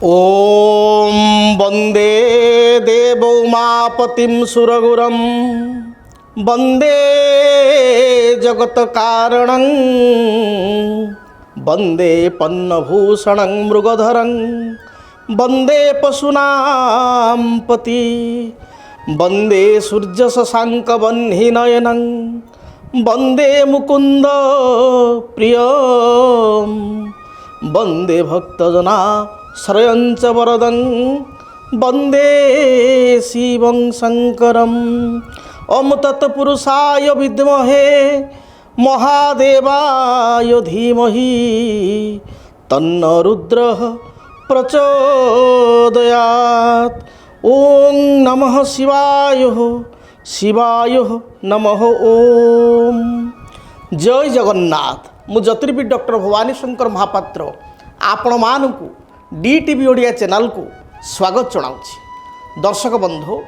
ओम वंदे देवोमापतिं सुरगुरं वंदे जगत्कारणं वंदे पन्नभूषणं मृगधरं वंदे पशूनां पति वंदे सूर्यशशाङ्कवह्निनयनं वंदे मुकुंद प्रियं वंदे भक्तजना श्रयंच वरदं वंदे शिवं शंकरम् ओम तत्पुरुषाय विद्महे महादेवाय धीमहि तन्न रुद्रः प्रचोदयात्। ओम नमः शिवाय शिवाय नमः। ओम जय जगन्नाथ। मु ज्योतिर्विद डॉक्टर भवानी शंकर महापात्र आपण मानकु DTV ओडिया चैनल को स्वागत जनाऊँगी। दर्शक बंधु,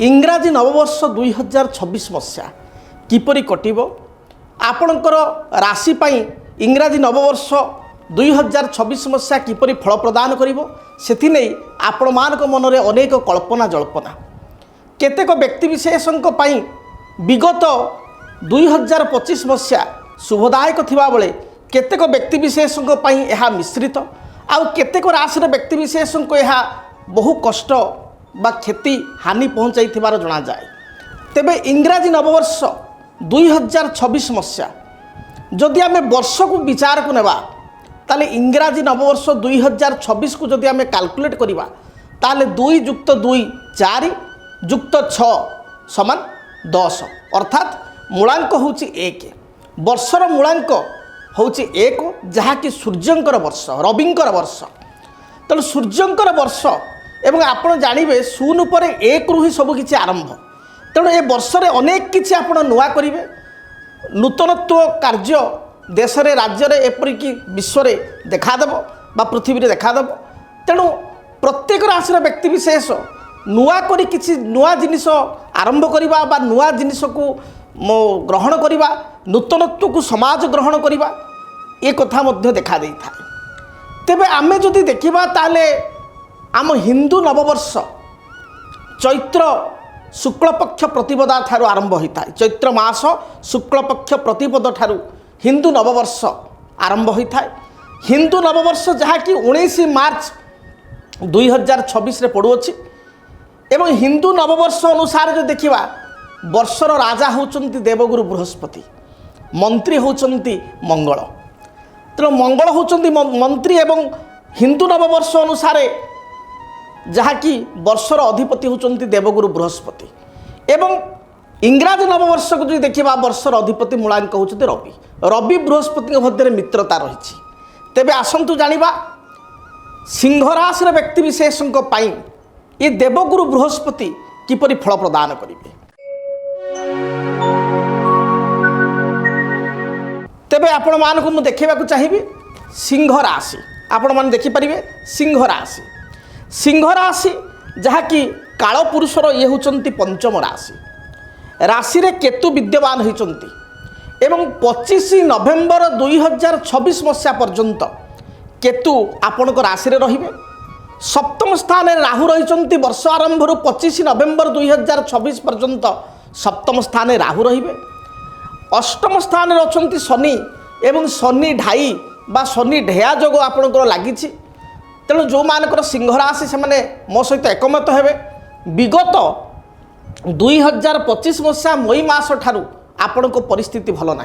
इंग्राजी नववर्ष 2026 मसीहा किपरि कटिब आपणकर राशि पाई इंग्राजी नववर्ष 2026 मसीहा किपरि फल प्रदान करिवो सेथि नै आपण मानक मनरे अनेक कल्पना जल्पना। केतेक व्यक्तिविशेषक पाई विगत 2025 मसीहा शुभदायक थिबा बेले केतेक व्यक्तिविशेषक पाई एहा मिश्रित आउ केतेक राशि व्यक्तिविशेषक एहा बहु कष्ट बा क्षति हानि पहुँचाई थिबार जना जाए। तेबे इंग्राजी नववर्ष 2026 मसीहा जदि आमे वर्ष को विचार को नेबा ताले इंग्राजी नववर्ष 2026 को जदि आमे कैलकुलेट करिबा ताले 2 + 2 4 + 6 समान 10 अर्थात मूलांक होची 1। वर्षर मूलांक होची 1 जहाँकि सूर्यंकर वर्ष रविंकर वर्ष। तेणु सूर्यंकर वर्ष एवं आपण जानिबे शून्य पर 1 रु ही सबकिछि आरंभ। तेणु ए वर्ष रे अनेक किछि आपण नुआ करिवे, नूतनत्व कार्य देश रे राज्य रे एपरिकी विश्व रे देखा देबो बा पृथ्वी रे देखा देबो। तेणु प्रत्येक राशि व्यक्ति विशेष नुआ करी किछि नुआ जिनिस आरंभ करिबा बा नुआ जिनिस को ग्रहण करिबा, नूतनत्व को समाज ग्रहण करिबा ए कथा मध्य देखा देई थाए। तेबे आमे जदि देखिबा ताले आम हिंदू नववर्ष चैत्र शुक्ल पक्ष प्रतिपदा ठारू आरंभ होता है। चैत्र मास शुक्ल पक्ष प्रतिपद ठारू हिंदू नववर्ष आरंभ होता है। हिंदू नववर्ष जहाँकि 19 मार्च 2026 रे पड़ुअछि एवं हिंदू नववर्ष अनुसार जो देखिबा वर्षर राजा होचंती देवगुरु बृहस्पति, मंत्री होचंती मंगल। तेणु मंगल होचंती मंत्री एवं हिंदू नववर्ष अनुसार जहाँकि वर्षर अधिपति होचंती देवगुरु बृहस्पति एवं इंग्राजी नववर्ष को जो देखिबा वर्षर अधिपति मूलांक होचंती रवि। रवि बृहस्पति मध्य मित्रता रही। तेबे आसंतु जानिबा सिंह राशि व्यक्ति विशेषक पाई ये देवगुरु बृहस्पति किपरि फल प्रदान करिवे। तेबे आपण मानक मु देखिबा को चाहिबी सिंह राशि। आपण मान देखि परिबे सिंह राशि। सिंह राशि जहाँकि काल पुरुषर ये होचंती पंचम राशि। राशि रे केतु विद्यमान होचंती एवं 25 नवेम्बर 2026 मसीहा पर्यंत केतु आपणक राशि रे रहिबे। सप्तम स्थान राहु रहिचंती वर्ष आरंभ 25 नवेम्बर 2026 पर्यंत सप्तम स्थान राहु रहिबे। अष्टम स्थान अच्छी शनि एवं शनि ढाई बा शनि ढेया जोग आपणकर लगी। तेणु जो मानकर सिंह राशि से मो सहित एकमत हेबे। विगत 2025 मसीहा मई मास ठारू आपणको परिस्थिति भल ना।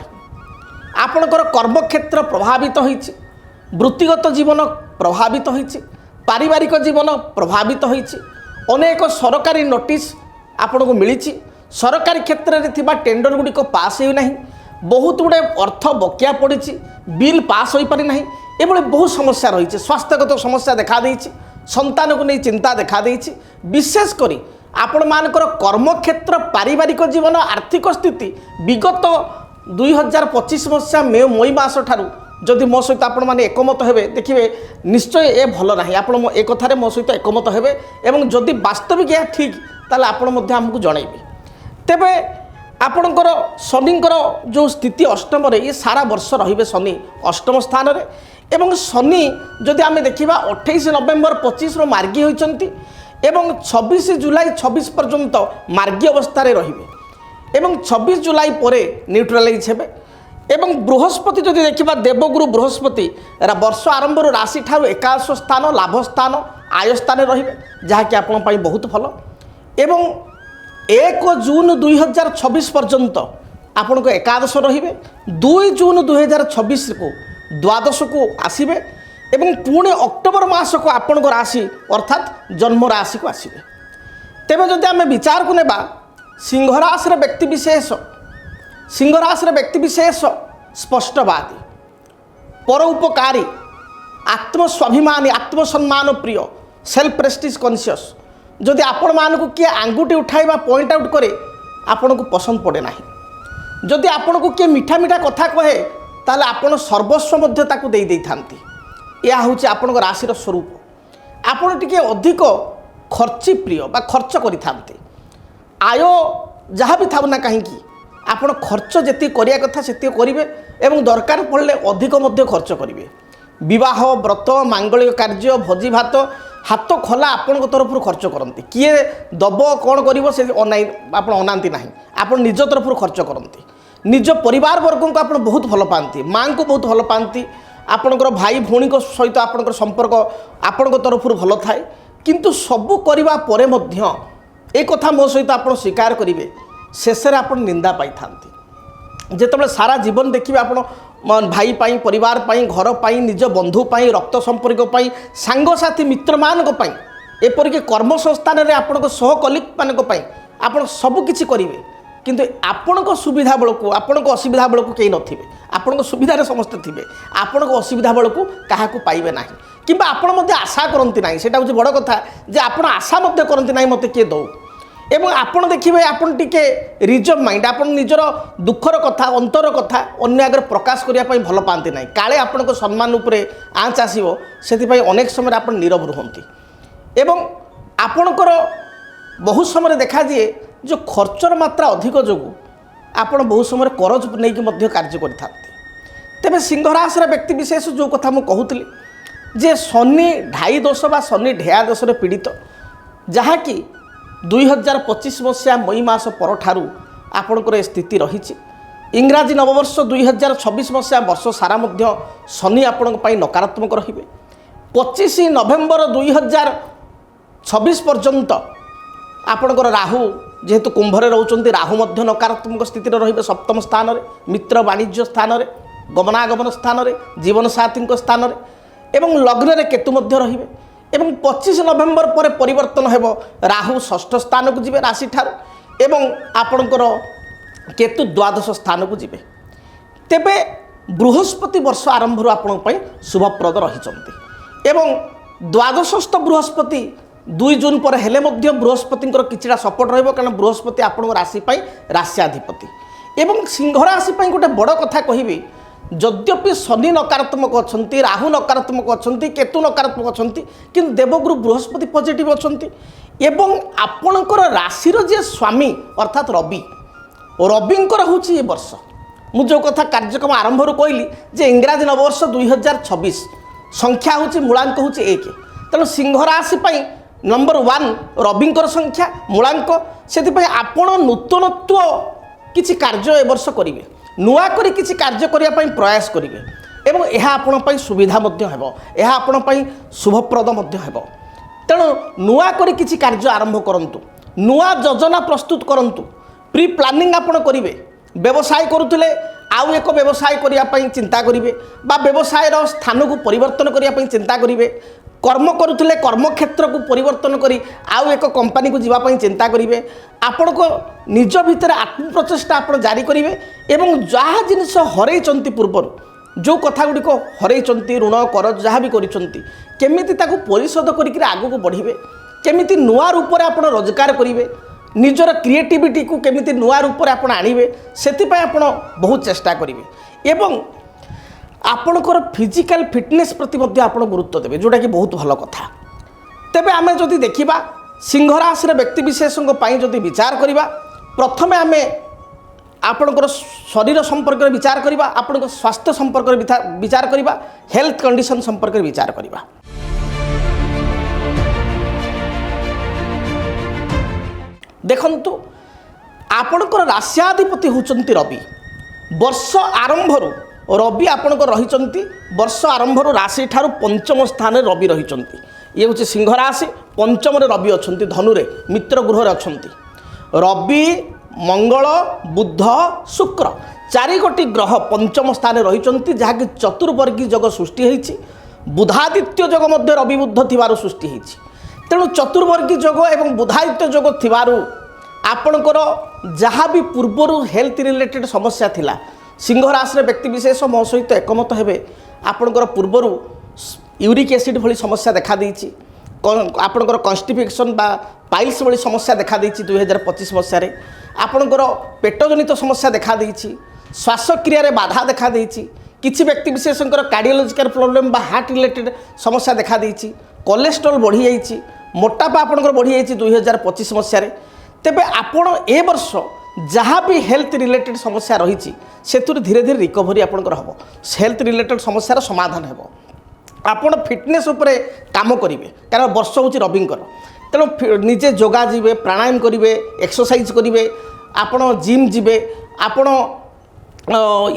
आपणकर कर्मक्षेत्र प्रभावित होइछि, वृत्तिगत जीवन प्रभावित होइछि, पारिवारिक जीवन प्रभावित होइछि। अनेक सरकारी नोटिस आपणको मिलिछि। सरकारी क्षेत्र में थिबा टेंडर गुड़िक पास हो ना, बहुत गुड़े अर्थ बकिया पड़ी, बिल पास हो पारि ना, एभली बहुत समस्या रही। स्वास्थ्यगत समस्या देखा देइछि, संतान को नहीं चिंता देखा देइछि। विशेषकर आपण मानकर कर्मक्षेत्र, पारिवारिक जीवन, आर्थिक स्थिति विगत 2025 मसीहा मई मास ठारू जदि मो सहित आपण माने एकमत हेबे देखिए निश्चय ए भल ना। आपण ए कथार मो सहित एकमत हेबे एवं जदि वास्तविक यह ठीक ताले आपण मध्य हमकु जणाइबे। तेबे आपणकर शनिंकर जो स्थिति अष्टम ये सारा वर्ष रे शनि अष्टम स्थान रे এবং শনি যদি আমি দেখিবা 28 নভেম্বর 25 মার্গী হয়েছেন এবং 26 জুলাই 26 পর্যন্ত মার্গী অবস্থায় রহবে এবং 26 জুলাই পরে নিউট্রালাইজ হবে এবং বৃহস্পতি যদি দেখিবা দেবগুরু বৃহস্পতি এরা বর্ষ আরম্ভর রাশি ঠার একাদশ স্থান লাভ স্থান আয় স্থানে রহবে যা কি আপনার বহুত ভালো এবং 1 জুন 2026 পর্যন্ত আপনার একাদশ রহবে 2 জুন 2026 কু দ্বাদশকু আসবে এবং পুଣି অক্টোবর মাসকু আপনার রাশি অর্থাৎ জন্ম রাশি আসবে তেবে যদি আমি বিচারকু নেবা সিংহরাশির ব্যক্তিবিশেষ স্পষ্টবাদী পরোপকারী আত্মস্বাভিমানী আত্মসম্মান প্রিয় সেলফ প্রেস্টিজ কনসিয়স যদি আপন মানুষ কিଏ আঙ্গুটি উঠাইবা পয়েন্ট আউট করে আপনার পসন্দ পড়ে না যদি আপনার কিଏ মিঠা মিঠা কথা কহে তাহলে আপনার সর্বস্ব মধ্যে তাকে দিয়ে থাকে ଏହା ହେଉଛି ଆପଣଙ୍କ ରାଶିର ସ୍ୱରୂପ ଆପଣ ଟିକିଏ ଅଧିକ ଖର୍ଚ୍ଚୀ ପ୍ରିୟ ବା ଖର୍ଚ୍ଚ କରିଥାନ୍ତି ଆୟ ଯାହା ବି ଥାଉ ନା କାହିଁକି ଆପଣ ଖର୍ଚ୍ଚ ଯେତିକି କରିବା କଥା ସେତିକି କରିବେ ଏବଂ ଦରକାର ପଡ଼ିଲେ ଅଧିକ ମଧ୍ୟ ଖର୍ଚ୍ଚ କରିବେ ବିବାହ ବ୍ରତ ମାଙ୍ଗଳିକ କାର୍ଯ୍ୟ ଭୋଜି ଭାତ ହାତ ଖୋଲା ଆପଣଙ୍କ ତରଫରୁ ଖର୍ଚ୍ଚ କରନ୍ତି କିଏ ଦେବ କ'ଣ କରିବ ସେ ଆପଣ ଅନାନ୍ତି ନାହିଁ ଆପଣ ନିଜ ତରଫରୁ ଖର୍ଚ୍ଚ କରନ୍ତି ନିଜ ପରିବାର ବର୍ଗଙ୍କୁ ଆପଣ ବହୁତ ଭଲ ପାଆନ୍ତି ମାଆଙ୍କୁ ବହୁତ ଭଲ ପାଆନ୍ତି ଆପଣଙ୍କର ଭାଇ ଭଉଣୀଙ୍କ ସହିତ ଆପଣଙ୍କର ସମ୍ପର୍କ ଆପଣଙ୍କ ତରଫରୁ ଭଲ ଥାଏ କିନ୍ତୁ ସବୁ କରିବା ପରେ ମଧ୍ୟ ଏ କଥା ମୋ ସହିତ ଆପଣ ସ୍ୱୀକାର କରିବେ ଶେଷରେ ଆପଣ ନିନ୍ଦା ପାଇଥାନ୍ତି ଯେତେବେଳେ ସାରା ଜୀବନ ଦେଖିବେ ଆପଣ ଭାଇ ପାଇଁ ପରିବାର ପାଇଁ ଘର ପାଇଁ ନିଜ ବନ୍ଧୁ ପାଇଁ ରକ୍ତ ସମ୍ପର୍କ ପାଇଁ ସାଙ୍ଗସାଥି ମିତ୍ରମାନଙ୍କ ପାଇଁ ଏପରିକି କର୍ମସଂସ୍ଥାନରେ ଆପଣଙ୍କ ସହ କଲିଗମାନଙ୍କ ପାଇଁ ଆପଣ ସବୁକିଛି କରିବେ কিন্তু আপনার সুবিধা বেড়ে আপনার অসুবিধা বেড়ে কে নথিবে আপনার সুবিধার সমস্তে থাকবে আপনার অসুবিধা বেড়ে কাহকু পাইবে না কিংবা আপনার মধ্যে আশা করতে না সেটা হচ্ছে বড় কথা যে আপনার আশা মধ্যে করতে না মতো কে দৌ এবং আপনার দেখবে আপনার টিকে রিজর্ভ মাইন্ড আপনার নিজের দুঃখর কথা অন্তর কথা অন্য আগে প্রকাশ করা ভাল পাতে না কালে আপনার সম্মান উপরে আঁচ আসব সেপাই অনেক সময় আপনার নীরব রুহতি এবং আপনার বহু সময় দেখা যায় যে খরচর মাত্রা অধিক যোগু আপনার বহু সময় করজ নেই কার্য করে থাকে তেমনি সিংহরাশির ব্যক্তিবিশেষ যে কথা মু কহুলি যে শনি ঢাই দোষ বা শনি ঢেয়া দোষে পীড়িত যাকি 2025 মସିହା মই মাস পরঠারু আপনার এ স্থিতি রয়েছে ইংরাজী নববর্ষ 2026 মସିହା বর্ষ সারা মধ্য শনি আপনার নকারাত্মক রহবে 25 নভেম্বর 2026 পর্যন্ত আপনার রাহু যেহেতু কুম্ভরে রয়েছেন রাহু মধ্য নকারাত্মক স্থিতিরে রহবে সপ্তম স্থাନରେ মিত্র বাণিজ্য স্থাନରେ গমনাগমন স্থাନରେ জীবনসাথী স্থাନରେ এবং লগ্ନରେ কেতু মধ্য রহবে এবং 25 নভেম্বর পরে পরিবর্তন ହେବ রাহু ষষ্ঠ স্থানকু যাবে রাশি ঠার এবং আপনার কেতু দ্বাদশ স্থানকু যাবে তেবে বৃহস্পতি বর্ষ আরম্ভর আপনার শুভপ্রদ রয়েছেন এবং দ্বাদশস্থ বৃহস্পতি 2 জুন পরে হেলে মধ্য বৃহস্পতিଙ୍କର কিছুটা সপোর্ট রহব কারণ বৃহস্পতি আপনার রাশি পাই রাশিয়াধিপতি এবং সিংহ রাশি পাই গোটে বড় কথা কহিবি যদ্যপি শনি নকারাত্মক অনেক রাহু নকারাত্মক অনেক কেতু নকারাত্মক অনেক কিন্তু দেবগুরু বৃহস্পতি পজিটিভ অনেক এবং আপনার রাশির যে স্বামী অর্থাৎ রবিঙ্কর হচ্ছে এ বর্ষ মু যে কথা কার্যক্রম আরম্ভর কহিলি যে ইংরাজী নববর্ষ 2026 সংখ্যা হচ্ছে মূলাঙ্ক হচ্ছে 1 তেমন সিংহ রাশি পাই नंबर 1 रविंकर संख्या मूलांक से आपण नूतनत्व किसी कार्य ए वर्ष करेंगे नुआ करी किसी कार्य करने प्रयास करेंगे एवं यह आपण सुविधा यह आपण शुभप्रद हेब तेणु नुआ करी किसी कार्य आरंभ करंतु नुआ योजना प्रस्तुत करंतु प्री प्लानिंग आपण करेंगे व्यवसाय करुले आउ एक व्यवसाय करने चिंता करेंगे व्यवसाय स्थान को परिवर्तन करने चिंता करेंगे कर्म करुले कर्मक्षेत्र को परिवर्तन करी आउ एक कंपनी को जीवाई चिंता करेंगे आपण को निज भितर आत्मप्रचेष्टा आप जारी करेंगे एवं जहाँ जिनस हरई पूर्वर जो कथा गुड़िक हरई ऋण कर जहाँ भी करमी परिशोध करके आगू बढ़े केमी नुआ रूप में आप रोजगार करेंगे निजर क्रिएटिविटी को केमी नुआ रूप में आप आणवे से आप बहुत चेष्टा करेंगे एवं आपणकर फिजिकल फिटनेस प्रति आप गुरुत्व देवे जोटा कि बहुत भल कथा तेबे आमे जदि देखिबा सिंह राशि व्यक्तिविशेषों जदि विचार करवा प्रथमे आमे आपणकर शरीर संपर्क में विचार करवा, आपण स्वास्थ्य संपर्क में विचार करवा, हेल्थ कंडीशन संपर्क में विचार करवा। देखंतु आपणकर राश्याधिपति होचंती रवि। वर्ष आरंभ रवि आपणकर रहिचंती, वर्ष आरंभ राशि ठारू पंचम स्थान रवि रहिचंती। ये हूँ सिंह राशि, पंचम रवि अच्छा धनुरे मित्र गृह अच्छा। रवि मंगल बुध शुक्र चारि गोटी ग्रह पंचम स्थान रही जहाँकि चतुर्वर्गी जग सृष्टि होती। बुधादित्य जग मध्य रवि बुध थिबारु सृष्टि होती। तेणु चतुर्वर्गी जग एवं बुधादित्य जग थिबारु आपणकर जहाँ भी पूर्वर हेल्थ रिलेटेड समस्या थिला, सिंह राशि व्यक्ति विशेष मो सहित एकमत हेबे। आपणकर पूर्वर यूरिक एसिड भली समस्या देखा देइछि, आपणकर कन्स्टिपेशन बा पाइल्स भली समस्या देखा देइछि 2025 मसीह रे। आपणकर पेटजनित समस्या देखा देइछि, श्वासक्रिया रे बाधा देखा देइछि, किछि व्यक्ति विशेषकर कार्डियोलॉजिकल प्रॉब्लम बा हार्ट रिलेटेड समस्या देखा देइछि, कोलेस्ट्रॉल बढ़ी जाइछि, मोटापा आपणकर बढ़ी जाइछि 2025 मसीह रे। तेबे आपण ए वर्ष जहाँ भी हेल्थ रिलेटेड समस्या रही से धीरे धीरे रिकवरी आपणकर हम, हेल्थ रिलेटेड समस्यार समाधान हेबो। आपण फिटनेस उपरे काम करेंगे कारण वर्ष हूँ रविंकर। तेणु निजे योगा जीवे, प्राणायाम करेंगे, एक्सरसाइज करेंगे, आपण जिम जीवे, आपण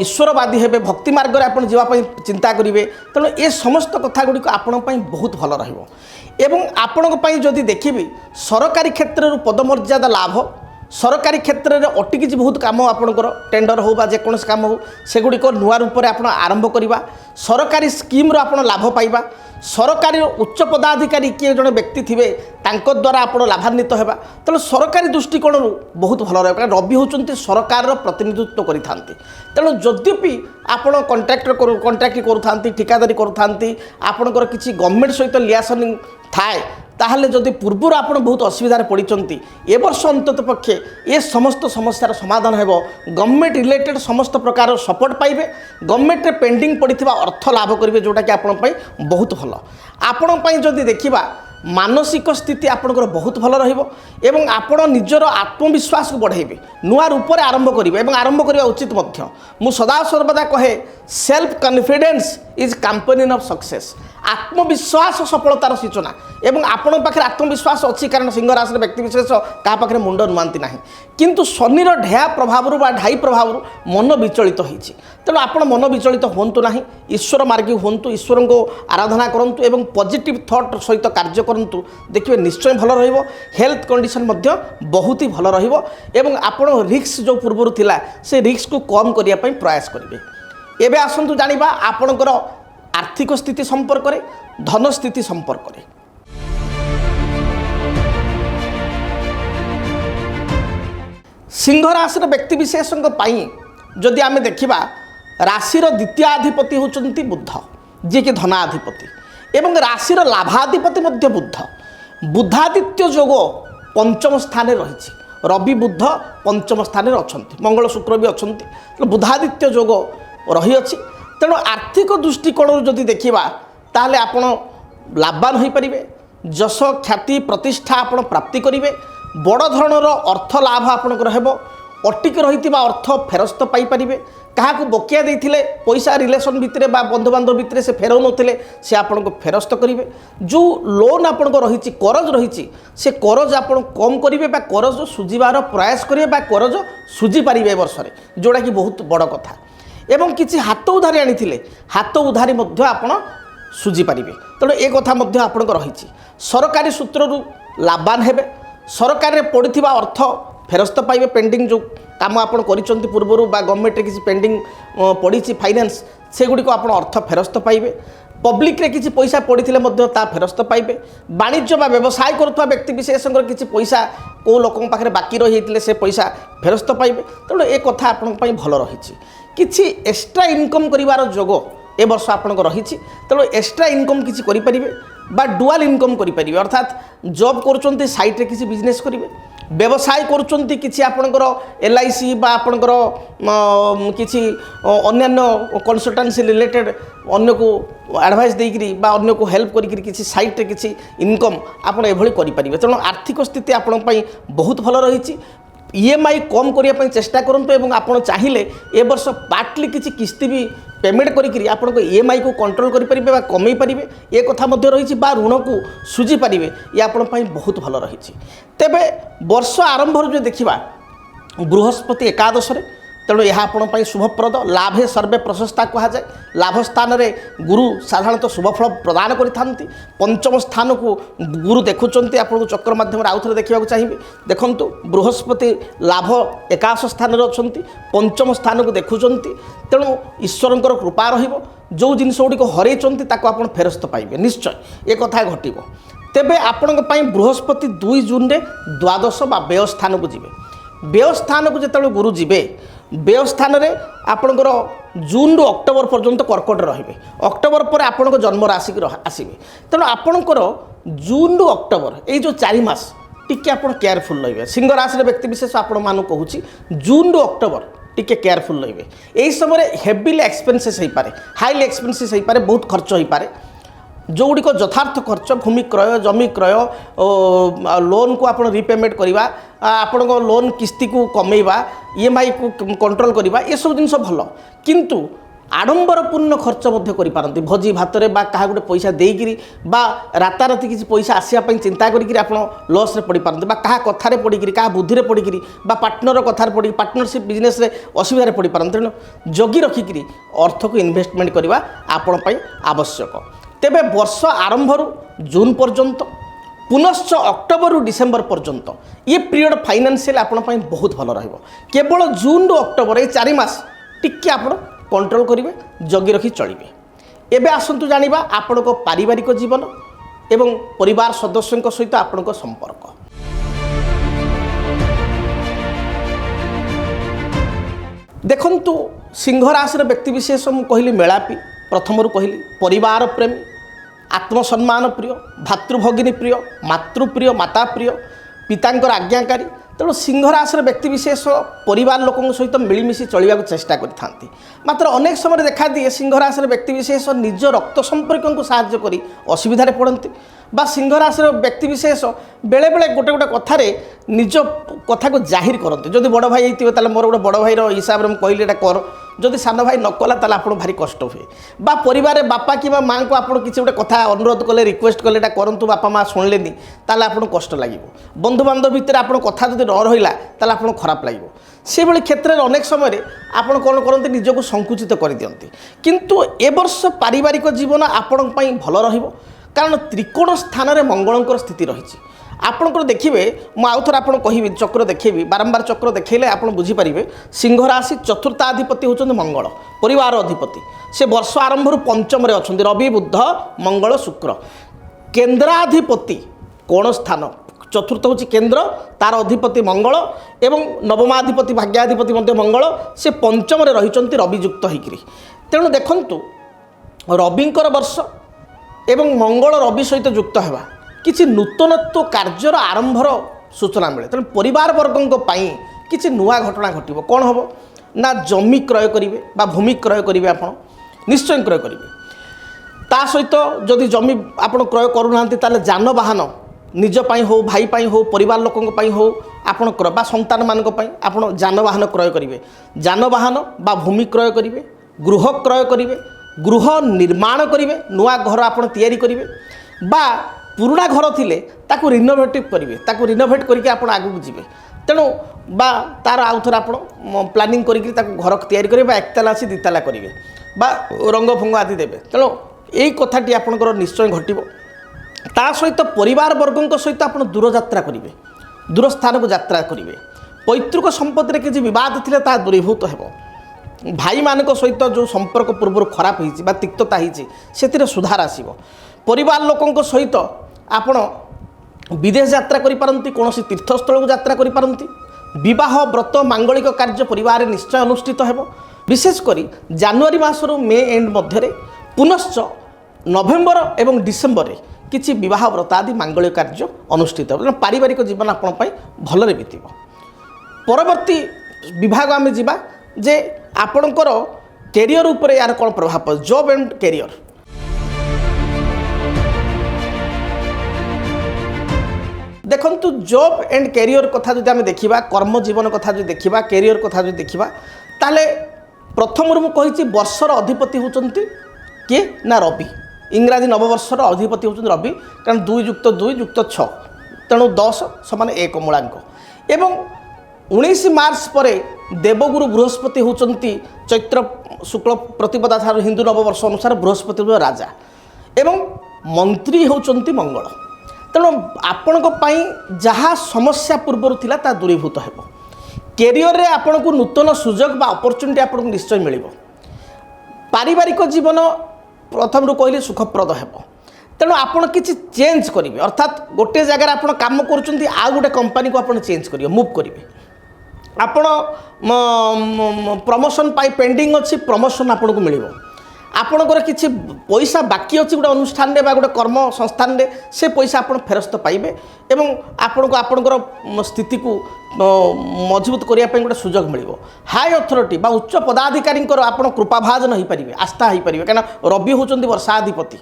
ईश्वरवादी हेबे, भक्ति मार्ग में आपण जावाई चिंता करेंगे। तेणु ये समस्त कथा गुड़िक आपण बहुत भल रहिबो। एवं आपण जदि देखिबी सरकारी क्षेत्र पदमर्यादा लाभ, सरकारी क्षेत्र में अटकी बहुत कम आपणकर टेंडर हो बा जेकोसी काम हो सेगुड़िक नुआ रूप में आप आरंभ करवा, सरकारी स्कीम्र आप लाभ पाइबा, सरकारी उच्च पदाधिकारी किए जड़े व्यक्ति थे द्वारा आप लाभान्वित होगा। तेणु सरकारी दृष्टिकोण बहुत भल रहा कारण रवि होती सरकार प्रतिनिधित्व करता। तेणु जद्यपि आपण कंट्राक्ट करुता, ठिकादारी करुता, आपणकर किसी गवर्नमेंट सहित लियासनिंग थाए, ताहले जदि पूर्वर आप बहुत असुविधार पड़ते ए वर्ष अंतत पक्षे ये समस्त समस्यार समाधान हेबो। गवर्नमेंट रिलेटेड समस्त प्रकार सपोर्ट पाइबे, गवर्नमेंट रे पेंडिंग पड़िथिबा अर्थ लाभ करेंगे जोटा कि आपण पई बहुत भल। आपण पई जदि देखिबा मानसिक स्थिति आपणकर बहुत भल रहिबो एवं आपण निजर आत्मविश्वास को बढ़ाइबे, नुआ रूप में आरंभ करेंगे एवं आरंभ करवा उचित मध्य। मु सदा सर्वदा कहे self confidence is company of success. आत्मविश्वास सफलतार सूचना एवं आपण पाखे आत्मविश्वास अच्छी कारण सिंह राशि व्यक्ति विशेष क्या पाखे मुंड नुआंती ना, किंतु शनिर ढेया प्रभाव बा ढाई प्रभाव मन विचलित होती। तेणु आपण मन विचलित हूँ ना, ईश्वर मार्गी हूँ, ईश्वर को आराधना करूँ एवं पॉजिटिव थॉट सहित कार्य करूँ, देखिए निश्चय भल रहिबो। हेल्थ कंडीशन मध्य बहुत ही भल रहिबो एवं आपण रिस्क जो पूर्वर थिला से रिस्क को कम करिया पई प्रयास करिवे। एबे आसंतु जानिबा आपणकर आर्थिक स्थिति संपर्क में, धन स्थिति संपर्क में। सिंह राशि व्यक्ति विशेष जदि आम देखा राशिर द्वितीयाधिपति होचंती बुध, जी कि धनाधिपति एवं राशिर लाभाधिपति मध्य बुध। बुधादित्य जोग पंचम स्थान रही, रवि बुध पंचम स्थान अच्छा, मंगल शुक्र भी अच्छा, बुधादित्य जोग रही अछि। तेणु आर्थिक दृष्टिकोण जदि देखा ताहले आपण लाभवान हो पारे, जश ख्याति प्रतिष्ठा आपण प्राप्ति करेंगे, बड़ धरणर अर्थ लाभ आपणकर हेबो, अटिक रही अर्थ फेरस्त पाइपर, क्या बकिया देते पैसा रिलेसन भितर बा बंधुबांधव भितर से फेरौ नथिले से आपन को फेरस्त करेंगे। जो लोन आपन को रही करज रही से करज आप कम करेंगे बा करज सुझिबार प्रयास करेंगे बा करज सुझी पारे वर्ष में, जोड़ा कि बहुत बड़ कथा। एवं किसी हाथ उधारी आनी हाथ उधारी आपड़ सुझी पारे। तेणु एक कथा आपण रही सरकारी सूत्रु लाभवान हेबे, सरकार में पड़ता अर्थ फेरस्त पाइबे, पेंडिंग जो काम आप पूर्वर बा गवर्नमेंट किसी पेंडिंग पड़ी फाइनेंस से गुड़ी आप अर्थ फेरस्त पाइबे, पब्लिक रे किसी पैसा पड़े ता फेरस्त पाइबे, वाणिज्य बा व्यवसाय करुवा व्यक्ति विशेष किसी पैसा को लोकों पाखे बाकी रही होते से पैसा फेरस्त पाइबे। तेणु एक कथा आपण भल रही किसी एक्स्ट्रा इनकम करिवार जोग ए वर्ष आपन रही। तेणु एक्स्ट्रा इनकम किसी करें बा डुआल इनकम करें, अर्थात जॉब कर साइट रे किसी बिजनेस करेंगे, व्यवसाय करुँच किसी आपणकर LIC बा आपणकर किसी अन्य कंसल्टेंसी रिलेटेड अन्य को एडवाइस देकरी बा अन्य को हेल्प करी किसी साइट रे किसी इनकम आपन एभली करि परिबे। तेणु आर्थिक स्थिति आपण पई बहुत भल रही। ईएमआई कम करने चेष्टा करूँ और आप चाहिए ए वर्ष पार्टली किसी किस्ती भी पेमेंट करी आपण ईएमआई को कंट्रोल करें कमे पारे ये कथा रही ऋण को सुझी पारे ये आपण बहुत भल रही। तेबे वर्ष आरंभ जो देखा बृहस्पति एकादश तेणु यह आपण शुभप्रद लाभे सर्वे प्रशस्ता कहुए लाभ स्थान रे गुरु साधारणतः शुभफल प्रदान करि पंचम स्थान को गुरु देखुंत आपको चक्र माध्यम आउ थे देखा चाहिए देखूँ बृहस्पति लाभ एकादश स्थान अच्छा पंचम स्थान को देखुंत तेणु ईश्वर कृपा रो जिनस गुड़िक हरई आप फेरस्त पाइबे निश्चय ये कथा घट तेबे आपण बृहस्पति 2 जून रे द्वादश बा व्यय स्थान को जीवे व्यय स्थान को जिते गुरु जीवे व्यय स्थान रे आपणकर जून रु अक्टोबर पर्यंत कर्कट रहिबे अक्टोबर पर आपण जन्म राशि आसबे तेणु आपणकर जून रु अक्टोबर ये जो 4 मास टिके आपण केयरफुल रहिबे सिंह राशि व्यक्ति विशेष आपण मान कहूँ जून रु अक्टोबर टिके केयरफुल रहिबे यही समय हेविली एक्सपेंसेस हो पारे हाईली एक्सपेंसेस हो पारे बहुत खर्च हो पारे जो गुड़िक यथार्थ खर्च भूमि क्रय जमी क्रय लोन को आपण रिपेमेंट करवा आपण लोन किस्ती को कमेवा ईएमआई को कंट्रोल करवा ये सब जिन भल किंतु आडंबरपूर्ण खर्च करें भोजी भात क्या गोटे पैसा देकरी राताराति किसी पैसा आसापी चिंता कर लस पड़ पारती क्या कथार पड़ी क्या बुद्धि पड़ी पार्टनर कथार पड़ी पार्टनरशिप बिजनेस असुविधा पड़ पारती तेणु जगी रखिकी अर्थ को इन्वेस्टमेंट करवा आपण आवश्यक तेबे वर्ष आरंभ जून पर्यंत पुनश्च अक्टोबर डिसेम्बर पर्यंत ये पीरियड फाइनेंशियल आपण बहुत भल रहिबो केवल जून रु अक्टोबर ये 4 मास टिके आपण कंट्रोल करेंगे जगी रखी चलिए एबे आसंतु जानिबा आपण पारिवारिक जीवन एवं परिवार सदस्यों सहित आपण संपर्क देखंतु सिंह राशि व्यक्ति विशेष मु कहली मेलापी प्रथम कहली परिवार प्रेमी आत्मसम्मान प्रिय भातृभगिनी प्रिय मातृप्रिय माता प्रिय पितांकर आज्ञाकारी तेणु सिंह राशि व्यक्ति विशेष परिवार लोकों सहित मिलमिशि चलने को चेष्टा करते मात्र अनेक समय देखा दिए सिंह राशि व्यक्ति विशेष निज रक्त संपर्क को साहाय्य कर असुविधा पड़ती बा सिंह राशि व्यक्ति विशेष बेले बेले गोटे गोटे कथार निज कथा को जाहिर करते जदि बड़ भाई होते मोर गोटे बड़ भाईर हिसाब से कहली कर जदि सान भाई नकला ताले आपको भारी कष्ट हुए बा परिवार बापा कि माँ को आप किसी गोटे कथा अनुरोध कले रिक्वेस्ट कले करूँ बापा माँ शुणिले ताले आपको कष्ट लगे बंधु बांधव भितर आप कथा जब न रहा ताले आपको खराब लगे से भली क्षेत्र में अनेक समय आपड़ कौन करते निजक संकुचित कर दियंती किंतु ए वर्ष पारिवारिक जीवन आपण भल रहिबो कारण त्रिकोण स्थान में मंगलंकर स्थिति रही आपणकर देखिए मुझे आप कहि चक्र देखेबी बारंबार चक्र देखले आप बुझीपारे सिंह राशि चतुर्थाधिपति होचंद मंगल परिवार अधिपति से वर्ष आरंभ पंचम अच्छा रवि बुध मंगल शुक्र केन्द्राधिपति कोण स्थान चतुर्थ हूँ केन्द्र तार अधिपति मंगल एवं नवमाधिपति भाग्याधिपति मंगल से पंचम रही रवियुक्त होकर तेणु देखु रविंकर वर्ष एवं मंगल रवि सहित युक्त होगा किसी नूतनत्व कार्यर आरंभर सूचना मिले तेणु परिवार वर्गों किसी नुआ घटना घटव कौन हम ना जमी क्रय करेंगे भूमि क्रय करेंगे आप निश्चय क्रय करेंगे ता सहित जदि जमी आप क्रय करूना जानवाहन निजपाई हो भाई हो परिवार लोकों हो आपण क्रय संतान मान आप जानवाहन क्रय करेंगे जानवाहन भूमि क्रय करेंगे गृह क्रय करेंगे गृह निर्माण करेंगे नुआ घर आप तैयारी करेंगे बा पुराणा घर थिले ताकू रिनोवेटिव करेंगे ताकू रिनोवेट करके आप आगू जी तेणु बा तार आउ थे आप प्लानिंग करके घर तैयारी करेंगे एकताला से दिताला करेंगे बा रंग फंग आदि देवे तेणु यही कथाटी आपंकर निश्चय घटव ता सहित परिवार वर्गों सहित आप दूर यात्रा करेंगे दूर स्थान को यात्रा करेंगे पैतृक संपत्ति किसी बद थे दूरीभूत हो भाई मान सहित जो संपर्क पूर्व खराब हो तिक्तता होती सुधार आसो परिवार लोकों सहित आपण विदेश यात्रा करिपारंती कौन तीर्थस्थल को यात्रा करिपारंती विवाह व्रत मांगलिक कार्य परिवार निश्चय अनुष्ठित हो विशेषकर जनवरी मासरू मे एंड मध्य पुनश्च नवेम्बर एवं डिसेम्बर रे किछि विवाह व्रत आदि मांगलिक कार्य अनुष्ठित हो पारिवारिक जीवन आपण भलरे बीतिब परवर्ती विभाग आम जा जे आपणकर कैरियर उपर यार कौन प्रभाव पड़े जॉब एंड कैरियर देखंतु जॉब एंड कैरियर कथा जो आम देखा कर्म जीवन कथा जो देखा कैरियर कथा जो देखा ताले प्रथम मुझे कही वर्षर अधिपति होती किए ना रवि इंग्राजी नववर्षर अधिपति होती रवि कारण 2 + 2 + 6 तेणु 10 समान 1 मूलांक एवं 19 मार्च पर देवगुरु बृहस्पति होती चैत्र शुक्ल प्रतिपदा ठार हिंदू नववर्ष अनुसार बृहस्पति राजा एवं मंत्री होती मंगल तेणु आपण जहाँ समस्या पूर्वर थिला ता दूरीभूत हो कैरियर रे आपण को नूतन सुजोग बा अपॉर्चुनिटी आपको निश्चय मिल पारिवारिक जीवन प्रथम रू कहली सुखप्रद हो तेणु आपड़ किसी चेंज करेंगे अर्थात गोटे जगार आप कम कर गोटे कंपनी को आप चेंज करेंगे मुव करेंगे आपण प्रमोशन पाई पेंडिंग अच्छी प्रमोशन आपको मिल आपणकर किसी पैसा बाकी अच्छी गोटे अनुष्ठान गोटे कर्म संस्थान से पैसा आप फेरस्त पाइबे एवं आपण को आपणकर स्थिति को मजबूत करने गोटे सुजोग मिल हाई अथॉरिटी बा उच्च पदाधिकारी आप कृपाभाजन हो पारे आस्था हो पारे कहीं रवि होती वर्षाधिपति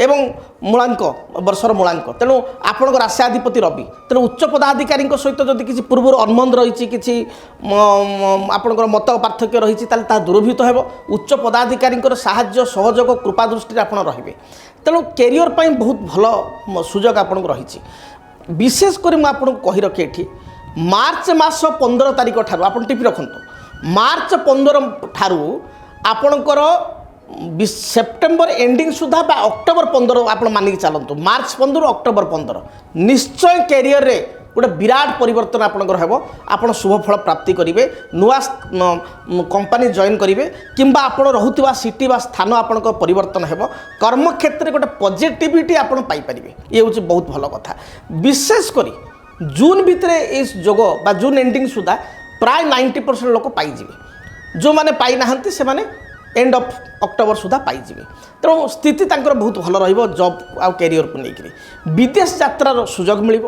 एवं मूलांक वर्षर मूलांक तेणु आपणकर राश्याधिपति रवि तेणु उच्च पदाधिकारी सहित जदि किसी पूर्व अनुबंध रही कि आपणकर मत पार्थक्य रही दूरभूत हो उच्च पदाधिकारी साहाय्य सहयोग कृपा दृष्टि आप रे तेणु कैरियर बहुत भल सुजोग आपको रही विशेषकर मुझे कही रखे ये मार्च मास 15 तारिख ठारू आप टिपि रखु मार्च 15 ठारू आपणकर सेप्टेम्बर एंडिंग सुधा बा अक्टोबर 15 आप मानिक चलतु मार्च 15 अक्टोबर 15 निश्चय कैरियर रे गोटे विराट परिवर्तन आपंकर हो आप शुभफल प्राप्ति करेंगे नुआ कंपनी जॉइन करेंगे किंबा आप रुवा सिटी बा स्थान आपण परिवर्तन हो कर्म क्षेत्र में गोटे पॉजिटिविटी आप पाइपर ये हूँ बहुत भल कथा विशेषकर जून भितर इस जोग बा जून एंडिंग सुधा प्राय 90% लोक पाइबे जो मैंने पाई ना से माने एंड ऑफ अक्टोबर सुधा पाइबे तेणु स्थिति बहुत भल रॉब आ कैरियर को लेकर विदेश यात्रार सुजोग मिल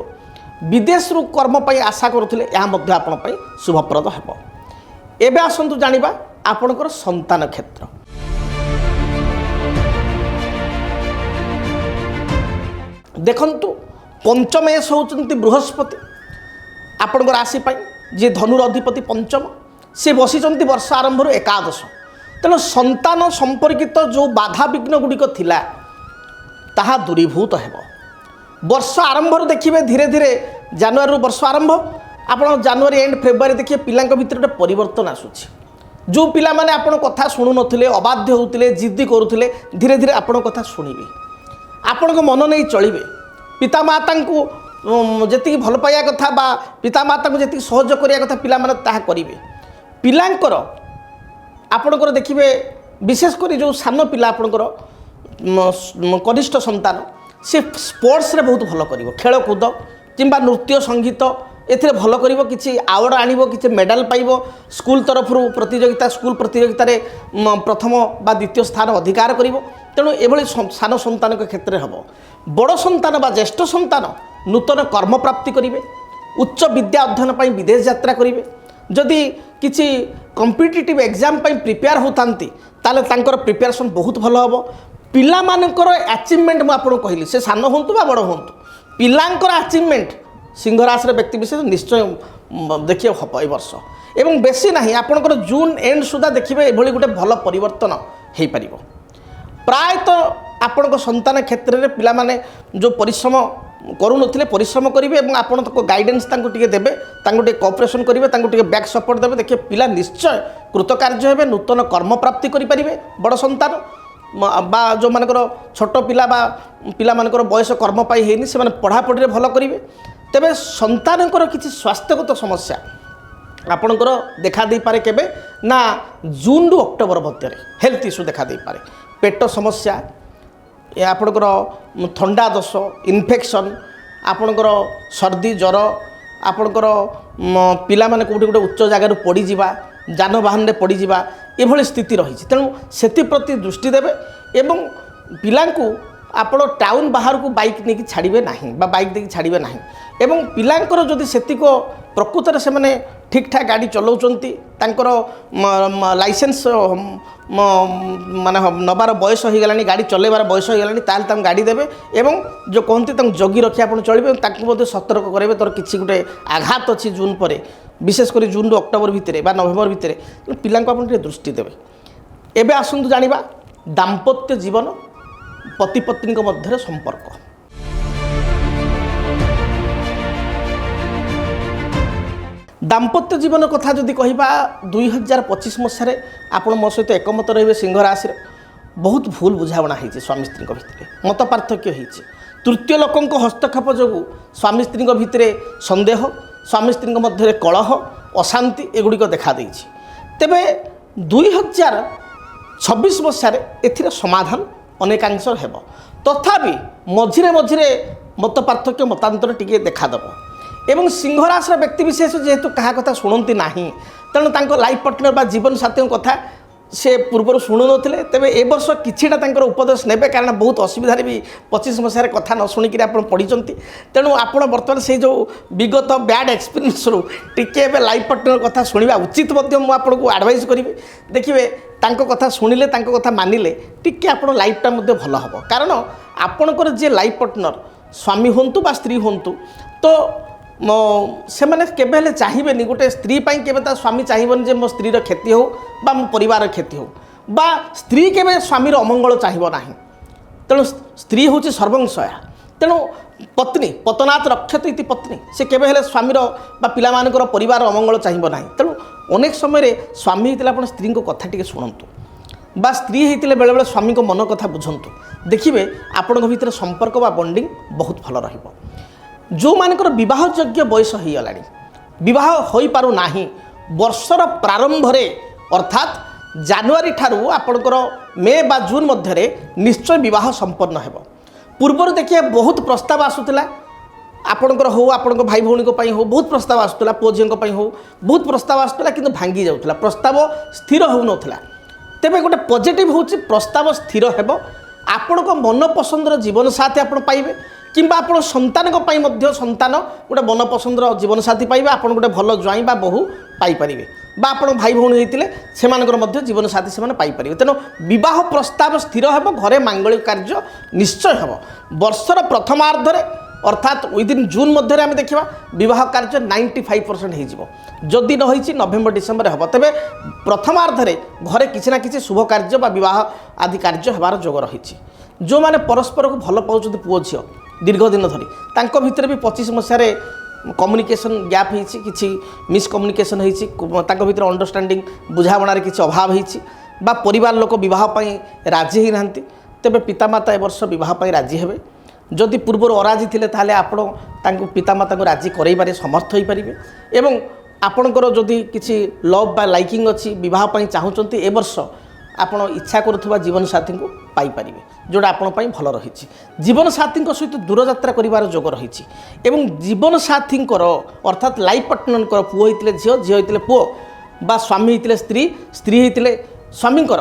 विदेश रु कर्म पाई आशा करुले यह आपण शुभप्रद हो एबे आसतु जानिबा आपणकर संतान क्षेत्र देखंतु पंचमेश होती बृहस्पति आपणकर राशि जी धनुर अधिपति पंचम से बसी वर्ष आरंभ एकादश तेणु संतान संपर्कित जो बाधा विघ्न गुड़िक थिला ताहा दूरीभूत हो वर्ष आरंभ देखिए धीरे धीरे जनवरी वर्ष आरंभ आप जनवरी एंड फेब्रुआरी देखिए पिला भीतर गोटे परिवर्तन आसूची जो पिला माने आपण कथा शुणु नथिले अबाध्य होते जिद्दी करुले धीरे धीरे आपण कथा शुणिबे आपण मन नहीं चलिए पितामाता को जी भल पाइबा कथा बा पितामाता को जी सहयोग करिया कथा पिला माने ताहा करिवे पिलांकर आपणकर देखिए विशेषकर जो सान पिला आपणकर कनिष्ठ संतान से स्पोर्ट्स रे बहुत भल कर खेलकूद किंबा नृत्य संगीत एथिरे भल कर किसी आवार्ड आनिबो किसी मेडल पाइबो स्कूल तरफ प्रतियोगिता स्कूल प्रतियोगिता रे प्रथम बा द्वितीय स्थान अधिकार करिवो तेणु एभली सान संतान क्षेत्र में हम बड़ संतान बा ज्येष्ठ संतान नूतन कर्म प्राप्ति करेंगे उच्च विद्या अध्ययन पर विदेश यात्रा करेंगे जदि किसी कॉम्पिटिटिव एग्जाम प्रिपेयर होतांती ताले तांकर प्रिपेरेशन बहुत भल हम पिला मानकर अचीवमेंट मुझे कहली से सान हूँ बा बड़ हूँ पिलांकर अचीवमेंट सिंहराशि व्यक्ति विशेष निश्चय देखिए हम ए वर्ष एवं बेसी ना आपंकर जून एंड सुधा देखिए ये गोटे भल परिवर्तन हो पार प्रायतः आपण संतान क्षेत्र में पिला माने जो परिश्रम करुनथिले परिश्रम करेंगे और आपण गाइडेंस देवे कोऑपरेशन करेंगे बैक सपोर्ट देवे देखिए पिला निश्चय कृतकार्य हे नूतन कर्म प्राप्ति करेंगे बड़ संतान बा जो मानकर छोट पिला बा पिला मानकर बयस कर्म पाई हेनी से पढ़ापढ़ी भल करेंगे तेबे संतानकर किसी स्वास्थ्यगत समस्या आपणकर देखा दे पारे केबे ना जून रु अक्टोबर मध्य हेल्थ इश्यू देखा दे पारे पेट समस्या आपणकर थंडा दोष इन्फेक्शन आपणकर सर्दी ज्वर आपणकर पिला माने कोठी गोटे उच्च जगार पड़ीजा जानवाहन पड़ीजा एभली स्थिति रही तेणु से दृष्टि देवे एवं पिला आपण टाउन बाहर को बाइक नहीं छाड़े ना बाइक देखिए छाड़े ना ଏବଂ ପିଲାଙ୍କର ଯଦି ସେତିକ ପ୍ରକୃତରେ ସେମାନେ ଠିକ୍ ଠାକ୍ ଗାଡ଼ି ଚଲାଉଛନ୍ତି ତାଙ୍କର ଲାଇସେନ୍ସ ମାନେ ନେବାର ବୟସ ହୋଇଗଲାଣି ଗାଡ଼ି ଚଲାଇବାର ବୟସ ହୋଇଗଲାଣି ତାହେଲେ ତାଙ୍କୁ ଗାଡ଼ି ଦେବେ ଏବଂ ଯେଉଁ କହନ୍ତି ତାଙ୍କୁ ଜଗି ରଖି ଆପଣ ଚଳିବେ ତାଙ୍କୁ ମଧ୍ୟ ସତର୍କ କରାଇବେ ତୋର କିଛି ଗୋଟେ ଆଘାତ ଅଛି ଜୁନ୍ ପରେ ବିଶେଷ କରି ଜୁନ୍ରୁ ଅକ୍ଟୋବର ଭିତରେ ବା ନଭେମ୍ବର ଭିତରେ ପିଲାଙ୍କୁ ଆପଣ ଟିକେ ଦୃଷ୍ଟି ଦେବେ। ଏବେ ଆସନ୍ତୁ ଜାଣିବା ଦାମ୍ପତ୍ୟ ଜୀବନ ପତି ପତ୍ନୀଙ୍କ ମଧ୍ୟରେ ସମ୍ପର୍କ। ଦାମ୍ପତ୍ୟ ଜୀବନ କଥା ଯଦି କହିବା 2025 ମସିହାରେ ଆପଣ ମୋ ସହିତ ଏକମତ ରହିବେ ସିଂହ ରାଶିରେ ବହୁତ ଭୁଲ ବୁଝାମଣା ହେଇଛି ସ୍ୱାମୀ ସ୍ତ୍ରୀଙ୍କ ଭିତରେ ମତ ପାର୍ଥକ୍ୟ ହେଇଛି ତୃତୀୟ ଲୋକଙ୍କ ହସ୍ତକ୍ଷେପ ଯୋଗୁଁ ସ୍ୱାମୀ ସ୍ତ୍ରୀଙ୍କ ଭିତରେ ସନ୍ଦେହ ସ୍ୱାମୀ ସ୍ତ୍ରୀଙ୍କ ମଧ୍ୟରେ କଳହ ଅଶାନ୍ତି ଏଗୁଡ଼ିକ ଦେଖାଦେଇଛି। ତେବେ 2026 ମସିହାରେ ଏଥିରେ ସମାଧାନ ଅନେକାଂଶ ହେବ ତଥାପି ମଝିରେ ମଝିରେ ମତ ପାର୍ଥକ୍ୟ ମତାନ୍ତର ଟିକିଏ ଦେଖାଦେବ ଏବଂ ସିଂହ ରାଶିର ବ୍ୟକ୍ତିବିଶେଷ ଯେହେତୁ କାହା କଥା ଶୁଣନ୍ତି ନାହିଁ ତେଣୁ ତାଙ୍କ ଲାଇଫ୍ ପାର୍ଟନର ବା ଜୀବନସାଥୀଙ୍କ କଥା ସେ ପୂର୍ବରୁ ଶୁଣୁନଥିଲେ ତେବେ ଏ ବର୍ଷ କିଛିଟା ତାଙ୍କର ଉପଦେଶ ନେବେ କାରଣ ବହୁତ ଅସୁବିଧାରେ ବି 25 ମସିହାରେ କଥା ନ ଶୁଣିକିରି ଆପଣ ପଢ଼ିଛନ୍ତି ତେଣୁ ଆପଣ ବର୍ତ୍ତମାନ ସେଇ ଯେଉଁ ବିଗତ ବ୍ୟାଡ଼୍ ଏକ୍ସପିରିଏନ୍ସରୁ ଟିକେ ଏବେ ଲାଇଫ୍ ପାର୍ଟନର କଥା ଶୁଣିବା ଉଚିତ ମଧ୍ୟ ମୁଁ ଆପଣଙ୍କୁ ଆଡ଼ଭାଇସ୍ କରିବି। ଦେଖିବେ ତାଙ୍କ କଥା ଶୁଣିଲେ ତାଙ୍କ କଥା ମାନିଲେ ଟିକେ ଆପଣ ଲାଇଫ୍ଟା ମଧ୍ୟ ଭଲ ହେବ କାରଣ ଆପଣଙ୍କର ଯିଏ ଲାଇଫ୍ ପାର୍ଟନର ସ୍ୱାମୀ ହୁଅନ୍ତୁ ବା ସ୍ତ୍ରୀ ହୁଅନ୍ତୁ ତ ସେମାନେ କେବେ ହେଲେ ଚାହିଁବେନି ଗୋଟେ ସ୍ତ୍ରୀ ପାଇଁ କେବେ ତା ସ୍ୱାମୀ ଚାହିଁବନି ଯେ ମୋ ସ୍ତ୍ରୀର କ୍ଷତି ହେଉ ବା ମୋ ପରିବାରର କ୍ଷତି ହେଉ ବା ସ୍ତ୍ରୀ କେବେ ସ୍ୱାମୀର ଅମଙ୍ଗଳ ଚାହିଁବ ନାହିଁ ତେଣୁ ସ୍ତ୍ରୀ ହେଉଛି ସର୍ବଂସୟା ତେଣୁ ପତ୍ନୀ ପତନାତ୍ ରକ୍ଷତି ଇତି ପତ୍ନୀ ସେ କେବେ ହେଲେ ସ୍ୱାମୀର ବା ପିଲାମାନଙ୍କର ପରିବାର ଅମଙ୍ଗଳ ଚାହିଁବ ନାହିଁ ତେଣୁ ଅନେକ ସମୟରେ ସ୍ୱାମୀ ହେଇଥିଲେ ଆପଣ ସ୍ତ୍ରୀଙ୍କ କଥା ଟିକେ ଶୁଣନ୍ତୁ ବା ସ୍ତ୍ରୀ ହେଇଥିଲେ ବେଳେବେଳେ ସ୍ୱାମୀଙ୍କ ମନ କଥା ବୁଝନ୍ତୁ ଦେଖିବେ ଆପଣଙ୍କ ଭିତରେ ସମ୍ପର୍କ ବା ବଣ୍ଡିଂ ବହୁତ ଭଲ ରହିବ। ଯେଉଁମାନଙ୍କର ବିବାହଯୋଗ୍ୟ ବୟସ ହୋଇଗଲାଣି ବିବାହ ହୋଇପାରୁନାହିଁ ବର୍ଷର ପ୍ରାରମ୍ଭରେ ଅର୍ଥାତ୍ ଜାନୁଆରୀ ଠାରୁ ଆପଣଙ୍କର ମେ ବା ଜୁନ୍ ମଧ୍ୟରେ ନିଶ୍ଚୟ ବିବାହ ସମ୍ପନ୍ନ ହେବ। ପୂର୍ବରୁ ଦେଖିବେ ବହୁତ ପ୍ରସ୍ତାବ ଆସୁଥିଲା ଆପଣଙ୍କର ହେଉ ଆପଣଙ୍କ ଭାଇ ଭଉଣୀଙ୍କ ପାଇଁ ହେଉ ବହୁତ ପ୍ରସ୍ତାବ ଆସୁଥିଲା ପୁଅ ଝିଅଙ୍କ ପାଇଁ ହେଉ ବହୁତ ପ୍ରସ୍ତାବ ଆସୁଥିଲା କିନ୍ତୁ ଭାଙ୍ଗି ଯାଉଥିଲା ପ୍ରସ୍ତାବ ସ୍ଥିର ହେଉନଥିଲା। ତେବେ ଗୋଟେ ପଜିଟିଭ୍ ହେଉଛି ପ୍ରସ୍ତାବ ସ୍ଥିର ହେବ ଆପଣଙ୍କ ମନ ପସନ୍ଦର ଜୀବନସାଥୀ ଆପଣ ପାଇବେ କିମ୍ବା ଆପଣ ସନ୍ତାନଙ୍କ ପାଇଁ ମଧ୍ୟ ସନ୍ତାନ ଗୋଟେ ମନ ପସନ୍ଦର ଜୀବନସାଥୀ ପାଇବେ ଆପଣ ଗୋଟେ ଭଲ ଜ୍ୱାଇଁ ବା ବୋହୂ ପାଇପାରିବେ ବା ଆପଣ ଭାଇ ଭଉଣୀ ହେଇଥିଲେ ସେମାନଙ୍କର ମଧ୍ୟ ଜୀବନସାଥୀ ସେମାନେ ପାଇପାରିବେ। ତେଣୁ ବିବାହ ପ୍ରସ୍ତାବ ସ୍ଥିର ହେବ ଘରେ ମାଙ୍ଗଳିକ କାର୍ଯ୍ୟ ନିଶ୍ଚୟ ହେବ ବର୍ଷର ପ୍ରଥମାର୍ଦ୍ଧରେ ଅର୍ଥାତ୍ ୱିଦିନ୍ ଜୁନ୍ ମଧ୍ୟରେ ଆମେ ଦେଖିବା ବିବାହ କାର୍ଯ୍ୟ 95% ହେଇଯିବ ଯଦି ନ ହେଇଛି ନଭେମ୍ବର ଡିସେମ୍ବରରେ ହେବ ତେବେ ପ୍ରଥମାର୍ଦ୍ଧରେ ଘରେ କିଛି ନା କିଛି ଶୁଭ କାର୍ଯ୍ୟ ବା ବିବାହ ଆଦି କାର୍ଯ୍ୟ ହେବାର ଯୋଗ ରହିଛି। ଯେଉଁମାନେ ପରସ୍ପରକୁ ଭଲ ପାଉଛନ୍ତି ପୁଅ ଝିଅ ଦୀର୍ଘ ଦିନ ଧରି ତାଙ୍କ ଭିତରେ ବି 25 ମସିହାରେ କମ୍ୟୁନିକେସନ୍ ଗ୍ୟାପ୍ ହେଇଛି କିଛି ମିସ୍କମ୍ୟୁନିକେସନ୍ ହେଇଛି ତାଙ୍କ ଭିତରେ ଅଣ୍ଡରଷ୍ଟାଣ୍ଡିଂ ବୁଝାମଣାରେ କିଛି ଅଭାବ ହେଇଛି ବା ପରିବାର ଲୋକ ବିବାହ ପାଇଁ ରାଜି ହେଇନାହାନ୍ତି ତେବେ ପିତାମାତା ଏ ବର୍ଷ ବିବାହ ପାଇଁ ରାଜି ହେବେ। ଯଦି ପୂର୍ବରୁ ଅରାଜି ଥିଲେ ତାହେଲେ ଆପଣ ତାଙ୍କୁ ପିତାମାତାଙ୍କୁ ରାଜି କରାଇବାରେ ସମର୍ଥ ହୋଇପାରିବେ ଏବଂ ଆପଣଙ୍କର ଯଦି କିଛି ଲଭ୍ ବା ଲାଇକିଂ ଅଛି ବିବାହ ପାଇଁ ଚାହୁଁଛନ୍ତି ଏ ବର୍ଷ ଆପଣ ଇଚ୍ଛା କରୁଥିବା ଜୀବନସାଥୀଙ୍କୁ ପାଇପାରିବେ ଯେଉଁଟା ଆପଣ ପାଇଁ ଭଲ ରହିଛି। ଜୀବନସାଥୀଙ୍କ ସହିତ ଦୂରଯାତ୍ରା କରିବାର ଯୋଗ ରହିଛି ଏବଂ ଜୀବନସାଥୀଙ୍କର ଅର୍ଥାତ୍ ଲାଇଫ୍ ପାର୍ଟନରଙ୍କର ପୁଅ ହେଇଥିଲେ ଝିଅ ଝିଅ ହେଇଥିଲେ ପୁଅ ବା ସ୍ୱାମୀ ହେଇଥିଲେ ସ୍ତ୍ରୀ ସ୍ତ୍ରୀ ହେଇଥିଲେ ସ୍ୱାମୀଙ୍କର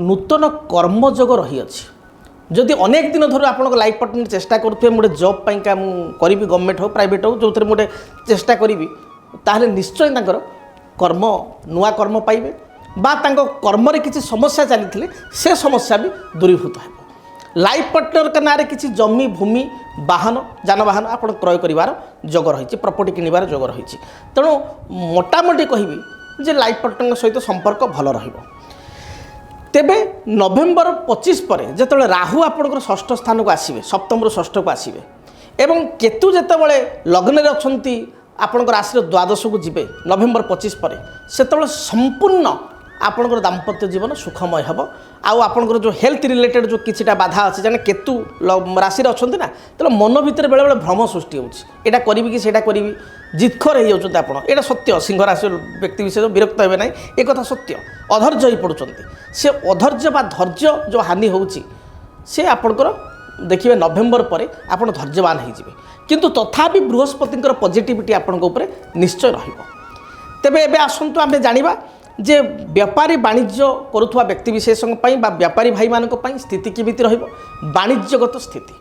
ନୂତନ କର୍ମଯୋଗ ରହିଅଛି। ଯଦି ଅନେକ ଦିନ ଧରି ଆପଣଙ୍କ ଲାଇଫ୍ ପାର୍ଟନର ଚେଷ୍ଟା କରୁଥିବେ ମୁଁ ଗୋଟେ ଜବ୍ ପାଇଁକା ମୁଁ କରିବି ଗଭର୍ଣ୍ଣମେଣ୍ଟ ହେଉ ପ୍ରାଇଭେଟ୍ ହେଉ ଯେଉଁଥିରେ ମୁଁ ଗୋଟେ ଚେଷ୍ଟା କରିବି ତାହେଲେ ନିଶ୍ଚୟ ତାଙ୍କର କର୍ମ ନୂଆ କର୍ମ ପାଇବେ ବା ତାଙ୍କ କର୍ମରେ କିଛି ସମସ୍ୟା ଚାଲିଥିଲେ ସେ ସମସ୍ୟା ବି ଦୂରୀଭୂତ ହେବ। ଲାଇଫ୍ ପାର୍ଟନରଙ୍କ ନାଁରେ କିଛି ଜମି ଭୂମି ବାହନ ଯାନବାହନ ଆପଣ କ୍ରୟ କରିବାର ଯୋଗ ରହିଛି ପ୍ରପର୍ଟି କିଣିବାର ଯୋଗ ରହିଛି ତେଣୁ ମୋଟାମୋଟି କହିବି ଯେ ଲାଇଫ୍ ପାର୍ଟନରଙ୍କ ସହିତ ସମ୍ପର୍କ ଭଲ ରହିବ। ତେବେ ନଭେମ୍ବର 25 ପରେ ଯେତେବେଳେ ରାହୁ ଆପଣଙ୍କର ଷଷ୍ଠ ସ୍ଥାନକୁ ଆସିବେ ସପ୍ତମରୁ ଷଷ୍ଠକୁ ଆସିବେ ଏବଂ କେତୁ ଯେତେବେଳେ ଲଗ୍ନରେ ଅଛନ୍ତି ଆପଣଙ୍କ ରାଶିର ଦ୍ୱାଦଶକୁ ଯିବେ ନଭେମ୍ବର 25 ପରେ ସେତେବେଳେ ସମ୍ପୂର୍ଣ୍ଣ ଆପଣଙ୍କର ଦାମ୍ପତ୍ୟ ଜୀବନ ସୁଖମୟ ହେବ ଆଉ ଆପଣଙ୍କର ଯେଉଁ ହେଲ୍ଥ ରିଲେଟେଡ୍ ଯେଉଁ କିଛିଟା ବାଧା ଅଛି ଜାଣେ କେତୁ ରାଶିରେ ଅଛନ୍ତି ନା ତେଣୁ ମନ ଭିତରେ ବେଳେବେଳେ ଭ୍ରମ ସୃଷ୍ଟି ହେଉଛି ଏଇଟା କରିବି କି ସେଇଟା କରିବି ଜିଦଖୋର ହେଇଯାଉଛନ୍ତି ଆପଣ ଏଇଟା ସତ୍ୟ ସିଂହ ରାଶିର ବ୍ୟକ୍ତିବିଶେଷ ବିରକ୍ତ ହେବେ ନାହିଁ ଏ କଥା ସତ୍ୟ ଅଧୈର୍ଯ୍ୟ ହୋଇପଡ଼ୁଛନ୍ତି ସେ ଅଧୈର୍ଯ୍ୟ ବା ଧୈର୍ଯ୍ୟ ଯେଉଁ ହାନି ହେଉଛି ସେ ଆପଣଙ୍କର ଦେଖିବେ ନଭେମ୍ବର ପରେ ଆପଣ ଧୈର୍ଯ୍ୟବାନ ହେଇଯିବେ କିନ୍ତୁ ତଥାପି ବୃହସ୍ପତିଙ୍କର ପଜିଟିଭିଟି ଆପଣଙ୍କ ଉପରେ ନିଶ୍ଚୟ ରହିବ। ତେବେ ଏବେ ଆସନ୍ତୁ ଆମେ ଜାଣିବା ଯେ ବେପାରୀ ବାଣିଜ୍ୟ କରୁଥିବା ବ୍ୟକ୍ତିବିଶେଷଙ୍କ ପାଇଁ ବା ବେପାରୀ ଭାଇମାନଙ୍କ ପାଇଁ ସ୍ଥିତି କେମିତି ରହିବ ବାଣିଜ୍ୟଗତ ସ୍ଥିତି।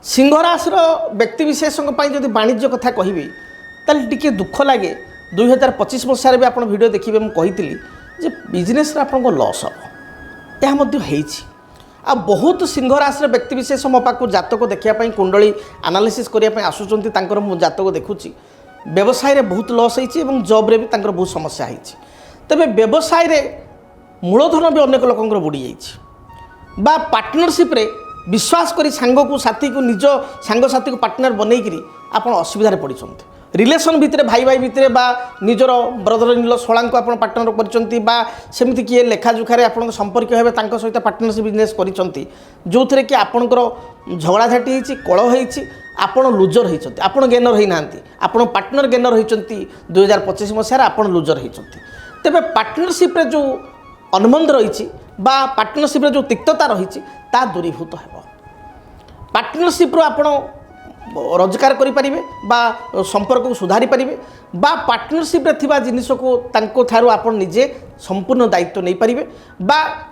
सिंह राशि व्यक्तिशेष जदि वाणिज्य कथा कहबी ताल टिके दुख लगे 2025 मसीह भी आप वीडियो देखिए मुझे जे बिजनेस आपको लॉस हम यह आ बहुत सिंह राशि व्यक्तिशेष मो पाक जातक देखापी कुंडली एनालिसिस करने आसुँच जातक देखुची व्यवसाय बहुत लॉस होती जॉब रे भी बहुत समस्या होती तेरे व्यवसाय मूलधन भी अनेक लोक बुड़ी जा पार्टनरशिप रे विश्वास करी सांग को साथी को निज सांग साथी को पार्टनर बनईकरी आप असुविधा पड़ते रिलेशन भितर भाई भाई भितर बा निजर ब्रदर इन लॉ शोला को आप पार्टनर करमती किए लेखाजोखार आप संपर्क हे सहित पार्टनरशिप बिजनेस कर जो थे कि आपणकर झगड़ाझाटी होती कल होती आपड़ लुजर होती आप गेनर होना आप पार्टनर गेनर होती 2025 मसीह आप लुजर होती तेरे पार्टनरशिप जो अनुबंध रही पार्टनरशिप जो तिक्तता रही दूरीभूत हो पार्टनरशिप आप रोजगार करें संपर्क को सुधारी पारे पार्टनरशिप जिनस को थारू आप निजे संपूर्ण दायित्व नहीं पारे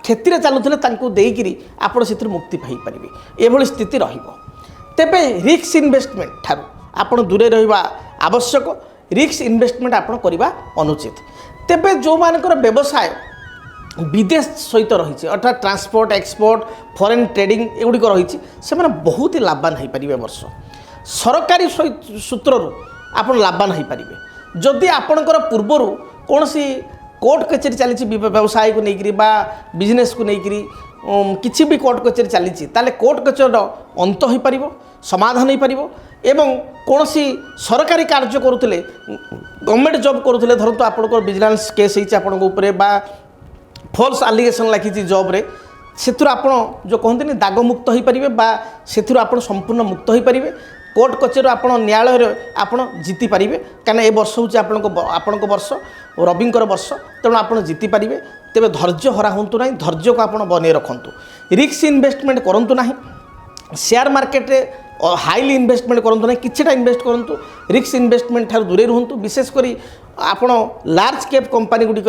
क्षति चलुले देकरी आप मुक्ति पाइपर ये स्थिति तेबे रिस्क इन्वेस्टमेंट ठारू आप दूरे रहा आवश्यक रिस्क इन्वेस्टमेंट आप करवा अनुचित तेबे जो मानकर व्यवसाय विदेश सहित रही अर्थात ट्रांसपोर्ट एक्सपोर्ट फॉरेन ट्रेडिंग एगुड़िक रही से बहुत ही लाभवान हो पारे वर्ष सरकारी सूत्रु आप लाभवान हो पारे जदि आपणकर पूर्वर कौन सी कोर्ट कचेरी चली व्यवसाय को लेकर बिजनेस को लेकर किसी भी कोर्ट कचेरी चली ताले कोर्ट कचेरी अंत हो पार समाधान हो पार एवं कौन सी सरकारी कार्य करुले गवर्नमेंट जॉब करुले धरतु आपंकर विजिलेंस केस होती फॉल्स एलिगेशन लखी जॉब रे से आप जो कहते दाग मुक्त हो पारे से संपूर्ण मुक्त हो पारे कोर्ट कचेरी आप न्यायालय आप जीति पारे कहीं ए वर्ष हूँ आपण वर्ष रविंकर वर्ष तेणु आप जीति पारे तेरे धैर्य हरा हूँ ना धैर्य को आप बने रखु रिस्क इन्वेस्टमेंट करूँ ना शेयर मार्केट रे हाईली इन्वेस्टमेंट करूँ ना किछटा इन्वेस्ट करूँ रिस्क इन्वेस्टमेंट ठार दूरे रुहतु विशेषकर आप लार्ज कैप कंपनी गुड़िक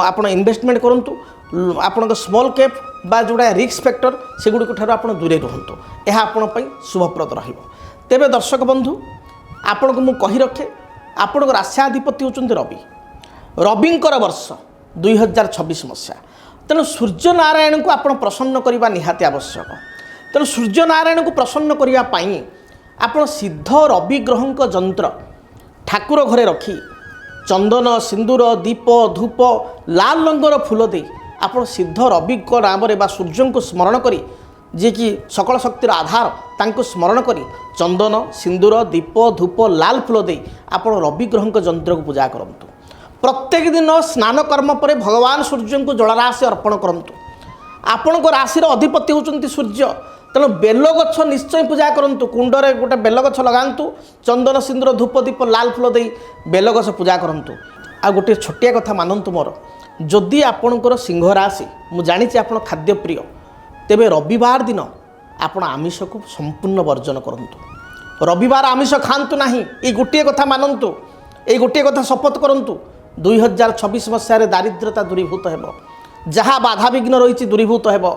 आप इन्वेस्टमेंट करूँ आपण स्मॉल कैप बा जोड़ा रिस्क फैक्टर से गुड़िक ठार आप दूरे रुहतु यह आपंपाई शुभप्रद तेबे दर्शक बंधु आपण को मुझे रखे आपण राष्ट्राधिपति होती रवि रविंकर वर्ष 2026 मसीहा तेणु सूर्य नारायण को आप प्रसन्न करने निहाती आवश्यक तेणु सूर्य नारायण को प्रसन्न करने आप सिद्ध रवि ग्रह जंत्र ठाकुर घरे रखी चंदन सिंदूर दीप धूप लाल रंगर फूल दे आप सिद्ध रवि नाम सूर्य को स्मरण करी जी कि सकल शक्तिर आधार तांको स्मरण करी चंदन सिंदूर दीप धूप लाल फूल दे आप रवि ग्रह जंत्र को पूजा करंतु प्रत्येक दिन स्नान कर्म पर भगवान सूर्य को जलराशि अर्पण करंतु आपण को राशि अधिपति होचंती सूर्य तेणु बेल गछ निश्चय पूजा करंतु कुंडरे गोटे बेल गछ लगांतु चंदन सिंदूर धूप दीप लाल फूल दे बेल गछ पूजा करंतु आ गोटे छोटिया कथा मानंतु मोर जदि आपणकर सिंह राशि मु जानी आपण खाद्य प्रिय तेबे रविवार दिन आपण आमिष को संपूर्ण वर्जन करंतु रविवार आमिष खांतु नाही ये गोटे कथा मानंतु ये गोटे कथा शपथ करंतु 2026 मसीह दारिद्रता दूरीभूत हेबो जहाँ बाधा विघ्न रही दूरीभूत हेबो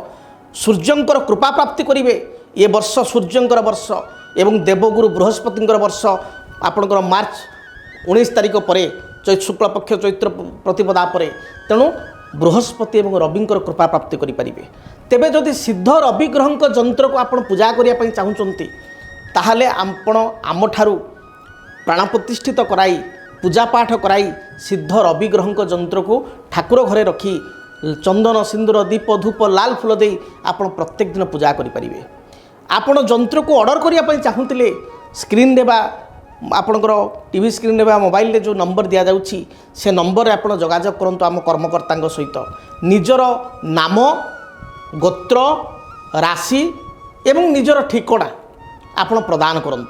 सूर्यंकर कृपा प्राप्ति करिवे ये वर्ष सूर्यंकर वर्ष एवं देवगुरु बृहस्पतिंकर वर्ष आपणकर मार्च 19 तारिख पर शुक्ल पक्ष चैत्र प्रतिपदा पर तेणु बृहस्पति एवं रविंकर कृपा प्राप्ति करें तेबे जदि सिद्ध रवि ग्रह जंत्र को आप पूजा करने चाहूँगी ताहले आपण आम ठारू प्राण प्रतिष्ठित कराई पूजा पाठ कराई सिद्ध रवि ग्रह जंत्र को ठाकुर घरे रखी चंदन सिंदूर दीप धूप लाल फूल दे आप प्रत्येक दिन पूजा करें आपण जंत्र को ऑर्डर करने चाहूँगे स्क्रीन देवा आपणकर टीवी स्क्रीन में मोबाइल जो नंबर दि जाऊँगी से नंबर आप जोगाजोग करूँ आम कर्मकर्ता सहित निजर नाम गोत्र राशि एवं निजर ठिकना आप प्रदान करूँ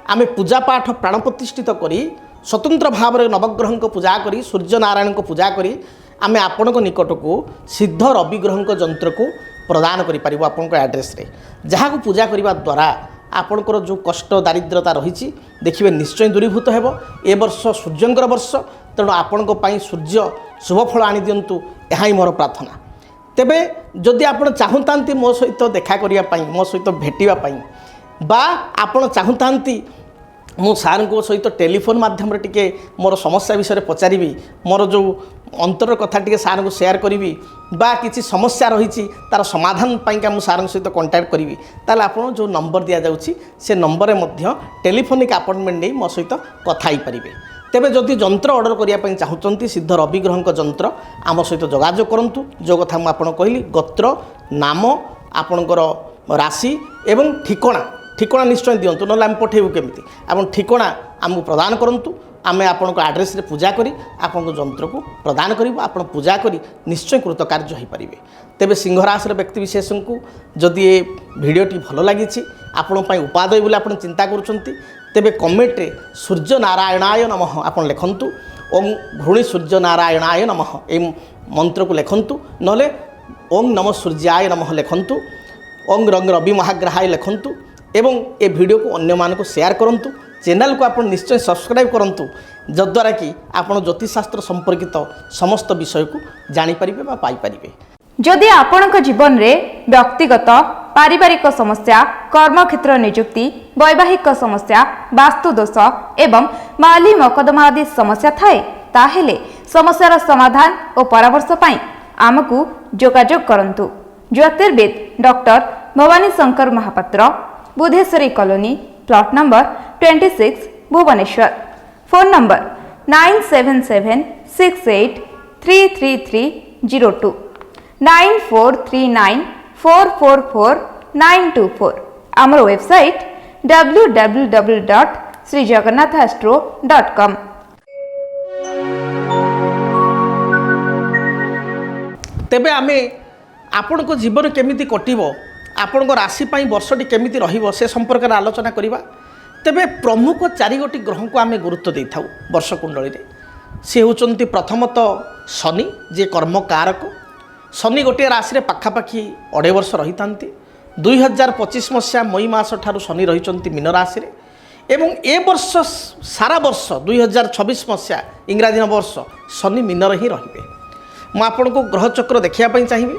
आम पूजा पाठ प्राण प्रतिष्ठित करी स्वतंत्र भाव में नवग्रह को पूजा करी सूर्य नारायण को पूजा करी आम आपण निकट को सिद्ध रवि ग्रह जंत्र को प्रदान करें आपण एड्रेस रे जहाँ को पूजा करने द्वारा आपणकर जो कष्ट दारिद्रता रही देखिए निश्चय दूरीभूत हो ए वर्ष सूर्यंकर वर्ष तेणु आपण सूर्य शुभफल आनी दिंतु यह ही मोर प्रार्थना तेबे जदि आप चाहूँगी मो सहित देखा करने मो सहित भेटापी बा आपण चाहूँगी मु सार को सहित टेलीफोन माध्यम टिके मोर समस्या विषय पचारि मोर जो अंतर कथा टिके सार को शेयर करी बा किसी समस्या रही तार समाधान पाइका मु सार सहित कंटाक्ट करी ताल आपण जो नंबर दि जाऊँगी से नंबर में टेलीफोनिक अपॉइंटमेंट नहीं मो सहित कथा पारे तेबे जदि यंत्र ऑर्डर करने चाहूँगी सिद्ध रविग्रह यंत्र आम सहित जोगाजोग करूँ जो कथा मुझे कहली गोत्र नाम आपणकर राशि एवं ठिकणा निश्चय दिंतु ना आम पठेबू केमी आप ठिकणा आमको प्रदान करूँ आम आपण आड्रेस पूजा करी आपण यंत्र को प्रदान करूँ आप पूजा करी निश्चय कृतकार्य हो पारे तेबे सिंह राशि व्यक्ति विशेष को जदि ये भिडटी भल लगी आपण उपादेय बोले आप चिंता करुँच तेबे कमेंट रे सूर्य नारायणाय नमः आप लिखंतु ओम घृणी सूर्य नारायणाय नमः ये मंत्र को लिखंतु नले ओम नमः सूर्याय नमः लिखंतु ओम रंग रवि महाग्रहाय लिखंतु एवं ए वीडियो को अन्य मानक शेयर करंतु चैनल को आप निश्चय सब्सक्राइब करंतु जद्वारा कि आप ज्योतिषशास्त्र संपर्कित समस्त विषय को जानी परिबे बा पाई परिबे। जदि आपणक जीवन रे व्यक्तिगत पारिवारिक समस्या कर्मक्षेत्र नियुक्ति वैवाहिक समस्या वास्तु दोष एवं माली मकदमा आदि समस्या थाए ताहेले समस्यार समाधान और परामर्श पाई आमको जोगाजोग करंतु। ज्योतिर्विद doctor Bhabani Shankar Mahapatra Budheswari colony plot number 26 Bhubaneswar. Phone number 9776833302 9439444924 आमर वेबसाइट www.srijagannathastro.com। तेबे आमे आपण को जीवन केमिति कटिबो आपण को राशि पाई वर्षटी केमिति रहिबो से संपर्क में आलोचना करिबा। तेबे प्रमुख 4 गोटी ग्रह को आमे गुरुत्व देई थाउ वर्ष कुंडली रे से होचंती प्रथमतः शनि जे कर्म कारक शनि गोटे राशि रे पाखापाखि 2.5 वर्ष रही थांती 2025 मसीहा मई मास ठारू शनि रही मीन राशि रे एवं ए वर्ष सारा वर्ष 2026 मसीहा इंग्राजी नववर्ष शनि मीन रे ही रहिबे। मु आपन को ग्रह चक्र देखिया पई चाहिबे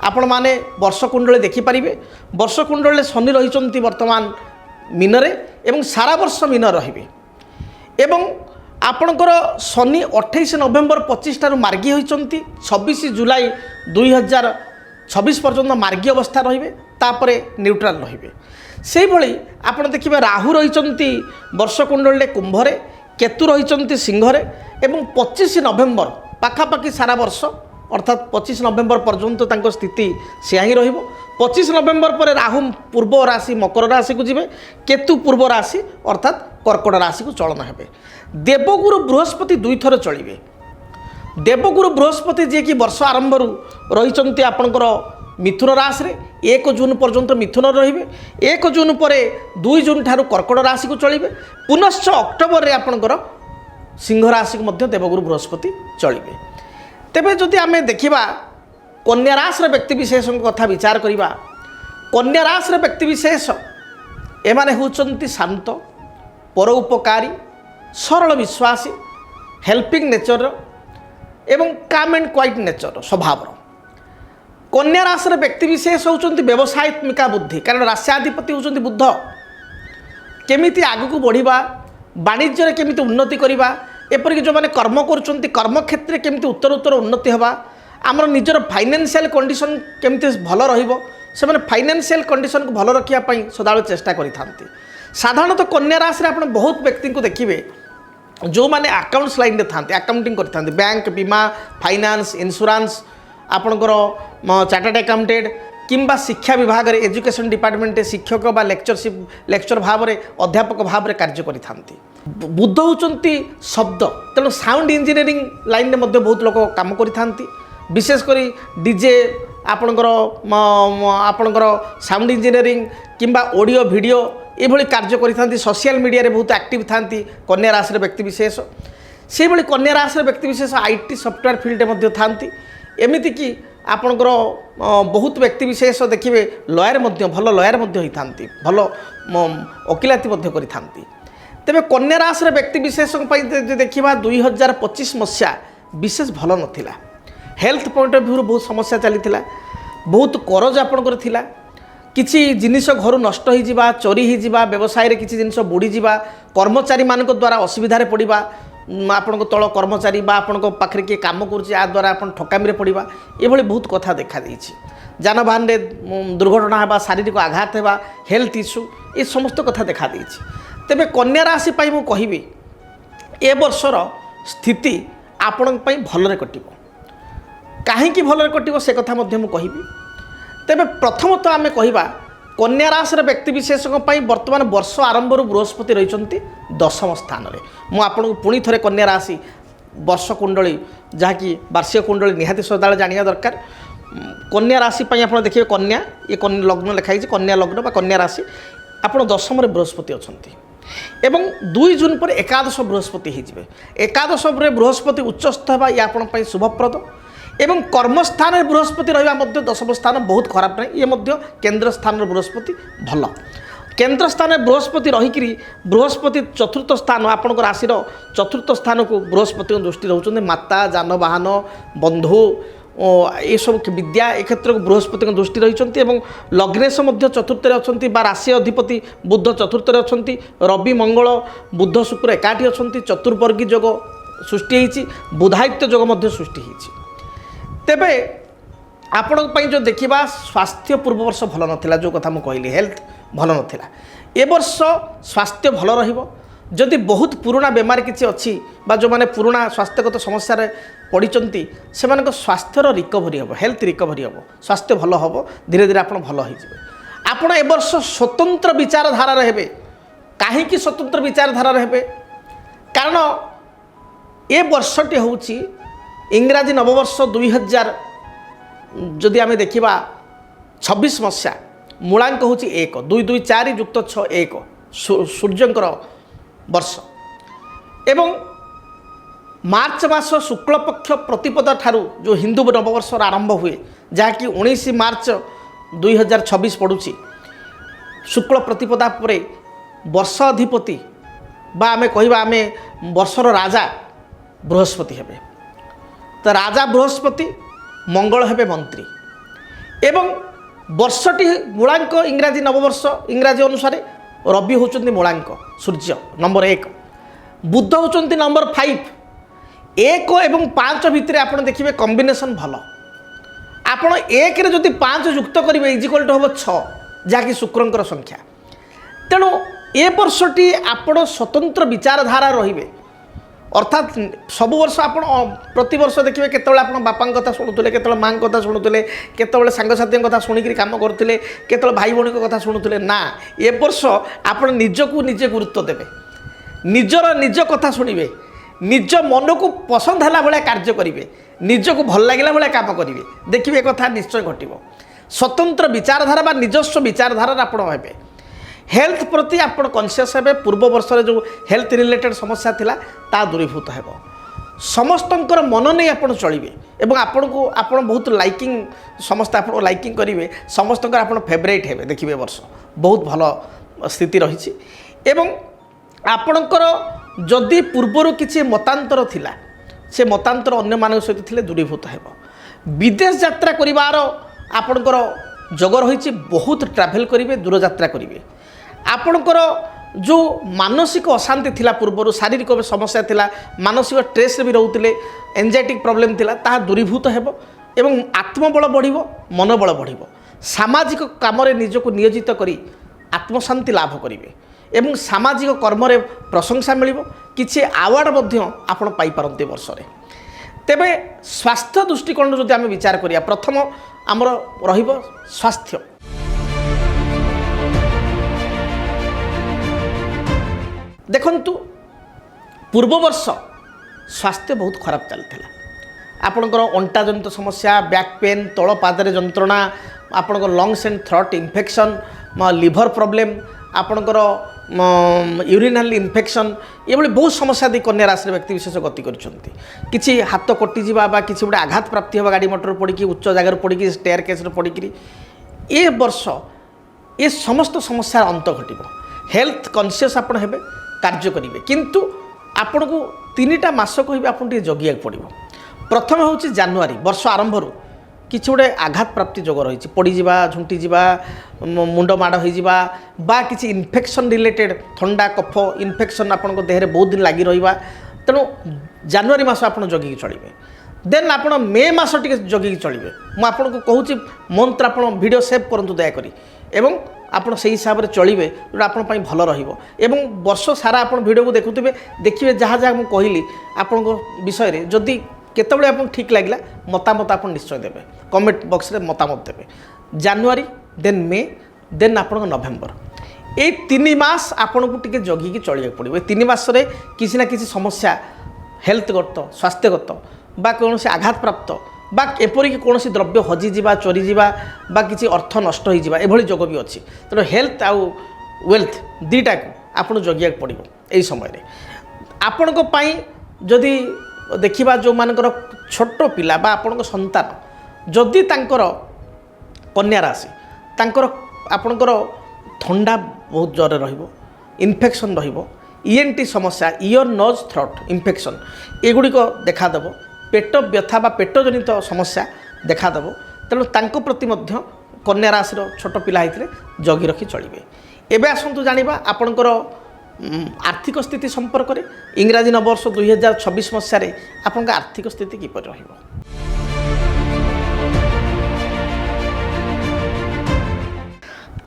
आपण माने वर्ष कुंडली देखि परिबे वर्ष कुंडली शनि रही वर्तमान मीन रे एवं सारा वर्ष मीन रहिबे एवं आपणकर शनि 28 नवेम्बर 25 ठारू मार्गी होइचंती 26 जुलाई 2026 पर्यंत मार्गी अवस्था रहिबे तापरे न्यूट्राल रहिबे। सेहि भली आपण देखिबे राहु रहिचंती वर्ष कुंडली कुंभ रे केतु रहिचंती सिंह रे एवं 25 नवेम्बर पाखापाखि सारा वर्ष अर्थात 25 नवेम्बर पर्यंत तांको स्थिति सेया ही रहिबो। 25 नवेम्बर पर राहु पूर्व राशि मकर राशि को जिबे केतु पूर्व राशि अर्थात कर्कट राशि को चलन हेबे। देवगुरु बृहस्पति 2 थर चलिबे। देवगुरु बृहस्पति जे कि वर्ष आरंभ रही आपणकर मिथुन राशि रे 1 जून पर्यंत मिथुन रहिबे 1 जून पर 2 जून ठारू कर्कट राशि को चलिबे पुनश्च अक्टोबर रे आपणकर सिंह राशि को मध्य देवगुरु बृहस्पति चलिबे। तेबे जदि आमे देखिबा कन्या राशि व्यक्ति विशेष कथा विचार करिबा कन्या राशि व्यक्ति विशेष एमाने होचंती शांत परोपकारी सरल विश्वासी हेल्पिंग नेचर एवं काम एंड क्वाइट नेचर स्वभाव। कन्या राशि व्यक्ति विशेष होचंती व्यवसायत्मिका बुद्धि कारण राष्ट्राधिपति होचंती बुध केमिति आगु बढ़िबा वाणिज्य केमिति उन्नति करिबा एपरिक जो मैंने कर्म करुँच कर्म क्षेत्र में केमिति उत्तर उन्नति हवा आमर निजर फाइनेंशियल कंडीशन केमिति भल रहिबो से माने फाइनेंशियल कंडीशन को भल रखिया पई सदाବେଳେ चेष्टा करि थांती। साधारणतः कन्या राशि रे आपण बहुत व्यक्ति को देखिबे जो माने अकाउंट्स लाइन रे थांती अकाउंटिंग करि थांती बैंक बीमा फाइनेंस इंश्योरेंस आपणकर चार्टर्ड अकाउंटेंट किंबा शिक्षा विभाग रे एजुकेशन डिपार्टमेंट शिक्षक बा लेक्चर भाव रे अध्यापक भाव रे कार्य करि थांती। बुध होचंती शब्द तेणु साउंड इंजीनियरिंग लाइन में बहुत लोग काम करि थांती विशेषकर डीजे आपणकर साउंड इंजीनियरिंग किंबा ऑडियो वीडियो ये कार्य करि सोशल मीडिया रे बहुत एक्टिव थांती कन्या राशि व्यक्ति विशेष से भली कन्या राशि व्यक्ति विशेष आईटी सॉफ्टवेयर फील्ड में थांती एमिति कि आपणकर बहुत व्यक्ति विशेष देखिए लॉयर भल लॉयर होता भल वकिलाती करि थांती। तेबे कन्या राशि व्यक्ति विशेष देखा 2025 मसीहा विशेष भल नाला हेल्थ पॉइंट ऑफ व्यू बहुत समस्या चली बहुत करज आपणकर थिला କିଛି ଜିନିଷ ଘରୁ ନଷ୍ଟ ହୋଇଯିବା, ଚୋରି ହୋଇଯିବା, ବ୍ୟବସାୟରେ କିଛି ଜିନିଷ ବୁଡ଼ିଯିବା, କର୍ମଚାରୀମାନଙ୍କ ଦ୍ୱାରା ଅସୁବିଧାରେ ପଡ଼ିବା, ଆପଣଙ୍କ ତଳ କର୍ମଚାରୀ ବା ଆପଣଙ୍କ ପାଖରେ କିଏ କାମ କରୁଛି ଏହା ଦ୍ୱାରା ଆପଣ ଠକାମିରେ ପଡ଼ିବା, ଏଭଳି ବହୁତ କଥା ଦେଖାଦେଇଛି। ଯାନବାହନରେ ଦୁର୍ଘଟଣା ହେବା, ଶାରୀରିକ ଆଘାତ ହେବା, ହେଲ୍ଥ ଇସ୍ୟୁ, ଏ ସମସ୍ତ କଥା ଦେଖାଦେଇଛି। ତେବେ କନ୍ୟା ରାଶି ପାଇଁ ମୁଁ କହିବି ଏ ବର୍ଷର ସ୍ଥିତି ଆପଣଙ୍କ ପାଇଁ ଭଲରେ କଟିବ। କାହିଁକି ଭଲରେ କଟିବ ସେ କଥା ମଧ୍ୟ ମୁଁ କହିବି। ତେବେ ପ୍ରଥମତଃ ଆମେ କହିବା କନ୍ୟା ରାଶିର ବ୍ୟକ୍ତିବିଶେଷଙ୍କ ପାଇଁ ବର୍ତ୍ତମାନ ବର୍ଷ ଆରମ୍ଭରୁ ବୃହସ୍ପତି ରହିଛନ୍ତି ଦଶମ ସ୍ଥାନରେ। ମୁଁ ଆପଣଙ୍କୁ ପୁଣି ଥରେ କନ୍ୟା ରାଶି ବର୍ଷ କୁଣ୍ଡଳୀ ଯାହାକି ବାର୍ଷିକ କୁଣ୍ଡଳୀ ନିହାତି ସଦାବେଳେ ଜାଣିବା ଦରକାର। କନ୍ୟା ରାଶି ପାଇଁ ଆପଣ ଦେଖିବେ କନ୍ୟା, ଏ ଲଗ୍ନ ଲେଖା ହେଇଛି କନ୍ୟା ଲଗ୍ନ ବା କନ୍ୟା ରାଶି, ଆପଣ ଦଶମରେ ବୃହସ୍ପତି ଅଛନ୍ତି ଏବଂ 2 ଜୁନ୍ ପରେ ଏକାଦଶ ବୃହସ୍ପତି ହୋଇଯିବେ। ଏକାଦଶରେ ବୃହସ୍ପତି ଉଚ୍ଚସ୍ଥ ହେବା ଇଏ ଆପଣଙ୍କ ପାଇଁ ଶୁଭପ୍ରଦ ଏବଂ କର୍ମସ୍ଥାନରେ ବୃହସ୍ପତି ରହିବା ମଧ୍ୟ ଦଶମ ସ୍ଥାନ ବହୁତ ଖରାପ ନାହିଁ, ଇଏ ମଧ୍ୟ କେନ୍ଦ୍ର ସ୍ଥାନର ବୃହସ୍ପତି ଭଲ। କେନ୍ଦ୍ର ସ୍ଥାନରେ ବୃହସ୍ପତି ରହିକିରି ବୃହସ୍ପତି ଚତୁର୍ଥ ସ୍ଥାନ ଆପଣଙ୍କ ରାଶିର ଚତୁର୍ଥ ସ୍ଥାନକୁ ବୃହସ୍ପତିଙ୍କ ଦୃଷ୍ଟି ରହୁଛନ୍ତି। ମାତା, ଯାନବାହନ, ବନ୍ଧୁ ଏସବୁ ବିଦ୍ୟା ଏ କ୍ଷେତ୍ରକୁ ବୃହସ୍ପତିଙ୍କ ଦୃଷ୍ଟି ରହିଛନ୍ତି ଏବଂ ଲଗ୍ନେଶ ମଧ୍ୟ ଚତୁର୍ଥରେ ଅଛନ୍ତି ବା ରାଶି ଅଧିପତି ବୁଧ ଚତୁର୍ଥରେ ଅଛନ୍ତି। ରବି, ମଙ୍ଗଳ, ବୁଧ, ଶୁକ୍ର ଏକାଠି ଅଛନ୍ତି। ଚତୁର୍ବର୍ଗୀ ଯୋଗ ସୃଷ୍ଟି ହୋଇଛି, ବୁଧାୟିତ୍ୟ ଯୋଗ ମଧ୍ୟ ସୃଷ୍ଟି ହୋଇଛି। ତେବେ ଆପଣଙ୍କ ପାଇଁ ଯେଉଁ ଦେଖିବା ସ୍ୱାସ୍ଥ୍ୟ ପୂର୍ବ ବର୍ଷ ଭଲ ନଥିଲା, ଯେଉଁ କଥା ମୁଁ କହିଲି ହେଲ୍ଥ ଭଲ ନଥିଲା। ଏ ବର୍ଷ ସ୍ୱାସ୍ଥ୍ୟ ଭଲ ରହିବ। ଯଦି ବହୁତ ପୁରୁଣା ବେମାରୀ କିଛି ଅଛି ବା ଯେଉଁମାନେ ପୁରୁଣା ସ୍ୱାସ୍ଥ୍ୟଗତ ସମସ୍ୟାରେ ପଡ଼ିଛନ୍ତି ସେମାନଙ୍କ ସ୍ୱାସ୍ଥ୍ୟର ରିକଭରି ହେବ, ହେଲ୍ଥ ରିକଭରି ହେବ, ସ୍ୱାସ୍ଥ୍ୟ ଭଲ ହେବ, ଧୀରେ ଧୀରେ ଆପଣ ଭଲ ହୋଇଯିବେ। ଆପଣ ଏ ବର୍ଷ ସ୍ୱତନ୍ତ୍ର ବିଚାରଧାରାରେ ହେବେ। କାହିଁକି ସ୍ୱତନ୍ତ୍ର ବିଚାରଧାରାରେ ହେବେ? କାରଣ ଏ ବର୍ଷଟି ହେଉଛି ଇଂରାଜୀ ନବବର୍ଷ 2000 ଯଦି ଆମେ ଦେଖିବା 26 ମସିହା ମୂଳାଙ୍କ ହେଉଛି 1, 2 2 4 ଯୁକ୍ତ 6 1 ସୂର୍ଯ୍ୟଙ୍କର ବର୍ଷ ଏବଂ ମାର୍ଚ୍ଚ ମାସ ଶୁକ୍ଳପକ୍ଷ ପ୍ରତିପଦ ଠାରୁ ଯେଉଁ ହିନ୍ଦୁ ନବବର୍ଷର ଆରମ୍ଭ ହୁଏ ଯାହାକି 19 ମାର୍ଚ୍ଚ 2026 ପଡ଼ୁଛି। ଶୁକ୍ଳ ପ୍ରତିପଦା ପରେ ବର୍ଷ ଅଧିପତି ବା ଆମେ କହିବା ଆମେ ବର୍ଷର ରାଜା ବୃହସ୍ପତି ହେବେ। ତ ରାଜା ବୃହସ୍ପତି, ମଙ୍ଗଳ ହେବେ ମନ୍ତ୍ରୀ ଏବଂ ବର୍ଷଟି ମୂଳାଙ୍କ ଇଂରାଜୀ ନବବର୍ଷ ଇଂରାଜୀ ଅନୁସାରେ ରବି ହେଉଛନ୍ତି ମୂଳାଙ୍କ ସୂର୍ଯ୍ୟ ନମ୍ବର 1, ବୁଧ ହେଉଛନ୍ତି ନମ୍ବର 5। 1 ଏବଂ 5 ଭିତରେ ଆପଣ ଦେଖିବେ କମ୍ବିନେସନ୍ ଭଲ। ଆପଣ 1ରେ ଯଦି 5 ଯୁକ୍ତ କରିବେ ଇଜିକାଲ୍ ଟୁ ହେବ 6 ଯାହାକି ଶୁକ୍ରଙ୍କର ସଂଖ୍ୟା। ତେଣୁ ଏ ବର୍ଷଟି ଆପଣ ସ୍ୱତନ୍ତ୍ର ବିଚାରଧାରା ରହିବେ। ଅର୍ଥାତ୍ ସବୁ ବର୍ଷ ଆପଣ ପ୍ରତିବର୍ଷ ଦେଖିବେ କେତେବେଳେ ଆପଣ ବାପାଙ୍କ କଥା ଶୁଣୁଥିଲେ, କେତେବେଳେ ମାଆଙ୍କ କଥା ଶୁଣୁଥିଲେ, କେତେବେଳେ ସାଙ୍ଗସାଥିଙ୍କ କଥା ଶୁଣିକିରି କାମ କରୁଥିଲେ, କେତେବେଳେ ଭାଇ ଭଉଣୀଙ୍କ କଥା ଶୁଣୁଥିଲେ। ନା, ଏ ବର୍ଷ ଆପଣ ନିଜକୁ ନିଜେ ଗୁରୁତ୍ୱ ଦେବେ, ନିଜର ନିଜ କଥା ଶୁଣିବେ, ନିଜ ମନକୁ ପସନ୍ଦ ହେଲା ଭଳିଆ କାର୍ଯ୍ୟ କରିବେ, ନିଜକୁ ଭଲ ଲାଗିଲା ଭଳିଆ କାମ କରିବେ। ଦେଖିବେ ଏ କଥା ନିଶ୍ଚୟ ଘଟିବ। ସ୍ୱତନ୍ତ୍ର ବିଚାରଧାରା ବା ନିଜସ୍ୱ ବିଚାରଧାରାରେ ଆପଣ ହେବେ। ହେଲ୍ଥ ପ୍ରତି ଆପଣ କନସିୟସ୍ ହେବେ। ପୂର୍ବ ବର୍ଷରେ ଯେଉଁ ହେଲ୍ଥ ରିଲେଟେଡ୍ ସମସ୍ୟା ଥିଲା ତାହା ଦୂରୀଭୂତ ହେବ। ସମସ୍ତଙ୍କର ମନ ନେଇ ଆପଣ ଚଳିବେ ଏବଂ ଆପଣଙ୍କୁ ଆପଣ ବହୁତ ଲାଇକିଂ, ସମସ୍ତେ ଆପଣଙ୍କୁ ଲାଇକିଂ କରିବେ, ସମସ୍ତଙ୍କର ଆପଣ ଫେଭରାଇଟ୍ ହେବେ। ଦେଖିବେ ଏ ବର୍ଷ ବହୁତ ଭଲ ସ୍ଥିତି ରହିଛି ଏବଂ ଆପଣଙ୍କର ଯଦି ପୂର୍ବରୁ କିଛି ମତାନ୍ତର ଥିଲା ସେ ମତାନ୍ତର ଅନ୍ୟମାନଙ୍କ ସହିତ ଥିଲେ ଦୂରୀଭୂତ ହେବ। ବିଦେଶ ଯାତ୍ରା କରିବାର ଆପଣଙ୍କର ଯୋଗ ରହିଛି। ବହୁତ ଟ୍ରାଭେଲ୍ କରିବେ, ଦୂରଯାତ୍ରା କରିବେ। ଆପଣଙ୍କର ଯେଉଁ ମାନସିକ ଅଶାନ୍ତି ଥିଲା ପୂର୍ବରୁ, ଶାରୀରିକ ସମସ୍ୟା ଥିଲା, ମାନସିକ ଷ୍ଟ୍ରେସ୍ରେ ବି ରହୁଥିଲେ, ଏନ୍ଜାଇଟିକ୍ ପ୍ରୋବ୍ଲେମ୍ ଥିଲା, ତାହା ଦୂରୀଭୂତ ହେବ ଏବଂ ଆତ୍ମବଳ ବଢ଼ିବ, ମନୋବଳ ବଢ଼ିବ। ସାମାଜିକ କାମରେ ନିଜକୁ ନିୟୋଜିତ କରି ଆତ୍ମଶାନ୍ତି ଲାଭ କରିବେ ଏବଂ ସାମାଜିକ କର୍ମରେ ପ୍ରଶଂସା ମିଳିବ। କିଛି ଆୱାର୍ଡ଼ ମଧ୍ୟ ଆପଣ ପାଇପାରନ୍ତି ବର୍ଷରେ। ତେବେ ସ୍ୱାସ୍ଥ୍ୟ ଦୃଷ୍ଟିକୋଣରୁ ଯଦି ଆମେ ବିଚାର କରିବା, ପ୍ରଥମ ଆମର ରହିବ ସ୍ୱାସ୍ଥ୍ୟ। ଦେଖନ୍ତୁ ପୂର୍ବ ବର୍ଷ ସ୍ୱାସ୍ଥ୍ୟ ବହୁତ ଖରାପ ଚାଲିଥିଲା। ଆପଣଙ୍କର ଅଣ୍ଟାଜନିତ ସମସ୍ୟା, ବ୍ୟାକ୍ ପେନ୍, ତଳ ପାଦରେ ଯନ୍ତ୍ରଣା, ଆପଣଙ୍କର ଲଙ୍ଗସ୍ and throat infection, liver problem, ଆପଣଙ୍କର ୟୁରିନାଲ ଇନଫେକ୍ସନ୍, ଏଭଳି ବହୁତ ସମସ୍ୟା ଦେଇ କନ୍ୟା ରାଶିର ବ୍ୟକ୍ତିବିଶେଷ ଗତି କରିଛନ୍ତି। କିଛି ହାତ କଟିଯିବା ବା କିଛି ଗୋଟେ ଆଘାତ ପ୍ରାପ୍ତି ହେବା ଗାଡ଼ି ମଟର ପଡ଼ିକି, ଉଚ୍ଚ ଜାଗାରୁ ପଡ଼ିକି, ଷ୍ଟେୟାର କେସ୍ରେ ପଡ଼ିକିରି, ଏ ବର୍ଷ ଏ ସମସ୍ତ ସମସ୍ୟାର ଅନ୍ତ ଘଟିବ। ହେଲ୍ଥ କନସିୟସ୍ ଆପଣ ହେବେ, କାର୍ଯ୍ୟ କରିବେ, କିନ୍ତୁ ଆପଣଙ୍କୁ 3ଟା ମାସ କହିବେ ଆପଣ ଟିକେ ଜଗିବାକୁ ପଡ଼ିବ। ପ୍ରଥମେ ହେଉଛି ଜାନୁଆରୀ, ବର୍ଷ ଆରମ୍ଭରୁ କିଛି ଗୋଟେ ଆଘାତ ପ୍ରାପ୍ତି ଯୋଗ ରହିଛି, ପଡ଼ିଯିବା, ଝୁଣ୍ଟିଯିବା, ମୁଣ୍ଡ ମାଡ଼ ହୋଇଯିବା ବା କିଛି ଇନଫେକ୍ସନ୍ ରିଲେଟେଡ୍ ଥଣ୍ଡା କଫ ଇନଫେକ୍ସନ୍ ଆପଣଙ୍କ ଦେହରେ ବହୁତ ଦିନ ଲାଗି ରହିବା। ତେଣୁ ଜାନୁଆରୀ ମାସ ଆପଣ ଜଗିକି ଚଳିବେ। ଦେନ୍ ଆପଣ ମେ ମାସ ଟିକେ ଜଗିକି ଚଳିବେ। ମୁଁ ଆପଣଙ୍କୁ କହୁଛି ମନ୍ତ୍ର ଆପଣ ଭିଡ଼ିଓ ସେଭ୍ କରନ୍ତୁ ଦୟାକରି ଏବଂ ଆପଣ ସେହି ହିସାବରେ ଚଳିବେ, ଯେଉଁଟା ଆପଣଙ୍କ ପାଇଁ ଭଲ ରହିବ। ଏବଂ ବର୍ଷ ସାରା ଆପଣ ଭିଡ଼ିଓକୁ ଦେଖୁଥିବେ, ଦେଖିବେ ଯାହା ଯାହା ମୁଁ କହିଲି ଆପଣଙ୍କ ବିଷୟରେ। ଯଦି କେତେବେଳେ ଆପଣଙ୍କୁ ଠିକ୍ ଲାଗିଲା ମତାମତ ଆପଣ ନିଶ୍ଚୟ ଦେବେ, କମେଣ୍ଟ ବକ୍ସରେ ମତାମତ ଦେବେ। ଜାନୁଆରୀ ଦେନ୍ ମେ ଦେନ୍ ଆପଣଙ୍କ ନଭେମ୍ବର, এই 3 ମାସ ଆପଣଙ୍କୁ ଟିକେ ଜଗିକି ଚଳିବାକୁ ପଡ଼ିବ। এই 3 ମାସରେ କିଛି ନା କିଛି ସମସ୍ୟା ହେଲ୍ଥଗତ ସ୍ୱାସ୍ଥ୍ୟଗତ বা କୌଣସି ଆଘାତପ୍ରାପ୍ତ বা ଏପରିକି କୌଣସି ଦ୍ରବ୍ୟ ହଜିଯିବା, ଚୋରିଯିବା ବା କିଛି ଅର୍ଥ ନଷ୍ଟ ହୋଇଯିବା ଏଭଳି ଯୋଗ ବି ଅଛି। ତେଣୁ ହେଲ୍ଥ ଆଉ ୱେଲ୍ଥ ଦୁଇଟାକୁ ଆପଣ ଜଗିବାକୁ ପଡ଼ିବ ଏହି ସମୟରେ। ଆପଣଙ୍କ ପାଇଁ ଯଦି ଦେଖିବା ଯେଉଁମାନଙ୍କର ଛୋଟ ପିଲା ବା ଆପଣଙ୍କ ସନ୍ତାନ ଯଦି ତାଙ୍କର କନ୍ୟା ରାଶି, ତାଙ୍କର ଆପଣଙ୍କର ଥଣ୍ଡା ବହୁତ ଜୋରରେ ରହିବ, ଇନଫେକ୍ସନ୍ ରହିବ, ENT ସମସ୍ୟା ଇୟର୍ ନୋଜ୍ ଥ୍ରୋଟ୍ ଇନଫେକ୍ସନ୍ ଏଗୁଡ଼ିକ ଦେଖାଦେବ, ପେଟ ବ୍ୟଥା ବା ପେଟଜନିତ ସମସ୍ୟା ଦେଖାଦେବ। ତେଣୁ ତାଙ୍କ ପ୍ରତି ମଧ୍ୟ କନ୍ୟା ରାଶିର ଛୋଟ ପିଲା ହେଇଥିଲେ ଜଗି ରଖି ଚଳିବେ। ଏବେ ଆସନ୍ତୁ ଜାଣିବା ଆପଣଙ୍କର ଆର୍ଥିକ ସ୍ଥିତି ସମ୍ପର୍କରେ। ଇଂରାଜୀ ନବବର୍ଷ 2026 ମସିହାରେ ଆପଣଙ୍କ ଆର୍ଥିକ ସ୍ଥିତି କିପରି ରହିବ।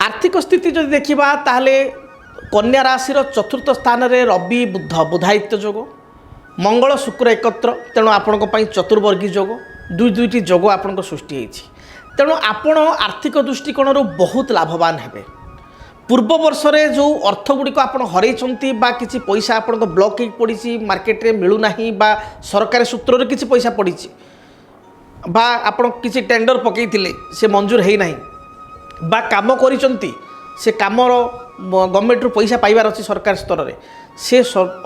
ଆର୍ଥିକ ସ୍ଥିତି ଯଦି ଦେଖିବା ତାହେଲେ କନ୍ୟା ରାଶିର ଚତୁର୍ଥ ସ୍ଥାନରେ ରବି ବୁଧ ବୁଧାୟିତ୍ୟ ଯୋଗ, ମଙ୍ଗଳ ଶୁକ୍ର ଏକତ୍ର। ତେଣୁ ଆପଣଙ୍କ ପାଇଁ ଚତୁର୍ବର୍ଗୀ ଯୋଗ, ଦୁଇଟି ଯୋଗ ଆପଣଙ୍କ ସୃଷ୍ଟି ହୋଇଛି। ତେଣୁ ଆପଣ ଆର୍ଥିକ ଦୃଷ୍ଟିକୋଣରୁ ବହୁତ ଲାଭବାନ ହେବେ। ପୂର୍ବ ବର୍ଷରେ ଯେଉଁ ଅର୍ଥ ଗୁଡ଼ିକ ଆପଣ ହରାଇଛନ୍ତି ବା କିଛି ପଇସା ଆପଣଙ୍କ ବ୍ଲକ୍ ହେଇକି ପଡ଼ିଛି, ମାର୍କେଟରେ ମିଳୁନାହିଁ ବା ସରକାରୀ ସୂତ୍ରରେ କିଛି ପଇସା ପଡ଼ିଛି ବା ଆପଣ କିଛି ଟେଣ୍ଡର ପକାଇଥିଲେ ସେ ମଞ୍ଜୁର ହେଇନାହିଁ ବା କାମ କରିଛନ୍ତି ସେ କାମର ଗଭର୍ଣ୍ଣମେଣ୍ଟରୁ ପଇସା ପାଇବାର ଅଛି ସରକାର ସ୍ତରରେ, ସେ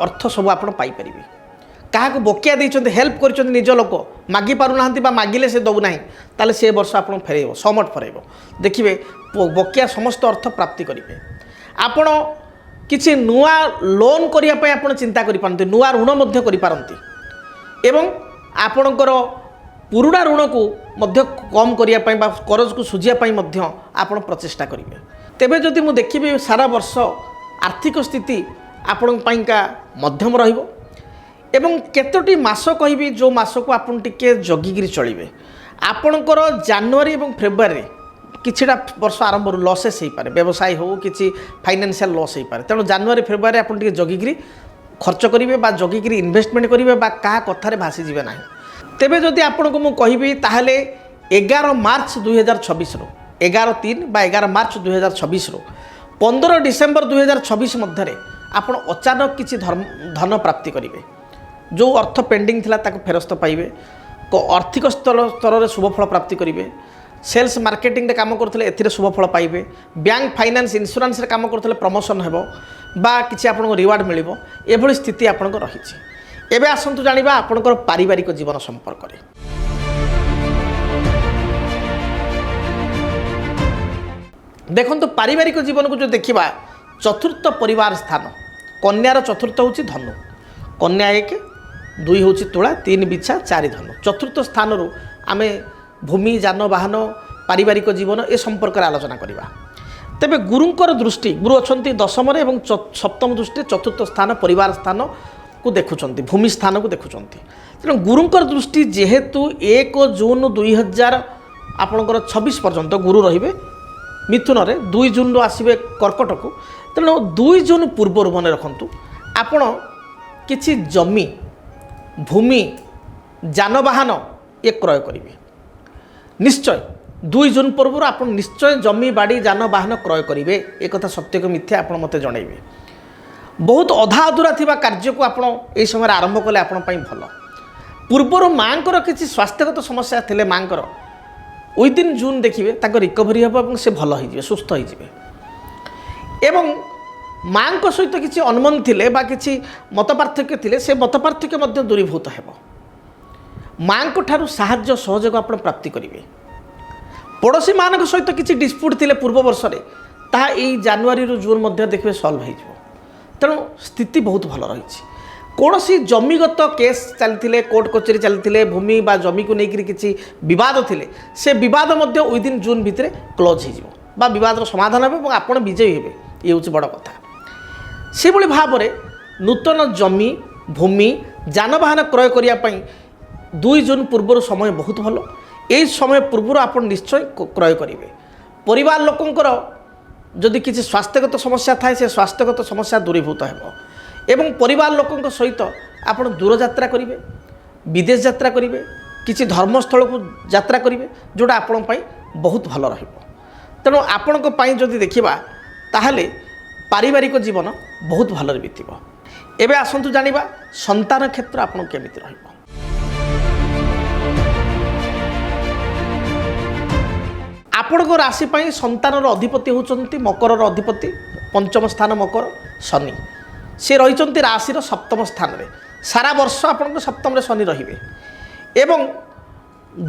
ଅର୍ଥ ସବୁ ଆପଣ ପାଇପାରିବେ। କାହାକୁ ବକେୟା ଦେଇଛନ୍ତି, ହେଲ୍ପ କରିଛନ୍ତି, ନିଜ ଲୋକ ମାଗି ପାରୁନାହାନ୍ତି ବା ମାଗିଲେ ସେ ଦେଉନାହିଁ, ତାହେଲେ ସେ ବର୍ଷ ଆପଣଙ୍କୁ ଫେରାଇବ, ସମଟ ଫେରାଇବ। ଦେଖିବେ ବକେୟା ସମସ୍ତ ଅର୍ଥ ପ୍ରାପ୍ତି କରିବେ। ଆପଣ କିଛି ନୂଆ ଲୋନ୍ କରିବା ପାଇଁ ଆପଣ ଚିନ୍ତା କରିପାରନ୍ତି, ନୂଆ ଋଣ ମଧ୍ୟ କରିପାରନ୍ତି ଏବଂ ଆପଣଙ୍କର ପୁରୁଣା ଋଣକୁ ମଧ୍ୟ କମ୍ କରିବା ପାଇଁ ବା କରଜକୁ ସୁଝିବା ପାଇଁ ମଧ୍ୟ ଆପଣ ପ୍ରଚେଷ୍ଟା କରିବେ। ତେବେ ଯଦି ମୁଁ ଦେଖିବି ସାରା ବର୍ଷ ଆର୍ଥିକ ସ୍ଥିତି ଆପଣଙ୍କ ପାଇଁକା ମଧ୍ୟମ ରହିବ ଏବଂ କେତୋଟି ମାସ କହିବି ଯେଉଁ ମାସକୁ ଆପଣ ଟିକେ ଜଗିକିରି ଚଳିବେ। ଆପଣଙ୍କର ଜାନୁଆରୀ ଏବଂ ଫେବୃଆରୀରେ କିଛିଟା ବର୍ଷ ଆରମ୍ଭରୁ ଲସେସ୍ ହୋଇପାରେ, ବ୍ୟବସାୟ ହେଉ କିଛି ଫାଇନାନ୍ସିଆଲ ଲସ୍ ହୋଇପାରେ। ତେଣୁ ଜାନୁଆରୀ ଫେବୃଆରୀରେ ଆପଣ ଟିକେ ଜଗିକିରି ଖର୍ଚ୍ଚ କରିବେ ବା ଜଗିକିରି ଇନଭେଷ୍ଟମେଣ୍ଟ କରିବେ ବା କାହା କଥାରେ ଭାସିଯିବେ ନାହିଁ। ତେବେ ଯଦି ଆପଣଙ୍କୁ ମୁଁ କହିବି ତାହେଲେ 11 ମାର୍ଚ୍ଚ 2026ରୁ 11/3 ବା 11 ମାର୍ଚ୍ଚ 2026ରୁ 15 ଡିସେମ୍ବର 2026 ମଧ୍ୟରେ ଆପଣ ଅଚାନକ କିଛି ଧନ ପ୍ରାପ୍ତି କରିବେ। ଯେଉଁ ଅର୍ଥ ପେଣ୍ଡିଂ ଥିଲା ତାକୁ ଫେରସ୍ତ ପାଇବେ, ଆର୍ଥିକ ସ୍ତରରେ ଶୁଭଫଳ ପ୍ରାପ୍ତି କରିବେ, ସେଲ୍ସ ମାର୍କେଟିଂରେ କାମ କରୁଥିଲେ ଏଥିରେ ଶୁଭଫଳ ପାଇବେ, ବ୍ୟାଙ୍କ ଫାଇନାନ୍ସ ଇନ୍ସୁରାନ୍ସରେ କାମ କରୁଥିଲେ ପ୍ରମୋସନ୍ ହେବ ବା କିଛି ଆପଣଙ୍କୁ ରିୱାର୍ଡ଼ ମିଳିବ, ଏଭଳି ସ୍ଥିତି ଆପଣଙ୍କ ରହିଛି। ଏବେ ଆସନ୍ତୁ ଜାଣିବା ଆପଣଙ୍କର ପାରିବାରିକ ଜୀବନ ସମ୍ପର୍କରେ। ଦେଖନ୍ତୁ ପାରିବାରିକ ଜୀବନକୁ ଯଦି ଦେଖିବା, ଚତୁର୍ଥ ପରିବାର ସ୍ଥାନ, କନ୍ୟାର ଚତୁର୍ଥ ହେଉଛି ଧନୁ, କନ୍ୟା 1, 2 ହେଉଛି ତୁଳା, 3 ବିଛା, 4 ଧନୁ। ଚତୁର୍ଥ ସ୍ଥାନରୁ ଆମେ ଭୂମି, ଯାନବାହନ, ପାରିବାରିକ ଜୀବନ ଏ ସମ୍ପର୍କରେ ଆଲୋଚନା କରିବା। ତେବେ ଗୁରୁଙ୍କର ଦୃଷ୍ଟି, ଗୁରୁ ଅଛନ୍ତି ଦଶମରେ ଏବଂ ସପ୍ତମ ଦୃଷ୍ଟିରେ ଚତୁର୍ଥ ସ୍ଥାନ ପରିବାର ସ୍ଥାନକୁ ଦେଖୁଛନ୍ତି, ଭୂମି ସ୍ଥାନକୁ ଦେଖୁଛନ୍ତି। ତେଣୁ ଗୁରୁଙ୍କର ଦୃଷ୍ଟି ଯେହେତୁ 1 ଜୁନ୍ 2026 ପର୍ଯ୍ୟନ୍ତ ଗୁରୁ ରହିବେ ମିଥୁନରେ, 2 ଜୁନ୍ରୁ ଆସିବେ କର୍କଟକୁ। ତେଣୁ 2 ଜୁନ୍ ପୂର୍ବରୁ ମନେ ରଖନ୍ତୁ ଆପଣ କିଛି ଜମି, ଭୂମି, ଯାନବାହନ ଏ କ୍ରୟ କରିବେ ନିଶ୍ଚୟ। 2 ଜୁନ୍ ପୂର୍ବରୁ ଆପଣ ନିଶ୍ଚୟ ଜମି, ବାଡ଼ି, ଯାନବାହନ କ୍ରୟ କରିବେ। ଏକଥା ସତ୍ୟକୁ ମିଥ୍ୟା ଆପଣ ମୋତେ ଜଣାଇବେ। ବହୁତ ଅଧା ଅଧୁରା ଥିବା କାର୍ଯ୍ୟକୁ ଆପଣ ଏହି ସମୟରେ ଆରମ୍ଭ କଲେ ଆପଣ ପାଇଁ ଭଲ। ପୂର୍ବରୁ ମାଙ୍କର କିଛି ସ୍ୱାସ୍ଥ୍ୟଗତ ସମସ୍ୟା ଥିଲେ ମାଙ୍କର ୱିଦିନ୍ ଜୁନ୍ ଦେଖିବେ ତାଙ୍କ ରିକଭରି ହେବ ଏବଂ ସେ ଭଲ ହୋଇଯିବେ, ସୁସ୍ଥ ହୋଇଯିବେ। ଏବଂ ମାଙ୍କ ସହିତ କିଛି ଅନୁମତି ଥିଲେ ବା କିଛି ମତପାର୍ଥକ୍ୟ ଥିଲେ ସେ ମତପାର୍ଥକ୍ୟ ମଧ୍ୟ ଦୂରୀଭୂତ ହେବ। ମାଙ୍କ ଠାରୁ ସାହାଯ୍ୟ ସହଯୋଗ ଆପଣ ପ୍ରାପ୍ତି କରିବେ। ପଡ଼ୋଶୀ ମାନଙ୍କ ସହିତ କିଛି ଡିସ୍ପ୍ୟୁଟ୍ ଥିଲେ ପୂର୍ବ ବର୍ଷରେ, ତାହା ଏଇ ଜାନୁଆରୀରୁ ଜୁନ୍ ମଧ୍ୟ ଦେଖିବେ ସଲ୍ଭ ହୋଇଯିବ। ତେଣୁ ସ୍ଥିତି ବହୁତ ଭଲ ରହିଛି। कौनसी जमीगत केस चलते कोर्ट कचेरी चलते भूमि बा जमी को लेकर किसी बद थे से बद विदिन जून भितर क्लोज हो बद समाधान हे आपड़ विजयी हे ये हूँ बड़ कथा से भाव में नूतन जमी भूमि जानवाहन क्रय करने 2 जून पूर्व समय बहुत भल यही समय पूर्व आप निश्चय क्रय करेंगे परिवार लोकंर जदि किसी स्वास्थ्यगत समस्या थाए से स्वास्थ्यगत समस्या दूरीभूत हो एवं परिवार लोकों सहित आप दूर यात्रा करेंगे विदेश यात्रा करेंगे किसी धर्मस्थल को यात्रा करेंगे जोटा आपण बहुत भल तेणु आपण जदि देखा ताहले पारिवारिक जीवन बहुत भल बीतब एवं आसतु जानिबा संतान क्षेत्र आपन केमिति रहिबो। आपण को राशि पाई संतानर अधिपति होचंती मकर अधिपति पंचम स्थान मकर शनि से रही राशि सप्तम स्थान रे सारा वर्ष आपन सप्तम रे शनि रहिबे एवं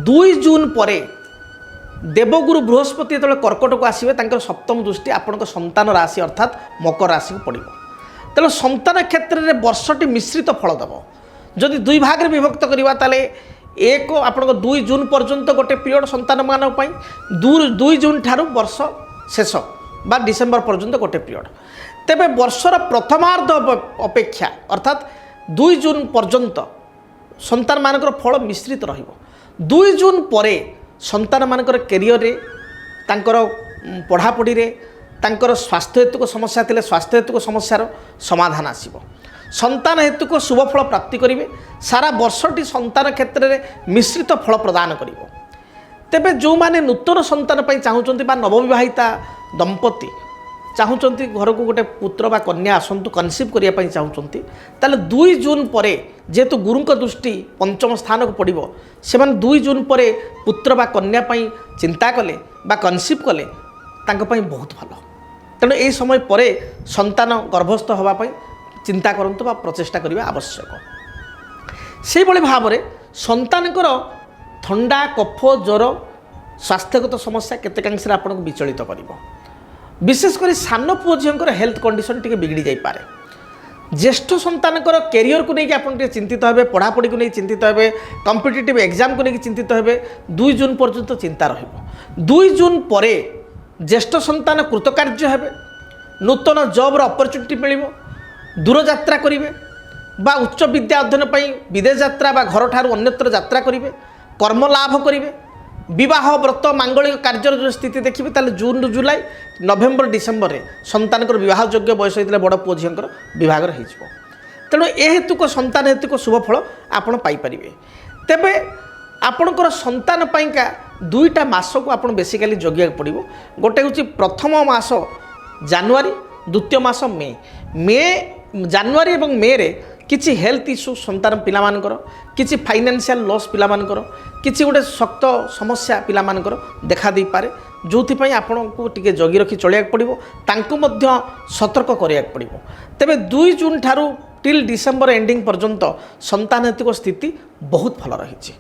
2 जून परे देवगुरु बृहस्पति जो कर्कट को आसवे तांकर सप्तम दृष्टि आपण संतान राशि अर्थात मकर राशि को पड़ो तेणु संतान क्षेत्र में वर्षटी मिश्रित फल दब जदि 2 भाग में विभक्त करवा ताले एक आप 2 जून पर्यंत गोटे पीरियड संतान मान 2 जून ठारू वर्ष शेष बा डिसेम्बर पर्यंत गोटे पीरियड तेबे वर्षर प्रथमार्ध अपेक्षा अर्थात 2 जून पर्यंत संतान मानकर फल मिश्रित रहिबो 2 जून परे संतान मानकर कैरियर रे तांकर पढ़ापढ़ी रे तांकर स्वास्थ्य हेतुक समस्या थिले स्वास्थ्य हेतुक समस्यार समाधान आसीबो संतान हेतुक शुभ फल प्राप्ति करिवे सारा वर्षटी संतान क्षेत्र में मिश्रित फल प्रदान करिवो तेबे जो माने नूतन संतान पई चाहुचंती बा नवविवाहिता दंपति चाहुचंती घर को गोटे पुत्र बा कन्या आसंतु कनसीव करिया पई चाहुचंती ताले 2 जून परे जेतु गुरुंक दृष्टि पंचम स्थान को पड़िबो सेमान 2 जून परे पुत्र बा कन्या पई चिंता कले बा कनसीव कले तांको पई बहुत भलो तेणु यही समय परे संतान गर्भस्थ होगा चिंता करंतु बा प्रचेष्टा करने आवश्यक से भाव में संतानकर थंडा कफ ज्वर स्वास्थ्यगत समस्या केतेकांश आपको विचलित कर विशेषकर सान पुओ झीर हेल्थ कंडीशन टी बिगड़ी जापे ज्येष्ठ संतानकर कैरियर को लेकिन आप चिंतित हे पढ़ापढ़ी को नहीं चिंतित हे कॉम्पिटिटिव एग्जाम को लेकिन चिंतित हे 2 जून पर्यंत चिंता रहिबो 2 जून परे ज्येष्ठ संतान कृतकार्य हेबे नूतन जॉब अपॉर्चुनिटी मिलिबो दूर यात्रा करेंगे बा उच्च विद्या अध्ययन पर विदेश यात्रा बा घर ठार अन्यत्र यात्रा करेंगे कर्म लाभ करेंगे विवाह व्रत मांगलिक कार्य जो स्थिति देखिए ताले जून रु जुलाई नवेम्बर डिसेम्बर में संतान विवाह योग्य बयस होता बड़ पुओ झीर विभाग तेणु ए हेतुक संतान हेतुक शुभ फल आपड़ पाइपर तेबे आपणकर संतान पाइका 2टा मास को आप बेसिकाली जगिया पड़ो गोटे हूँ प्रथम मास जानुआरी द्वितीय मास मे जानुआरी और मे रे किसी हेल्थ इश्यू संतान पिलामानकर किसी फाइनेंशियल लॉस पिलामानकर किसी गोटे शक्त समस्या पिलामानकर देखा दे पारे जो आपण को टिके जगी रखी चलिया पड़ो तांको मध्य सतर्क करिया पड़ो तेबे 2 जून ठारू टिल डिसेम्बर एंडिंग पर्यंत संतान हेतुक स्थिति बहुत भल रही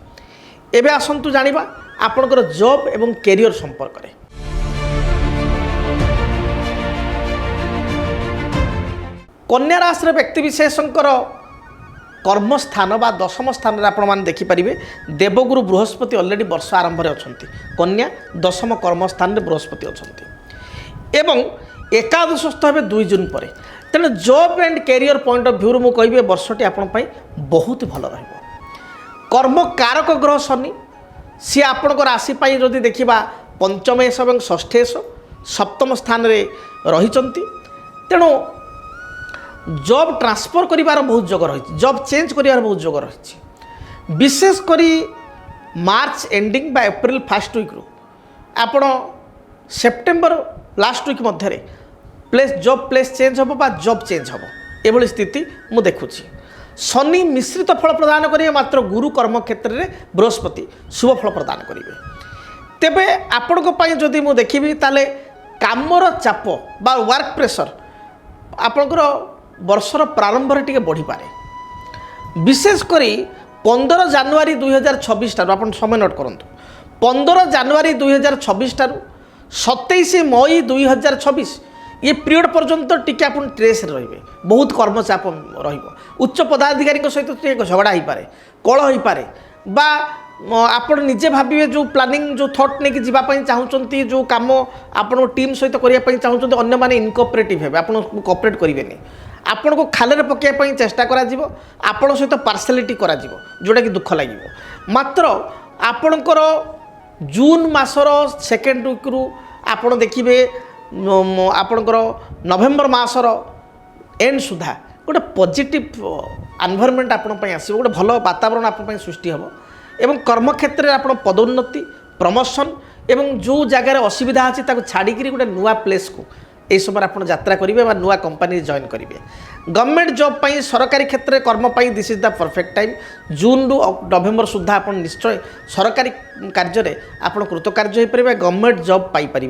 एबे आसंतु जानिबा आपणकर जॉब एवं कैरियर संपर्क में कन्या राशि व्यक्ति विशेषकर कर्मस्थान बा दशम स्थान में आपण देखिपारे देवगुरु बृहस्पति ऑलरेडी वर्ष आरंभ में अच्छा कन्या दशम कर्मस्थान में बृहस्पति अच्छा एवं एकादशस्थ हे 2 जून पर तेणु job and career point of view मुझे कहे वर्षटी आपण बहुत भल कर्म कारक ग्रह शनि सी आपण राशि जदि देखा पंचमेश और षष्ठेश सप्तम स्थान में रही तेणु जॉब ट्रांसफर करिवार बहुत जोग रही जॉब चेंज करिवार बहुत जोग रही विशेषकर मार्च एंडिंग बा एप्रिल फर्स्ट वीक रु आपण सेप्टेम्बर लास्ट वीक मध्य प्लेस जॉब प्लेस चेंज हम बा जॉब चेंज हम एभली स्थिति मु देखुची शनि मिश्रित फल प्रदान करेंगे मात्र गुरु कर्म क्षेत्र में बृहस्पति शुभ फल प्रदान करेंगे तेबे आपण जदि मु देखिबी ताले कामर चाप बा वर्क प्रेशर आपणकर वर्षर प्रारंभ रे टिके बढ़ी पारे विशेषकर 15 जानुआरी 2026 ठारू आपण समय नोट करंतु 15 जानुआरी 2026 ठारू 27 मई 2026 ये पीरियड पर्यंत टिके आपन ट्रेस रहिबे बहुत कर्मचाप रहिबो उच्च पदाधिकारी सहित टिके झगड़ा हो पारे कलह हो पारे बा आपण निजे भाबिबे जो प्लानिंग जो थॉट ने कि जीवा पई चाहुचंती जो काम आपण टीम सहित करिया पई चाहुचंती अन्य माने इनकोऑपरेटिव हेबे आपण कोऑपरेट करिवेनी आपण को खाले पकड़ पई चेष्टा करा जिवो आपण सहित पार्सलिटी करा जिवो जोटा कि दुख लागिवो मात्र आपणकर जून मासर सेकेंड वीक रु आपण देखिबे आपणकर नवेम्बर मासर एंड सुधा गोटे पॉजिटिव एनवायरनमेंट आपण पई आसीबो गोटे भलो वातावरण आपण पई सृष्टि हबो एवं कर्मक्षेत्र में आप पदोन्नति प्रमोशन एवं जो जगार असुविधा अच्छी छाड़ी गोटे नुआ प्लेस को यही समय आप यात्रा करेंगे नुआ कंपनी जॉइन करेंगे गवर्नमेंट जॉब पर सरकारी क्षेत्र में कर्म पर this is the perfect time June रु नवेम्बर सुधा आप निश्चय सरकारी कार्य आप कृतकार्य हो पारे गवर्नमेंट जॉब पाइपर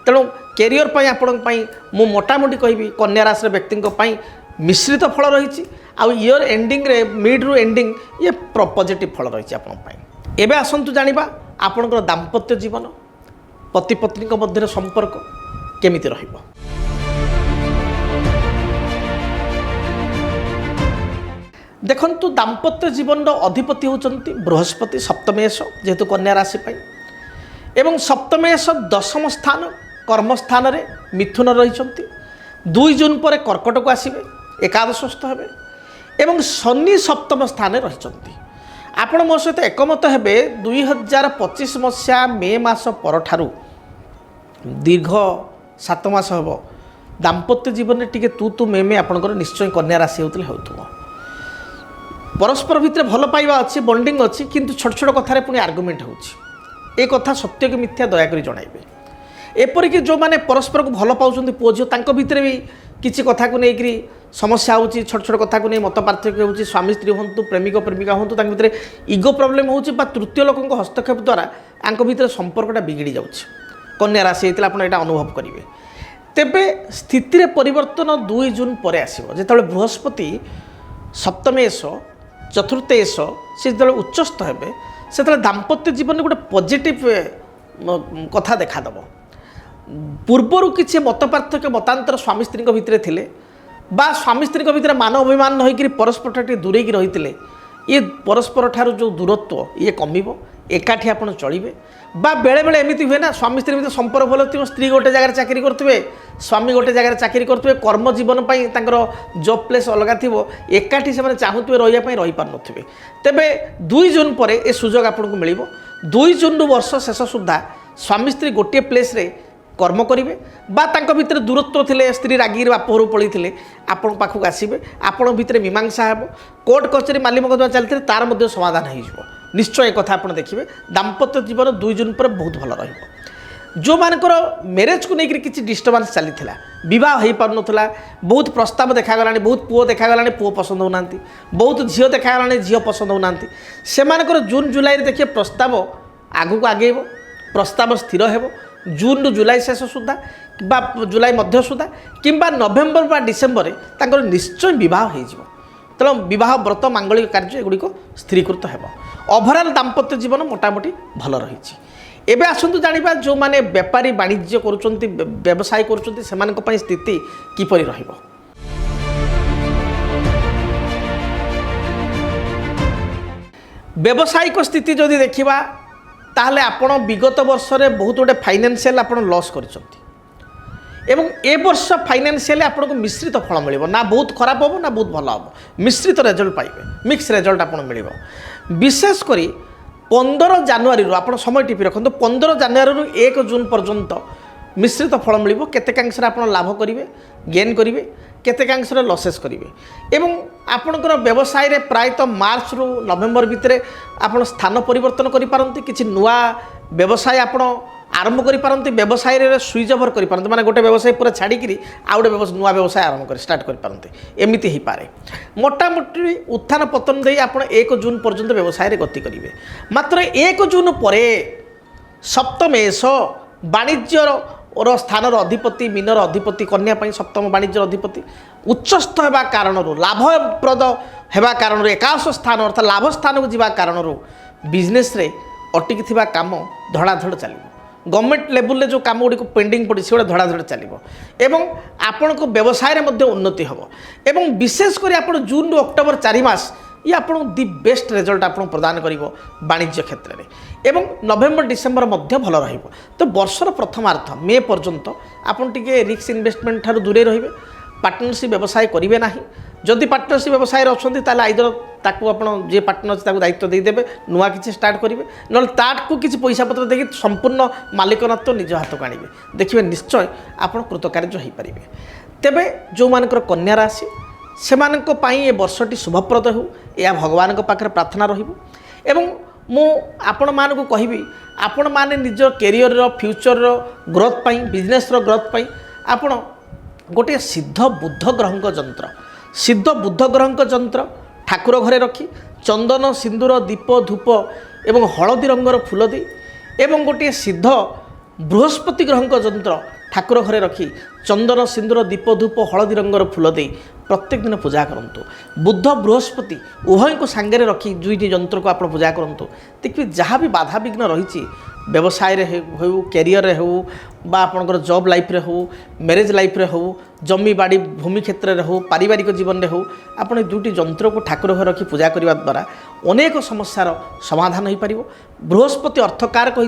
तेणु कैरियर पर आपण मु मोटामोटी कहि कन्या राशि व्यक्ति मिश्रित फल रही आउ इयर एंडिंग रे मिड रु एंडिंग ये पॉजिटिव फल रही आपन एबे आसंतु जानिबा आपनकर दाम्पत्य जीवन पति पत्नी मध्य संपर्क केमिति रहिबो। देखंतु दाम्पत्य जीवन अधिपति होचंती बृहस्पति सप्तमेश जेहेतु कन्या राशि पाई एवं सप्तमेश दशम स्थान कर्मस्थान रे मिथुन रहिचंती 2 जून पर कर्कट को आसीबे एकादशस्थ हेबे एवं शनि सप्तम स्थान रही आपण मो सहित एकमत हेबे 2025 मसीहा मे मास परठारु दीर्घ 7 मास हेब दाम्पत्य जीवन में टिके तू मे मे आपणकर निश्चय कन्या राशि होतले होतुवा परस्पर भितर भल पाइबा अच्छी बॉन्डिंग अच्छी किंतु छोट छोट कथार पुणी आर्गुमेंट होची ए कथा सत्य कि मिथ्या दयाकोरी जणाइबे एपरिक जो मैंने परस्पर को भल पाउछन्ति पुओ झियो तांको भितर भी किसी कथा को लेकरी समस्या होची छोट छोट कथा को नहीं मत पार्थक्य होची स्वामी स्त्री हूँ प्रेमिक प्रेमिका हूँ तांको भितर इगो प्रॉब्लम होची बा तृतीय लोक हस्तक्षेप द्वारा आंको भितर संपर्कटा बिगिड़ी जाउछि कन्या राशि होता आप अनुभव करेंगे तेबे स्थिति रे परिवर्तन 2 जून पर आसीबो जेतबे बृहस्पति सप्तमेश चतुर्थेश से जो उच्चस्थ हेबे से दाम्पत्य जीवन गोटे पॉजिटिव कथा देखादेव पूर्वर किसी मत पार्थक्य मतांतर स्वामी स्त्री भितर थिले बा स्वामी स्त्री भितर मान अभिमान होकर परस्पर टे दूरे रही ये परस्पर ठार जो दूरत्व ये कमिबो एकाठी आपन चलिबे बा बेले बेले एमती हुए ना स्वामी स्त्री भितर संपर्क भल थी स्त्री गोटे जगह चाकरी करुवे स्वामी गोटे जगह चाकरी करुवे कर्म जीवन पर जॉब प्लेस अलग थी एकाठी से चाहूवे रही रही पार नुवे तेबे 2 जून पर ए सुजोग आपको मिल 2 जून वर्ष शेष सुधा स्वामी स्त्री गोटे प्लेस रे कर्म करेंगे बा तांको भितर दूरत्व थिले स्त्री रागी बापघर पड़ी थे आपण पाखक आसबे आपण भितर मीमांसा हेब कोर्ट कचेरी माली मकदमा चलते तार मध्य समाधान हो निश्चय एक कथा आप देखिए दाम्पत्य जीवन 2 जून पर बहुत भल रहिबो जो मानकर मैरेज को लेकर किसी डिस्टर्बांस चली बह हो पार ना बहुत प्रस्ताव देखागला बहुत पुओ देखागला पुओ पसंद होना बहुत झील देखागला झील पसंद होना से जून जुलाई देखिए प्रस्ताव आगू को आगे प्रस्ताव स्थिर हो जून रु जुलाई शेष सुधा बा जुलाई मध्य सुधा किंबा नवेम्बर बा डिसेम्बर तांकर निश्चय बह हो तेणु बह व्रत मांगलिक कार्य एगुड़िक स्थिरीकृत हो ओभराल दाम्पत्य जीवन मोटामोटी भल रही एबे आसंतु जानिबा जो माने व्यापारी वाणिज्य करुचंती व्यवसाय करुचंती सेमानक पई स्थिति किपरि रहिबो। व्यावसायिक स्थिति जदि देखिबा ताहले आपण विगत वर्ष रे बहुत गोटे फाइनेंशियल आपण लॉस करिसंती एवं ए वर्ष फाइनेंशियल आपको मिश्रित फल मिल ना बहुत खराब हम ना बहुत भल हम मिश्रित रिजल्ट पाइबे मिक्स रिजल्ट आपको मिल विशेषकर 15 जानुआरी आप समय टीपी रखु 15 जानुआरी 1 जून पर्यंत मिश्रित फल मिल केतेकांश आप लाभ करेंगे गेन करेंगे केतेकांश लसेस करेंगे एवं आपणकर व्यवसाय रे प्रायतः मार्च रु नवेम्बर भितर आप स्थान परिवर्तन करें किसी नुआ व्यवसाय आप आरंभ करें व्यवसाय रे स्विच ओवर करें माने गोटे व्यवसाय पूरा छाड़ी आउ गोटे नुआ व्यवसाय आरंभ कर स्टार्ट करें एमती हो पारे मोटामोटी उत्थान पतन दे आप 1 जून पर्यंत व्यवसाय रे गति करेंगे मात्र 1 जून पर सप्तमेश वाणिज्य स्थान अधिपति मीनर अधिपति कन्या सप्तम वाणिज्य अधिपति उच्चस्थ होगा कारण लाभप्रद होगा कारण एकादश स्थान अर्थात लाभ स्थान को जीवा कारण बिजनेस रे अटिकी थिबा काम धड़ाधड़ चलो गवर्नमेंट लेवल जो काम गुड़ी पेंडिंग पड़ी से धड़ाधड़ चलो एवं आपण को व्यवसाय उन्नति हम एवं विशेषकर आप जून रु अक्टोबर 4 मास ये आपको दि बेस्ट रिजल्ट आप प्रदान कर वाणिज्य क्षेत्र में एवं नवेम्बर डिसेम्बर भल रही तो वर्षर प्रथमार्थ मे पर्यंत आपन टिके रिस्क इन्वेस्टमेंट ठार दूरे रहिबे पार्टनरशिप व्यवसाय करेंगे ना जदि पार्टनरशिप व्यवसाय अच्छा आइदर ताकू आप जे पार्टनर अच्छे दायित्व देदेवे नुआ कि स्टार्ट करेंगे ना ताकू किसी पैसा पत्र देखिए संपूर्ण मालिकनात्व निज हाथ को आने देखिए निश्चय आप कृतकार्य हो पारे तेबे जो मानकर कन्या राशि से ये वर्षटी शुभप्रद हो या भगवान पाखे प्रार्थना रही मु आपण मानक कहबी आपण माने निज कैरियर फ्यूचर ग्रोथ पाई बिजनेस ग्रोथ पाई आपण गोटे सिद्ध बुद्ध ग्रह जंत्र सिद्ध बुद्ध ग्रह जंत्र ठाकुर घरे रखी चंदन सिंदूर दीप धूप एवं हलदी रंगर फूल दे एवं गोटे सिद्ध बृहस्पति ग्रह जंत्र ठाकुर घरे रखी चंदन सिंदूर दीप धूप हलदी रंगर फूल दे प्रत्येक दिन पूजा करंतु बुद्ध बृहस्पति उभय को सांगे रखी दुईटी जंत्र को आप पूजा करंतु देखिए जहाँ भी बाधा विघ्न रही व्यवसाय हो कैरियर हो बा आपणकर जॉब लाइफ रे हो मैरिज लाइफ रे हो जमी बाड़ी भूमि क्षेत्र में हो पारिवारिक जीवन में हो आपड़ दुईटी जंत्र को ठाकुर घर रखी पूजा करने द्वारा अनेक समस्यार समाधान हो पार बृहस्पति अर्थकारक हो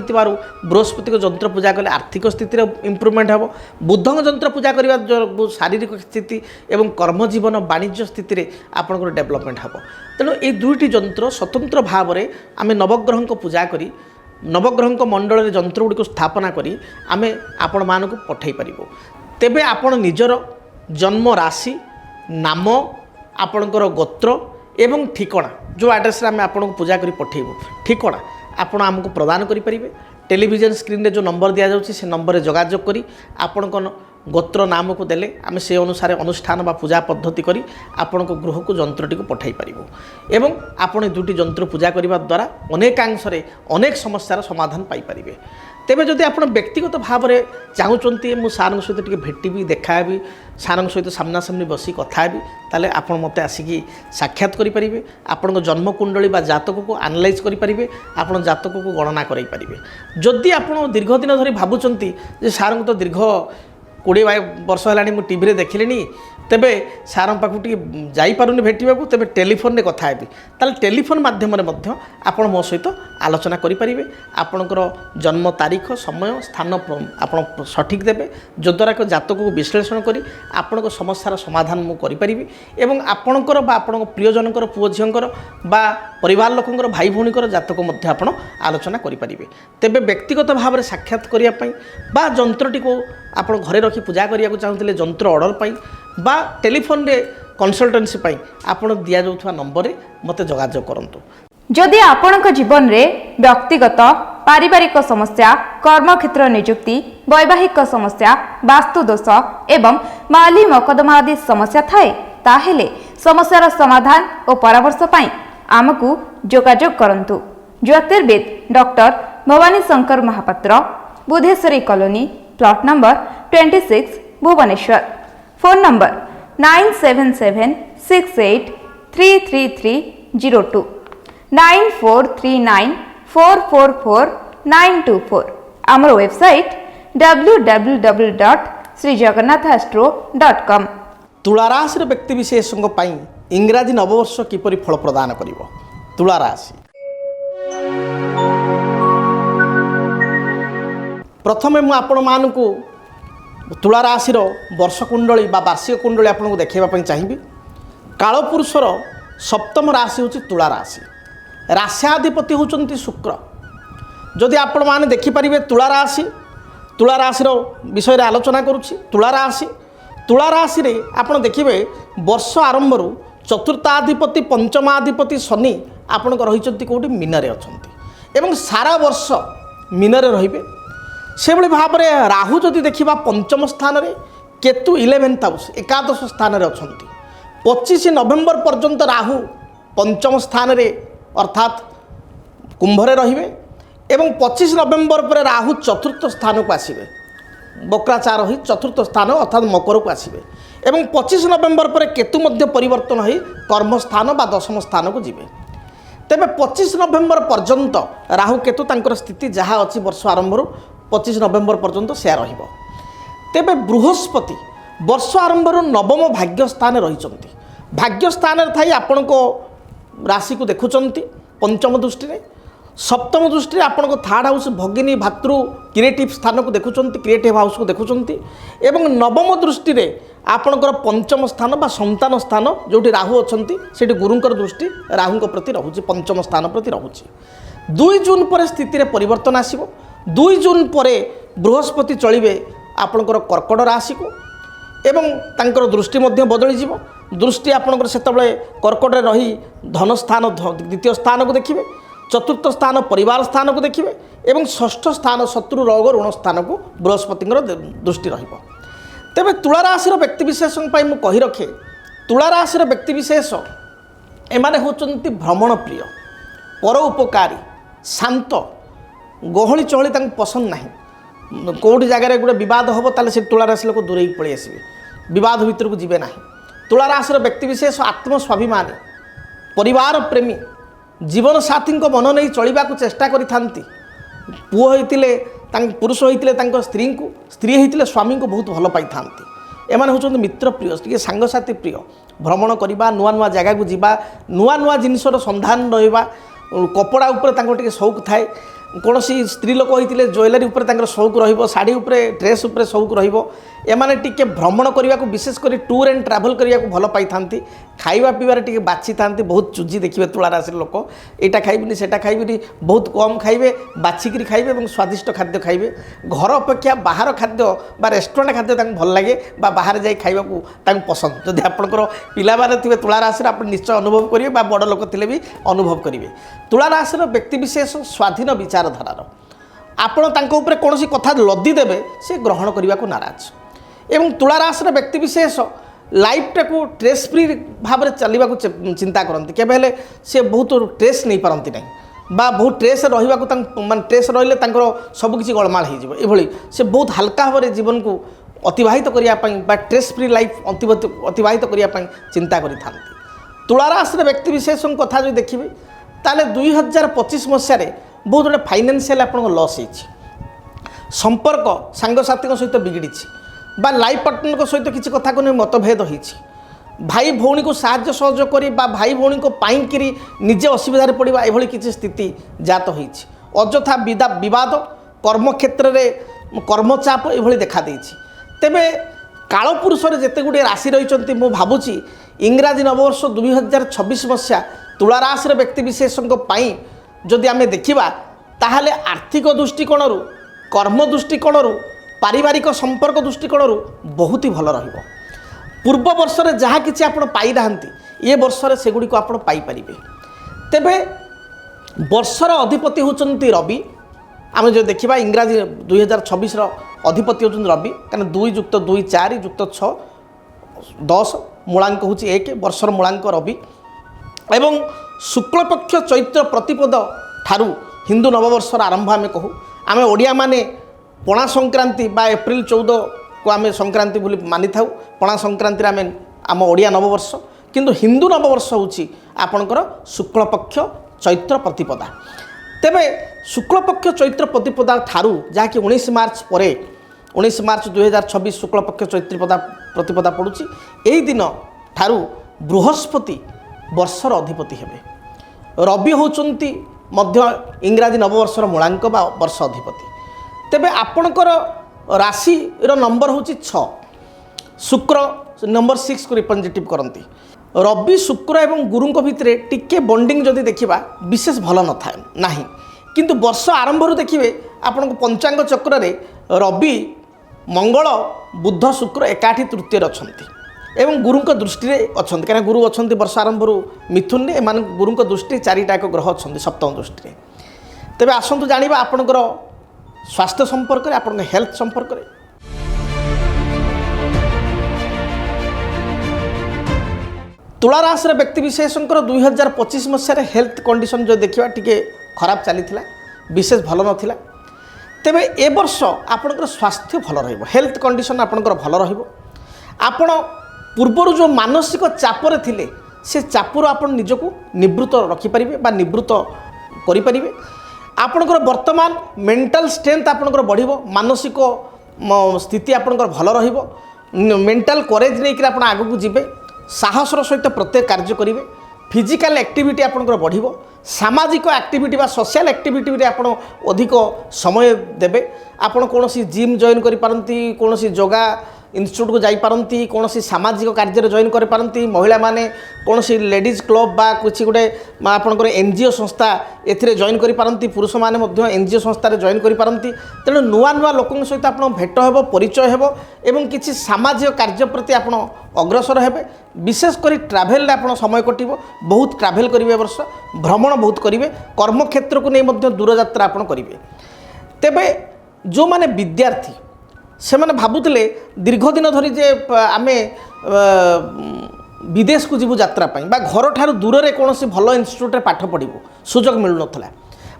बृहस्पति को जंत्र पूजा कले आर्थिक स्थिति इम्प्रुवमेंट हो बुद्ध जंत्र पूजा करने शारीरिक स्थिति एवं कर्मजीवन वाणिज्य स्थिति आपंकर डेवलपमेंट हो तेणु ये दुईटी जंत्र स्वतंत्र भाव में आम नवग्रह को पूजा करी नवग्रह मंडल जंत्र गुड़ी स्थापना करी आमे आपण मानक पठै पारिबो तेबे आपण निजर जन्म राशि नाम आपणकर गोत्र एवं ठिकणा जो एड्रेस आम आपको पूजा करी पठेबू ठिकणा आपण आमको प्रदान करि परिबे टेलीविजन स्क्रीन रे जो नंबर दिया जाउछि से नंबर रे जोगाजोग करी आपण गोत्र नाम को देले आम से अनुसार अनुष्ठान बा पूजा पद्धति करी आपण गृह को जंत्रटी को पठाई पारिबो एवं आपण दुटी जंत्र पूजा करने द्वारा अनेकांशरे अनेक समस्यार समाधान पाई परिबे तेबे जदि आप व्यक्तिगत भाव में चाहूँगी मु सार सहित टिके भेटी देखाबी सार सहित सामना सामनी बसी कथा भी ताले आपण मते आसिकी साक्षात करें आपण जन्म कुंडली बा जातक को आनालाइज करें आपण जातक को गणना कराई पारिबे जदि आपण दीर्घ दिन धरी भावुंट सार तो दीर्घ 20 वर्ष है मुझे टीवी देखिली तेबे सार पाखु जापारूनी भेटा तेबे टेलीफोन रे कथा हेबी ताले टेलीफोन माध्यम आप मो सहित आलोचना करें आपणकर जन्म तारीख समय स्थान आप सठिक देवे जद्वारा कि जातक को विश्लेषण करी आपण समस्यार समाधान मुझे करी एवं आपणकर बा आपण प्रियजनकर पुओ झीर बा परिवार लोकंर भाई भौणीकर जातक आप आलोचना करें तेबे व्यक्तिगत भाव में साक्षात करने बा जंत्रटी को आप घरे रखी पूजा करने चाहूँगे जंत्र ऑर्डर पाई बा टेलीफोन रे कंसल्टेंसी पाई आपण दिया जाउथवा नंबर रे मते जोगाजोग करंतु जदि आपणक जीवन रे व्यक्तिगत पारिवारिक समस्या कर्मक्षेत्र नियुक्ति वैवाहिक समस्या वास्तु दोष एवं माली मकदमा आदि समस्या थाए ताहेले समस्यार समाधान और परामर्श पाई आमकु जोगाजोग करंतु ज्योतिर्विद doctor Bhabani Shankar Mahapatra Budheswari colony plot number 26 Bhubaneswar phone number 9776833302 9439444924 आमर वेबसाइट www.srijagannathastro.com तुलाराशि व्यक्ति विशेषों इंग्राजी नववर्ष किपरि फल प्रदान करिवो तुलाराशि प्रथमे मु आपण मानकु तुलाराशि वर्ष कुंडली बा वार्षिक कुंडली आपको देखा चाहिए कालपुरुषर सप्तम राशि हूँ तुलाराशि राश्याधिपति होती शुक्र जदि आपण मैंने देखिपारे तुलाराशि विषय आलोचना करुच्ची तुलाराशि आप देखिए वर्ष आरंभ चतुर्थाधिपति पंचमाधिपति शनि आपण रही कौटी मीनरे अच्छा एवं सारा वर्ष मीनरे रे से भाव में राहु जदि देखा पंचम स्थान में केतु 11th हाउस एकादश स्थान में अच्छा 25 नवेम्बर पर्यंत राहु पंचम स्थान में अर्थात कुंभरे रे एवं 25 नवेम्बर पर राहु चतुर्थ स्थान को आसवे बक्राचार हो चतुर्थ स्थान अर्थात मकर को आसवे एवं 25 नवेम्बर पर केतु मध्य परिवर्तन हो कर्मस्थान बा दशम स्थान को जीवे तेबे 25 नवेम्बर पर्यंत राहु केतु तांकर स्थिति जहाँ अच्छी वर्ष आरंभ 25 ନଭେମ୍ବର ପର୍ଯ୍ୟନ୍ତ ସେୟା ରହିବ। ତେବେ ବୃହସ୍ପତି ବର୍ଷ ଆରମ୍ଭରୁ ନବମ ଭାଗ୍ୟ ସ୍ଥାନରେ ରହିଛନ୍ତି। ଭାଗ୍ୟ ସ୍ଥାନରେ ଥାଇ ଆପଣଙ୍କ ରାଶିକୁ ଦେଖୁଛନ୍ତି ପଞ୍ଚମ ଦୃଷ୍ଟିରେ, ସପ୍ତମ ଦୃଷ୍ଟିରେ ଆପଣଙ୍କ ଥାର୍ଡ଼ ହାଉସ୍ ଭଗିନୀ ଭାତୃ କ୍ରିଏଟିଭ୍ ସ୍ଥାନକୁ ଦେଖୁଛନ୍ତି, କ୍ରିଏଟିଭ୍ ହାଉସ୍କୁ ଦେଖୁଛନ୍ତି ଏବଂ ନବମ ଦୃଷ୍ଟିରେ ଆପଣଙ୍କର ପଞ୍ଚମ ସ୍ଥାନ ବା ସନ୍ତାନ ସ୍ଥାନ ଯେଉଁଠି ରାହୁ ଅଛନ୍ତି ସେଠି ଗୁରୁଙ୍କର ଦୃଷ୍ଟି ରାହୁଙ୍କ ପ୍ରତି ରହୁଛି, ପଞ୍ଚମ ସ୍ଥାନ ପ୍ରତି ରହୁଛି। 2 ଜୁନ୍ ପରେ ସ୍ଥିତିରେ ପରିବର୍ତ୍ତନ ଆସିବ। 2 ଜୁନ୍ ପରେ ବୃହସ୍ପତି ଚଳିବେ ଆପଣଙ୍କର କର୍କଟ ରାଶିକୁ ଏବଂ ତାଙ୍କର ଦୃଷ୍ଟି ମଧ୍ୟ ବଦଳିଯିବ। ଦୃଷ୍ଟି ଆପଣଙ୍କର ସେତେବେଳେ କର୍କଟରେ ରହି ଧନ ସ୍ଥାନ ଦ୍ୱିତୀୟ ସ୍ଥାନକୁ ଦେଖିବେ, ଚତୁର୍ଥ ସ୍ଥାନ ପରିବାର ସ୍ଥାନକୁ ଦେଖିବେ ଏବଂ ଷଷ୍ଠ ସ୍ଥାନ ଶତ୍ରୁ ରୋଗ ଋଣ ସ୍ଥାନକୁ ବୃହସ୍ପତିଙ୍କର ଦୃଷ୍ଟି ରହିବ। ତେବେ ତୁଳା ରାଶିର ବ୍ୟକ୍ତିବିଶେଷଙ୍କ ପାଇଁ ମୁଁ କହି ରଖେ, ତୁଳା ରାଶିର ବ୍ୟକ୍ତିବିଶେଷ ଏମାନେ ହେଉଛନ୍ତି ଭ୍ରମଣ ପ୍ରିୟ, ପର ଉପକାରୀ, ଶାନ୍ତ, ଗହଳି ଚହଳି ତାଙ୍କୁ ପସନ୍ଦ ନାହିଁ। କେଉଁଠି ଜାଗାରେ ଗୋଟେ ବିବାଦ ହେବ ତାହେଲେ ସେ ତୁଳା ରାଶି ଲୋକ ଦୂରେଇକି ପଳେଇ ଆସିବେ, ବିବାଦ ଭିତରକୁ ଯିବେ ନାହିଁ। ତୁଳା ରାଶିର ବ୍ୟକ୍ତିବିଶେଷ ଆତ୍ମସ୍ୱାଭିମାନୀ, ପରିବାର ପ୍ରେମୀ, ଜୀବନସାଥୀଙ୍କ ମନ ନେଇ ଚଳିବାକୁ ଚେଷ୍ଟା କରିଥାନ୍ତି। ପୁଅ ହୋଇଥିଲେ ପୁରୁଷ ହୋଇଥିଲେ ତାଙ୍କ ସ୍ତ୍ରୀଙ୍କୁ, ସ୍ତ୍ରୀ ହୋଇଥିଲେ ସ୍ୱାମୀଙ୍କୁ ବହୁତ ଭଲ ପାଇଥାନ୍ତି। ଏମାନେ ହେଉଛନ୍ତି ମିତ୍ର ପ୍ରିୟ, ଟିକେ ସାଙ୍ଗସାଥୀ ପ୍ରିୟ, ଭ୍ରମଣ କରିବା, ନୂଆ ନୂଆ ଜାଗାକୁ ଯିବା, ନୂଆ ନୂଆ ଜିନିଷର ସନ୍ଧାନ ରହିବା, କପଡ଼ା ଉପରେ ତାଙ୍କର ଟିକେ ସଉକ ଥାଏ। କୌଣସି ସ୍ତ୍ରୀ ଲୋକ ହୋଇଥିଲେ ଜୁଏଲାରୀ ଉପରେ ତାଙ୍କର ସଉକ ରହିବ, ଶାଢ଼ୀ ଉପରେ ଡ୍ରେସ୍ ଉପରେ ସଉକ ରହିବ। ଏମାନେ ଟିକେ ଭ୍ରମଣ କରିବାକୁ ବିଶେଷ କରି ଟୁର୍ ଆଣ୍ଡ ଟ୍ରାଭେଲ୍ କରିବାକୁ ଭଲ ପାଇଥାନ୍ତି। ଖାଇବା ପିଇବାରେ ଟିକେ ବାଛିଥାନ୍ତି, ବହୁତ ଚୁଜି ଦେଖିବେ ତୁଳା ରାଶିର ଲୋକ, ଏଇଟା ଖାଇବିନି ସେଇଟା ଖାଇବିନି, ବହୁତ କମ୍ ଖାଇବେ, ବାଛିକିରି ଖାଇବେ ଏବଂ ସ୍ୱାଦିଷ୍ଟ ଖାଦ୍ୟ ଖାଇବେ। ଘର ଅପେକ୍ଷା ବାହାର ଖାଦ୍ୟ ବା ରେଷ୍ଟୁରାଣ୍ଟ ଖାଦ୍ୟ ତାଙ୍କୁ ଭଲ ଲାଗେ ବା ବାହାରେ ଯାଇ ଖାଇବାକୁ ତାଙ୍କୁ ପସନ୍ଦ। ଯଦି ଆପଣଙ୍କର ପିଲାମାନେ ଥିବେ ତୁଳା ରାଶିରେ ଆପଣ ନିଶ୍ଚୟ ଅନୁଭବ କରିବେ ବା ବଡ଼ ଲୋକ ଥିଲେ ବି ଅନୁଭବ କରିବେ। ତୁଳା ରାଶିର ବ୍ୟକ୍ତିବିଶେଷ ସ୍ୱାଧୀନ ବିଚାରଧାରାର, ଆପଣ ତାଙ୍କ ଉପରେ କୌଣସି କଥା ଲଦି ଦେବେ ସେ ଗ୍ରହଣ କରିବାକୁ ନାରାଜ। ଏବଂ ତୁଳା ରାଶିର ବ୍ୟକ୍ତିବିଶେଷ ଲାଇଫଟାକୁ ଷ୍ଟ୍ରେସ୍ ଫ୍ରି ଭାବରେ ଚାଲିବାକୁ ଚିନ୍ତା କରନ୍ତି। କେବେ ହେଲେ ସେ ବହୁତ ଷ୍ଟ୍ରେସ୍ ନେଇପାରନ୍ତି ନାହିଁ ବା ବହୁତ ଷ୍ଟ୍ରେସ୍ରେ ରହିବାକୁ ମାନେ ଷ୍ଟ୍ରେସ୍ ରହିଲେ ତାଙ୍କର ସବୁକିଛି ଗୋଳମାଳ ହୋଇଯିବ। ଏଭଳି ସେ ବହୁତ ହାଲକା ଭାବରେ ଜୀବନକୁ ଅତିବାହିତ କରିବା ପାଇଁ ବା ଷ୍ଟ୍ରେସ୍ ଫ୍ରି ଲାଇଫ୍ ଅତିବାହିତ କରିବା ପାଇଁ ଚିନ୍ତା କରିଥାନ୍ତି। ତୁଳା ରାଶିର ବ୍ୟକ୍ତିବିଶେଷଙ୍କ କଥା ଯଦି ଦେଖିବେ ତାହେଲେ 2025 ମସିହାରେ ବହୁତ ଗୁଡ଼ିଏ ଫାଇନାନ୍ସିଆଲ ଆପଣଙ୍କ ଲସ୍ ହେଇଛି, ସମ୍ପର୍କ ସାଙ୍ଗସାଥୀଙ୍କ ସହିତ ବିଗିଡ଼ିଛି ବା ଲାଇଫ୍ ପାର୍ଟନରଙ୍କ ସହିତ କିଛି କଥାକୁ ନେଇ ମତଭେଦ ହୋଇଛି, ଭାଇ ଭଉଣୀକୁ ସାହାଯ୍ୟ ସହଯୋଗ କରି ବା ଭାଇ ଭଉଣୀଙ୍କ ପାଇଁକିରି ନିଜେ ଅସୁବିଧାରେ ପଡ଼ିବା ଏଭଳି କିଛି ସ୍ଥିତି ଜାତ ହୋଇଛି। ଅଯଥା ବିବାଦ, କର୍ମକ୍ଷେତ୍ରରେ କର୍ମଚାପ ଏଭଳି ଦେଖାଦେଇଛି। ତେବେ କାଳପୁରୁଷରେ ଯେତେ ଗୁଡ଼ିଏ ରାଶି ରହିଛନ୍ତି ମୁଁ ଭାବୁଛି ଇଂରାଜୀ ନବବର୍ଷ 2026 ମସିହା ତୁଳା ରାଶିର ବ୍ୟକ୍ତିବିଶେଷଙ୍କ ପାଇଁ ଯଦି ଆମେ ଦେଖିବା ତାହେଲେ ଆର୍ଥିକ ଦୃଷ୍ଟିକୋଣରୁ, କର୍ମ ଦୃଷ୍ଟିକୋଣରୁ, ପାରିବାରିକ ସମ୍ପର୍କ ଦୃଷ୍ଟିକୋଣରୁ ବହୁତ ହି ଭଲ ରହିବ। ପୂର୍ବ ବର୍ଷରେ ଯାହା କିଛି ଆପଣ ପାଇନାହାନ୍ତି ଏ ବର୍ଷରେ ସେଗୁଡ଼ିକୁ ଆପଣ ପାଇପାରିବେ। ତେବେ ବର୍ଷର ଅଧିପତି ହେଉଛନ୍ତି ରବି। ଆମେ ଯଦି ଦେଖିବା ଇଂରାଜୀ 2026ର ଅଧିପତି ହେଉଛନ୍ତି ରବି, କାରଣ 2 + 2 4 + 6 10 ମୂଳାଙ୍କ ହେଉଛି 1, ବର୍ଷର ମୂଳାଙ୍କ ରବି। ଏବଂ ଶୁକ୍ଳପକ୍ଷ ଚୈତ୍ର ପ୍ରତିପଦ ଠାରୁ ହିନ୍ଦୁ ନବବର୍ଷର ଆରମ୍ଭ ଆମେ କହୁ। ଆମେ ଓଡ଼ିଆମାନେ ପଣା ସଂକ୍ରାନ୍ତି ବା ଏପ୍ରିଲ 14କୁ ଆମେ ସଂକ୍ରାନ୍ତି ବୋଲି ମାନିଥାଉ। ପଣା ସଂକ୍ରାନ୍ତିରେ ଆମେ ଆମ ଓଡ଼ିଆ ନବବର୍ଷ, କିନ୍ତୁ ହିନ୍ଦୁ ନବବର୍ଷ ହେଉଛି ଆପଣଙ୍କର ଶୁକ୍ଳପକ୍ଷ ଚୈତ୍ର ପ୍ରତିପଦା। ତେବେ ଶୁକ୍ଳପକ୍ଷ ଚୈତ୍ର ପ୍ରତିପଦା ଠାରୁ ଯାହାକି 19 ମାର୍ଚ୍ଚ ପରେ 19 ମାର୍ଚ୍ଚ 2026 ଶୁକ୍ଳପକ୍ଷ ଚୈତ୍ର ପ୍ରତିପଦା ପଡ଼ୁଛି। ଏହି ଦିନ ଠାରୁ ବୃହସ୍ପତି ବର୍ଷର ଅଧିପତି ହେବେ। ରବି ହେଉଛନ୍ତି ମଧ୍ୟ ଇଂରାଜୀ ନବବର୍ଷର ମୂଳାଙ୍କ ବା ବର୍ଷ ଅଧିପତି। ତେବେ ଆପଣଙ୍କର ରାଶିର ନମ୍ବର ହେଉଛି 6, ଶୁକ୍ର ନମ୍ବର 6କୁ ରିପ୍ରେଜେଣ୍ଟେଟିଭ୍ କରନ୍ତି। ରବି, ଶୁକ୍ର ଏବଂ ଗୁରୁଙ୍କ ଭିତରେ ଟିକେ ବଣ୍ଡିଂ ଯଦି ଦେଖିବା ବିଶେଷ ଭଲ ନଥାଏ ନାହିଁ, କିନ୍ତୁ ବର୍ଷ ଆରମ୍ଭରୁ ଦେଖିବେ ଆପଣଙ୍କ ପଞ୍ଚାଙ୍ଗ ଚକ୍ରରେ ରବି, ମଙ୍ଗଳ, ବୁଧ, ଶୁକ୍ର ଏକାଠି ତୃତୀୟରେ ଅଛନ୍ତି ଏବଂ ଗୁରୁଙ୍କ ଦୃଷ୍ଟିରେ ଅଛନ୍ତି। କାରଣ ଗୁରୁ ଅଛନ୍ତି ବର୍ଷ ଆରମ୍ଭରୁ ମିଥୁନରେ, ଏମାନେ ଗୁରୁଙ୍କ ଦୃଷ୍ଟି 4ଟା ଏକ ଗ୍ରହ ଅଛନ୍ତି ସପ୍ତମ ଦୃଷ୍ଟିରେ। ତେବେ ଆସନ୍ତୁ ଜାଣିବା ଆପଣଙ୍କର ସ୍ୱାସ୍ଥ୍ୟ ସମ୍ପର୍କରେ, ଆପଣଙ୍କ ହେଲ୍ଥ ସମ୍ପର୍କରେ। ତୁଳା ରାଶିର ବ୍ୟକ୍ତିବିଶେଷଙ୍କର 2025 ମସିହାରେ ହେଲ୍ଥ କଣ୍ଡିସନ୍ ଯଦି ଦେଖିବା ଟିକେ ଖରାପ ଚାଲିଥିଲା, ବିଶେଷ ଭଲ ନଥିଲା। ତେବେ ଏ ବର୍ଷ ଆପଣଙ୍କର ସ୍ୱାସ୍ଥ୍ୟ ଭଲ ରହିବ, ହେଲ୍ଥ କଣ୍ଡିସନ୍ ଆପଣଙ୍କର ଭଲ ରହିବ। ଆପଣ ପୂର୍ବରୁ ଯେଉଁ ମାନସିକ ଚାପରେ ଥିଲେ ସେ ଚାପରୁ ଆପଣ ନିଜକୁ ନିବୃତ୍ତ ରଖିପାରିବେ ବା ନିବୃତ୍ତ କରିପାରିବେ। ଆପଣଙ୍କର ବର୍ତ୍ତମାନ ମେଣ୍ଟାଲ ଷ୍ଟ୍ରେଂଥ ଆପଣଙ୍କର ବଢ଼ିବ, ମାନସିକ ସ୍ଥିତି ଆପଣଙ୍କର ଭଲ ରହିବ, ମେଣ୍ଟାଲ କରେଜ ନେଇକି ଆପଣ ଆଗକୁ ଯିବେ, ସାହସର ସହିତ ପ୍ରତ୍ୟେକ କାର୍ଯ୍ୟ କରିବେ, ଫିଜିକାଲ ଆକ୍ଟିଭିଟି ଆପଣଙ୍କର ବଢ଼ିବ, ସାମାଜିକ ଆକ୍ଟିଭିଟି ବା ସୋସିଆଲ ଆକ୍ଟିଭିଟିରେ ଆପଣ ଅଧିକ ସମୟ ଦେବେ। ଆପଣ କୌଣସି ଜିମ୍ ଜଏନ୍ କରିପାରନ୍ତି, କୌଣସି ଯୋଗା ଇନଷ୍ଟିଚ୍ୟୁଟ୍କୁ ଯାଇପାରନ୍ତି, କୌଣସି ସାମାଜିକ କାର୍ଯ୍ୟରେ ଜଏନ୍ କରିପାରନ୍ତି, ମହିଳାମାନେ କୌଣସି ଲେଡ଼ିଜ୍ କ୍ଲବ୍ ବା କିଛି ଗୋଟେ ଆପଣଙ୍କର NGO ସଂସ୍ଥା ଏଥିରେ ଜଏନ୍ କରିପାରନ୍ତି, ପୁରୁଷମାନେ ମଧ୍ୟ NGO ସଂସ୍ଥାରେ ଜଏନ୍ କରିପାରନ୍ତି। ତେଣୁ ନୂଆ ନୂଆ ଲୋକଙ୍କ ସହିତ ଆପଣ ଭେଟ ହେବ, ପରିଚୟ ହେବ ଏବଂ କିଛି ସାମାଜିକ କାର୍ଯ୍ୟ ପ୍ରତି ଆପଣ ଅଗ୍ରସର ହେବେ। ବିଶେଷ କରି ଟ୍ରାଭେଲରେ ଆପଣ ସମୟ କଟିବ, ବହୁତ ଟ୍ରାଭେଲ୍ କରିବେ, ଏ ବର୍ଷ ଭ୍ରମଣ ବହୁତ କରିବେ, କର୍ମକ୍ଷେତ୍ରକୁ ନେଇ ମଧ୍ୟ ଦୂରଯାତ୍ରା ଆପଣ କରିବେ। ତେବେ ଯେଉଁମାନେ ବିଦ୍ୟାର୍ଥୀ ସେମାନେ ଭାବୁଥିଲେ ଦୀର୍ଘ ଦିନ ଧରି ଯେ ଆମେ ବିଦେଶକୁ ଯିବୁ ଯାତ୍ରା ପାଇଁ ବା ଘରଠାରୁ ଦୂରରେ କୌଣସି ଭଲ ଇନଷ୍ଟିଚ୍ୟୁଟ୍ରେ ପାଠ ପଢ଼ିବୁ, ସୁଯୋଗ ମିଳୁନଥିଲା,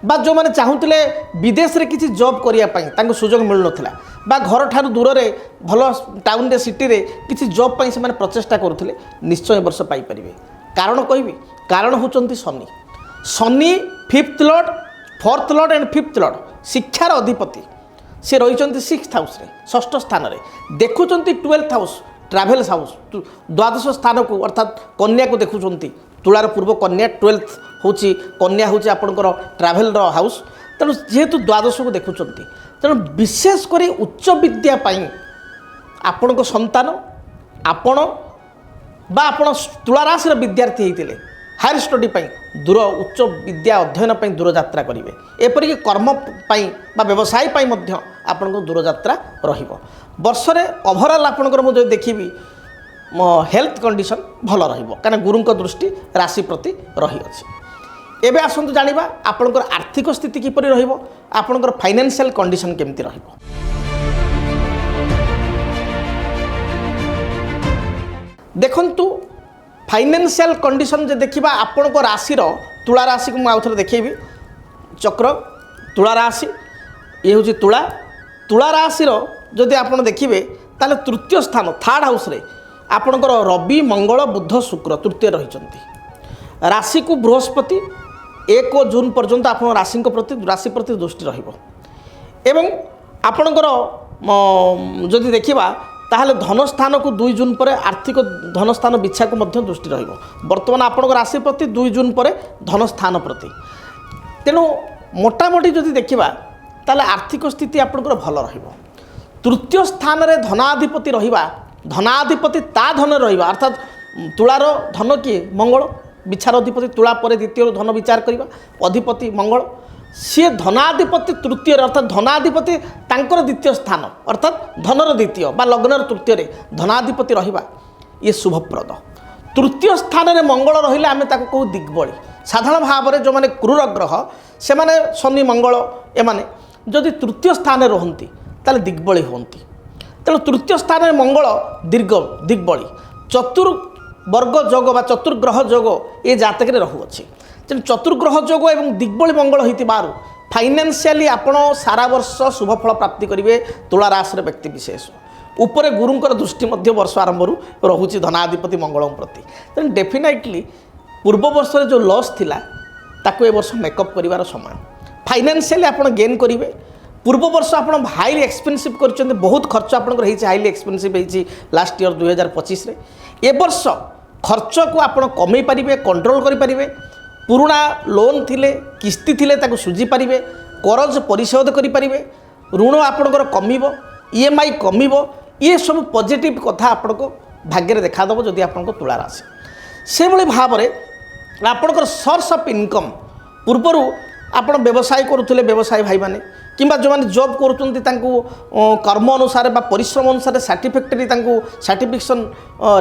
ବା ଯେଉଁମାନେ ଚାହୁଁଥିଲେ ବିଦେଶରେ କିଛି ଜବ୍ କରିବା ପାଇଁ ତାଙ୍କୁ ସୁଯୋଗ ମିଳୁନଥିଲା, ବା ଘରଠାରୁ ଦୂରରେ ଭଲ ଟାଉନରେ ସିଟିରେ କିଛି ଜବ୍ ପାଇଁ ସେମାନେ ପ୍ରଚେଷ୍ଟା କରୁଥିଲେ, ନିଶ୍ଚୟ ଏ ବର୍ଷ ପାଇପାରିବେ। କାରଣ କହିବି, କାରଣ ହେଉଛନ୍ତି ଶନି। ଶନି 5th lord, 4th lord and 5th lord, ଶିକ୍ଷାର ଅଧିପତି। ସେ ରହିଛନ୍ତି 6th ହାଉସ୍ରେ, ଷଷ୍ଠ ସ୍ଥାନରେ, ଦେଖୁଛନ୍ତି 12th ହାଉସ୍, ଟ୍ରାଭେଲ୍ସ ହାଉସ୍, ଦ୍ୱାଦଶ ସ୍ଥାନକୁ ଅର୍ଥାତ୍ କନ୍ୟାକୁ ଦେଖୁଛନ୍ତି। ତୁଳାର ପୂର୍ବ କନ୍ୟା, 12th ହେଉଛି କନ୍ୟା, ହେଉଛି ଆପଣଙ୍କର ଟ୍ରାଭେଲ୍ର ହାଉସ୍। ତେଣୁ ଯେହେତୁ ଦ୍ୱାଦଶକୁ ଦେଖୁଛନ୍ତି, ତେଣୁ ବିଶେଷ କରି ଉଚ୍ଚ ବିଦ୍ୟା ପାଇଁ ଆପଣଙ୍କ ସନ୍ତାନ, ଆପଣ ବା ଆପଣ ତୁଳାରାଶିର ବିଦ୍ୟାର୍ଥୀ ହେଇଥିଲେ ହାୟର ଷ୍ଟଡି ପାଇଁ ଦୂର ଉଚ୍ଚ ବିଦ୍ୟା ଅଧ୍ୟୟନ ପାଇଁ ଦୂରଯାତ୍ରା କରିବେ। ଏପରିକି କର୍ମ ପାଇଁ ବା ବ୍ୟବସାୟ ପାଇଁ ମଧ୍ୟ ଆପଣଙ୍କ ଦୂରଯାତ୍ରା ରହିବ। ବର୍ଷରେ ଓଭରାଲ୍ ଆପଣଙ୍କର ମୁଁ ଯଦି ଦେଖିବି ହେଲ୍ଥ କଣ୍ଡିସନ୍ ଭଲ ରହିବ, କାରଣ ଗୁରୁଙ୍କ ଦୃଷ୍ଟି ରାଶି ପ୍ରତି ରହିଅଛି। ଏବେ ଆସନ୍ତୁ ଜାଣିବା ଆପଣଙ୍କର ଆର୍ଥିକ ସ୍ଥିତି କିପରି ରହିବ, ଆପଣଙ୍କର ଫାଇନାନ୍ସିଆଲ କଣ୍ଡିସନ୍ କେମିତି ରହିବ। ଦେଖନ୍ତୁ फाइनेंशियल कंडीशन जे देखा आपण राशि तुला राशि को मुझे देखी चक्र तुला राशि ये हूँ तुला तुला राशि जदि आप देखिए ताले तृतीय स्थान 3rd हाउस रे आपणकर रवि मंगल बुध शुक्र तृतीय रही राशि को बृहस्पति 1 जून पर्यंत आप राशि प्रति दृष्टि एवं आपणकर जदि देखा ताहले धन स्थान को 2 जून पर आर्थिक धन स्थान बिछा को मध्य दृष्टि बर्तमान आपण राशि प्रति 2 जून पर धन स्थान प्रति तेणु मोटामोटी जदि देखा ताहले आर्थिक स्थिति आपणकर भल रहिबो। तृतीय स्थान रे धनाधिपति रहिबा धनाधिपति ता धन रहिबा अर्थात तुलार धन किए मंगल विचार अधिपति तुला पर द्वितीय धन विचार करवा अधिपति मंगल सी धनाधिपति तृतीय अर्थात धनाधिपति तांकर द्वितीय स्थान अर्थात धनर द्वितीय बा लग्नर तृतीय धनाधिपति रहिबा ये शुभप्रद। तृतीय स्थान में मंगल रहिले आमे ताको कहू दिग्बली। साधारण भाव में जो माने क्रूर ग्रह से माने शनि मंगल एमाने जदि तृतीय स्थान में रहंती ताले दिग्बली होंती। तेणु तृतीय स्थान में मंगल दिग्बली चतुर्वर्ग जोग बा चतुर्ग्रह जोग ये जातक रहुअछि। तेणु चतुर्ग्रह जोग एवं दिग्बली मंगल होती बारू फाइनान्शियली आपण सारा वर्ष शुभफल प्राप्ति करेंगे। तुला राशि व्यक्ति विशेष उपरे गुरुंकर दृष्टि मध्य वर्ष आरंभ रोचे धनाधिपति मंगल प्रति। तेणु डेफिनेटली पूर्व वर्ष जो लॉस थिला ताको ए वर्ष मेकअप करिवार समय फाइनान्शियली आपण गेन करेंगे। पूर्व वर्ष आप हाईली एक्सपेनसिव कर बहुत खर्च आपंकर हाईली एक्सपेनसिव होती लास्ट ईयर 2025 रे। ए वर्ष खर्च को आप कमे पारे कंट्रोल करेंगे। पुराना लोन थिले किस्ती थिले ताको सुझी पारिबे करज परिशोध करि पारिबे ऋण आपणकर कमिबो EMI कमिबो ये सब पॉजिटिव कथा आपनको भाग्य रे देखा दबो। जदि आपनको तुला राशि से भली भाव रे आपणकर सोर्स ऑफ इनकम पूर्वरु आपण व्यवसाय करुथिले व्यवसाय भाई माने किंबा जो माने जॉब करूचंती तांको कर्म अनुसार बा परिश्रम अनुसार सर्टिफिकेशन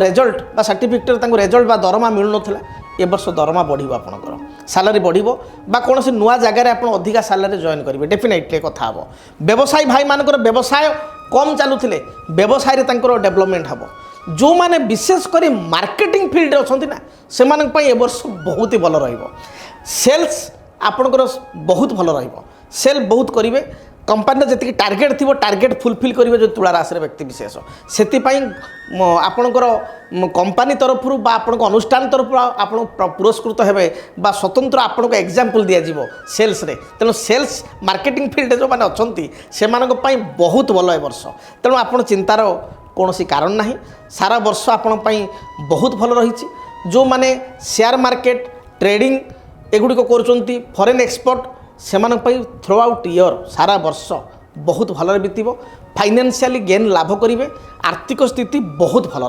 रिजल्ट बा सर्टिफिकेट तांको रिजल्ट बा दरमा मिलु नथला। ए वर्ष दरमा बढ़िबो आपणकर सैलरी बढ़िबो बा कोनोसी नुआ जगह रे आपण अधिका सैलरी जॉइन करिवे डेफिनेटली कथा हबो। व्यवसाय भाई मानकर व्यवसाय कम चालुथिले व्यवसाय रे तांकर डेवलपमेंट हबो। जो माने विशेष करी मार्केटिंग फील्ड रे अछंती ना से मानक पई ए वर्ष बहुत ही भल रहिबो। सेल्स आपणकर बहुत भल रहिबो। सेल बहुत करेंगे कंपानी जी टार्गेट थी टार्गेट फुलफिल करेंगे जो तुला राशि व्यक्ति विशेष से आपणकर कंपानी तरफ आपण अनुष्ठान तरफ आप पुरस्कृत हेबे बा स्वतंत्र आपको एग्जाम्पल दिज्व सेल्स रे तेणु सेल्स मार्केटिंग फील्ड जो मैंने अच्छा से बहुत भल ए वर्ष तेणु आप चिंतार कौन कारण ना सारा वर्ष आपण बहुत भल रही जो मैंने शेयर मार्केट ट्रेडिंग एगुड़िक कर फॉरेन एक्सपोर्ट से थ्रू आउट ईयर सारा वर्ष बहुत भल बीतव फाइनेंशियली गेन लाभ करेंगे आर्थिक स्थिति बहुत भल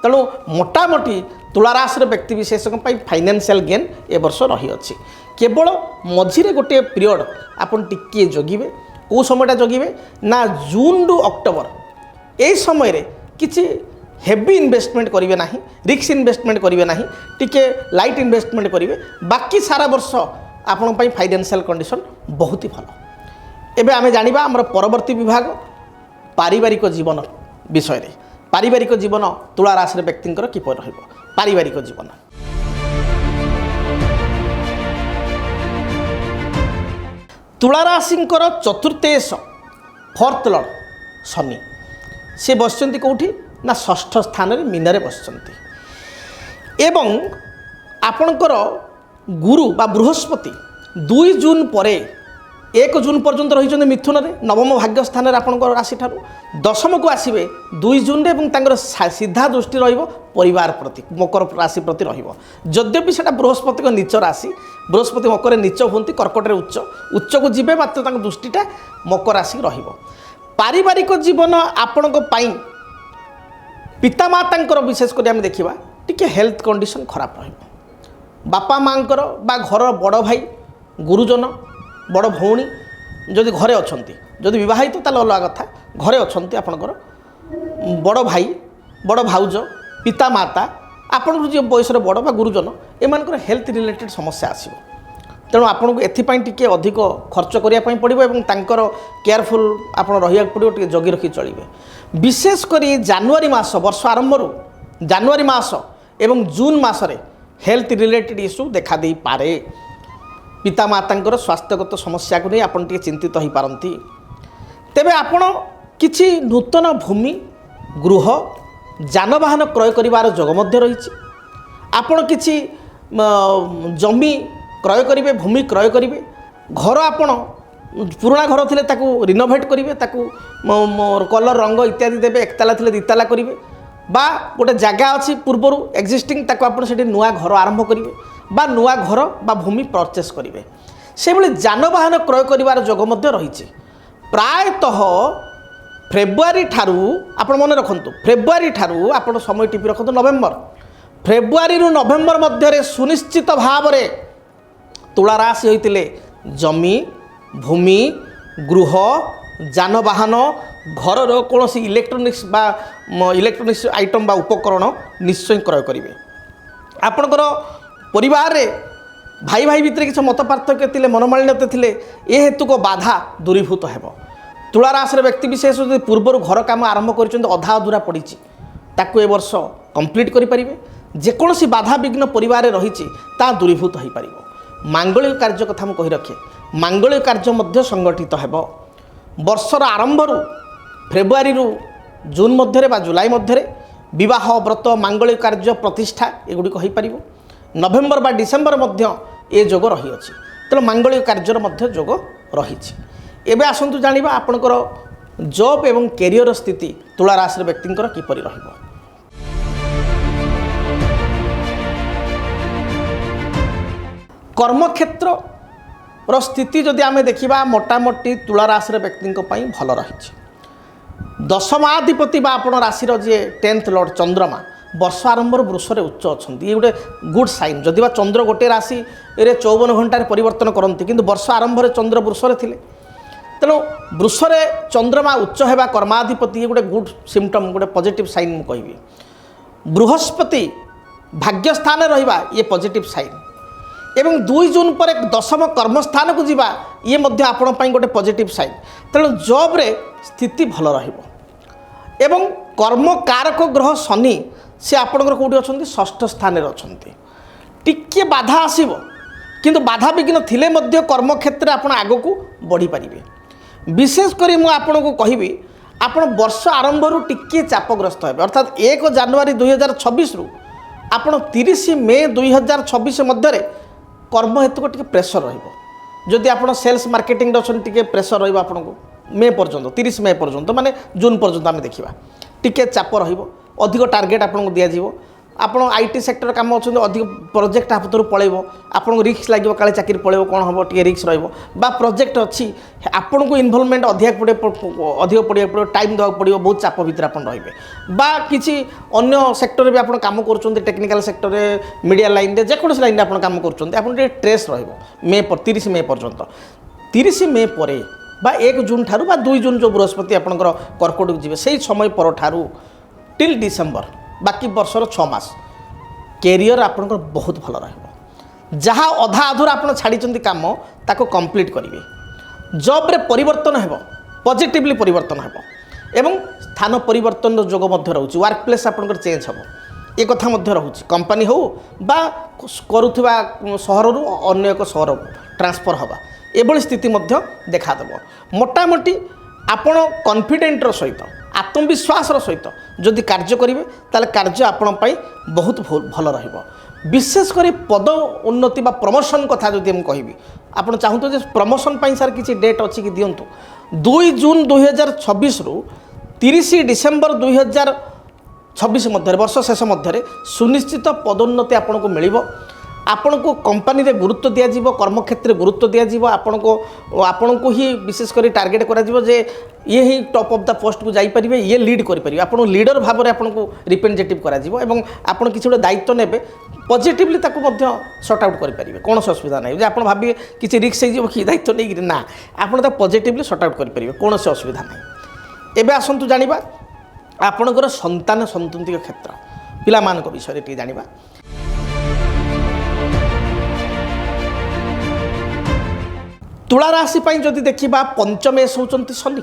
रेणु मोटामोटी तुलाराशि व्यक्ति विशेष फाइनेंशियल गेन ए वर्ष रही अच्छी केवल मझिरे गोटे पीरियड आपन टिके जगिबे कौ समयटा जगिबे ना जून रु अक्टोबर यही समय रे किछि हेवी इन्वेस्टमेंट करेंगे ना रिस्क इन्वेस्टमेंट करेंगे ना टिके लाइट इन्वेस्टमेंट करेंगे बाकी सारा वर्ष आपण फाइनेंशियल कंडीशन बहुत ही भल एबे आमे जानिबा हमर परवर्ती विभाग पारिवारिक जीवन विषय रे पारिवारिक जीवन तुला राशि व्यक्तिंकर किपर रहिबो पारिवारिक जीवन तुला राशिंकर चतुर्थेश फोर्थ लॉर्ड शनि से बसचंती कोठी ना षष्ठ स्थान रे मीन रे बसचंती एवं आपणकर गुरु बा बृहस्पति 2 जून पर 1 जून पर्यंत रही मिथुन रे नवम भाग्य स्थान आपंकर राशि ठारू दशम को आसवे 2 जून रे सीधा दृष्टि रहिबो परिवार प्रति मकर राशि प्रति रहिबो यद्यपि सेटा बृहस्पति को नीच राशि बृहस्पति मकर नीच होती कर्कट उच्च उच्च को जीवे मात्र दृष्टिटा मकर राशि रहिबो पारिवारिक जीवन आपण पितामाता विशेषकर आम देखा टी हेल्थ कंडीशन खराब रहिबो बापा माँकर बा घर बड़ भाई गुरुजन बड़ भौणी जदि घरे अच्छी जदि विवाहित ताल अलग कथा घरे अच्छा आपणकर बड़ भाई बड़ भाउज पिता माता आपण जो बयस बड़ बा गुरुजन एमानकर हेल्थ रिलेटेड समस्या आसो तेणु आपको एपाई अधिक खर्च करने पड़ो और केयरफुल आप रहा पड़ो टे जगी रखी चलिए विशेषकर जानुआरी मास वर्ष आरंभ जानुआरी मास एवं जून मसरे हेल्थ रिलेटेड इश्यू देखा दे पारे पितामाता स्वास्थ्यगत समस्या को नहीं आप चिंतित हो पारती तेबे आपण किछि नूतन भूमि गृह जानवाहन क्रय करिवार जोग मध्य रही आपण किछि जमी क्रय करेंगे भूमि क्रय करेंगे घर आपण पुराना घर थिले ताकू रिनोवेट करेंगे ताकू कलर रंग इत्यादि देवे एकताला थिले दिताला करेंगे बा गोटे जगह अच्छी पूर्वर एक्जिस्टिंग ताकू आपण सेठी नुआ घर आरंभ करेंगे बा नुआ घर बा भूमि परचेस करेंगे से भाई जानवाहन क्रय करिवार जोग मध्य रही प्रायतः फेब्रुआरी ठारू आपण मन रखंतु फेब्रुआरी ठारू आपण समय टीपी रखंतु नवेम्बर फेब्रुआरी रु नवेम्बर मध्य सुनिश्चित भाव में तुला राशि होते जमी भूमि गृह जानवाहन घर कौन इलेक्ट्रोनिक्स बा इलेक्ट्रोनिक्स आइटम बा उपकरण निश्चय क्रय करेंगे आपणकर परिवार रे भाई भाई भितर किसी मत पार्थक्य थे मनमालिन्यता थे ए हेतुक बाधा दूरीभूत हेब तुला राशि व्यक्ति विशेष पूर्वर घर काम आरंभ कर अधा अधूरा पड़ी ताकू ए वर्ष कंप्लीट करें जेकोसी बाधा विघ्न परिवार रही दूरीभूत हो पार मांगलिक कार्य कथा मुझे कही रखे मांगलिक कार्य मध्य संगठित हेब वर्षर आरंभ फेब्रुआरी रु जून मध्य बा जुलाई मध्य विवाह व्रत मांगलिक कार्य प्रतिष्ठा एगुड़िक हो पार नवेम्बर बा डिसेम्बर मध्य ए जोग रही अछि तेणु मांगलिक कार्यर मध्य जोग रही एबे आसंतु जानिबा आपणकर जॉब एवं कैरियर स्थिति तुला राशि व्यक्तिंकर किपरि रहिबो कर्मक्षेत्र रो स्थिति जदि आमे देखिबा मोटामोटी तुला राशि व्यक्ति भल रही दशमाधिपति बा आपण राशि जे 10th लॉर्ड चंद्रमा वर्ष आरंभ वृष उच्च अच्छा ये गोटे गुड साइन जदि बा चंद्र गोटे राशि 54 घंटे परिवर्तन करती किंतु वर्ष आरंभ चंद्र वृष थे तेणु वृष चंद्रमा उच्च होगा कर्माधिपति ये गोटे गुड सिम्पटम गोटे पॉजिटिव साइन मुझे कहबी बृहस्पति भाग्यस्थान रहा ये पॉजिटिव साइन एवं 2 जून पर दशम कर्मस्थान को जीवा ये मध्य आपण पाई गोटे पॉजिटिव साइन तेणु जॉब रे स्थिति भल रहिबो एवं कर्म कारक ग्रह शनि से आपणकर कौटी अच्छा षष्ठ स्थान अच्छा टिके बाधा आसब किंतु बाधा विघ्न थिले मध्य कर्मक्षेत्र आप आग को बढ़ी पारे विशेष करी मु आपको कहबी आपण वर्ष आरंभ टिके चापग्रस्त हे अर्थात 1 जनवरी 2026 रु आपण 30 मे 2026 मध्य कर्म हेतु टिके प्रेसर रहिबो जदि आपण सेल्स मार्केटिंग रछन टिके प्रेसर रहिबो आपनको मे पर्यंत 30 मे पर्यंत माने जून पर्यंत आम देखा टिके चाप रहिबो अधिक टार्गेट आपनको दिया जीवो आपण आईटी सेक्टर काम अच्छे अधिक प्रोजेक्ट हाथर पलैब आपको रिस्क लगे काले चाकरी पलैब कौन हम टे रिस्क रहा प्रोजेक्ट अच्छी आपन को इनवल्वमेंट अधिक पड़े अधिक पड़ा पड़ो टाइम देवा पड़ो बहुत चाप भितर आप रे किसी अन्य सेक्टर भी आप काम कर टेक्निकल सेक्टर मीडिया लाइन में जेकोसी लाइन आप काम कर ट्रेस मे 30 मे पर्यंत 30 मे पर 1 जून ठारू 2 जून जो बृहस्पति आपंकर कर्कट को जी से समय पर ठारू टिल डिसेम्बर बाकी वर्षर 6 मास कैरियर आपंकर बहुत भल रहा जहाँ अधा अधूरा आप छाड़ी काम ताको कंप्लीट करेंगे जॉब रे परिवर्तन है पॉजिटिवली परिवर्तन है एवं स्थान परिवर्तन जोग रोचे वर्क प्लेस आपंकर चेंज हम ये कथा रोचे कंपनी हो बा करुवा सहर अन्य एक सहर ट्रांसफर हवा एभली स्थिति देखादेव मोटामोटी आपण कॉन्फिडेंटर सहित आत्मविश्वास सहित जदि कार्य करेंगे ताले कार्य आपण बहुत भल रहिबो विशेष कर पद उन्नति बा प्रमोशन कथा जदि हम कहबी आप चाहूँ जे प्रमोशन सर किसी डेट अच्छी कि दिंतु 2 जून 2026 रु 30 डिसेम्बर 2026 मध्य वर्ष शेष मध्य सुनिश्चित पदोन्नति आपन को मिलिबो आपण को कंपनी रे गुरुत्व दिया जीवो कर्मक्षेत्र गुरुत्व दिया जीवो आपण को ही विशेष कर टार्गेट करा जीवो जे ये ही टॉप ऑफ द पोस्ट को जाई परिबे ये लीड करि परिबे आपण लीडर भाव रे आपण को रिप्रेजेंटेटिव करा जीवो एवं आपण किछि गोटे दायित्व नेबे पॉजिटिवली ताको मध्य सॉर्ट आउट करि परिबे कोनो असुविधा नै जे आपण भाबी किछि रिस्क हे जीवो कि दायित्व नै कि ना आपण ता पॉजिटिवली सॉर्ट आउट करि परिबे कोनो असुविधा नै एबे आसंतु जानिबा आपणकर संतान संतति क्षेत्र पिला मान को विषय रे जानिबा तुला राशि जदि देखा पंचमेश होती शनि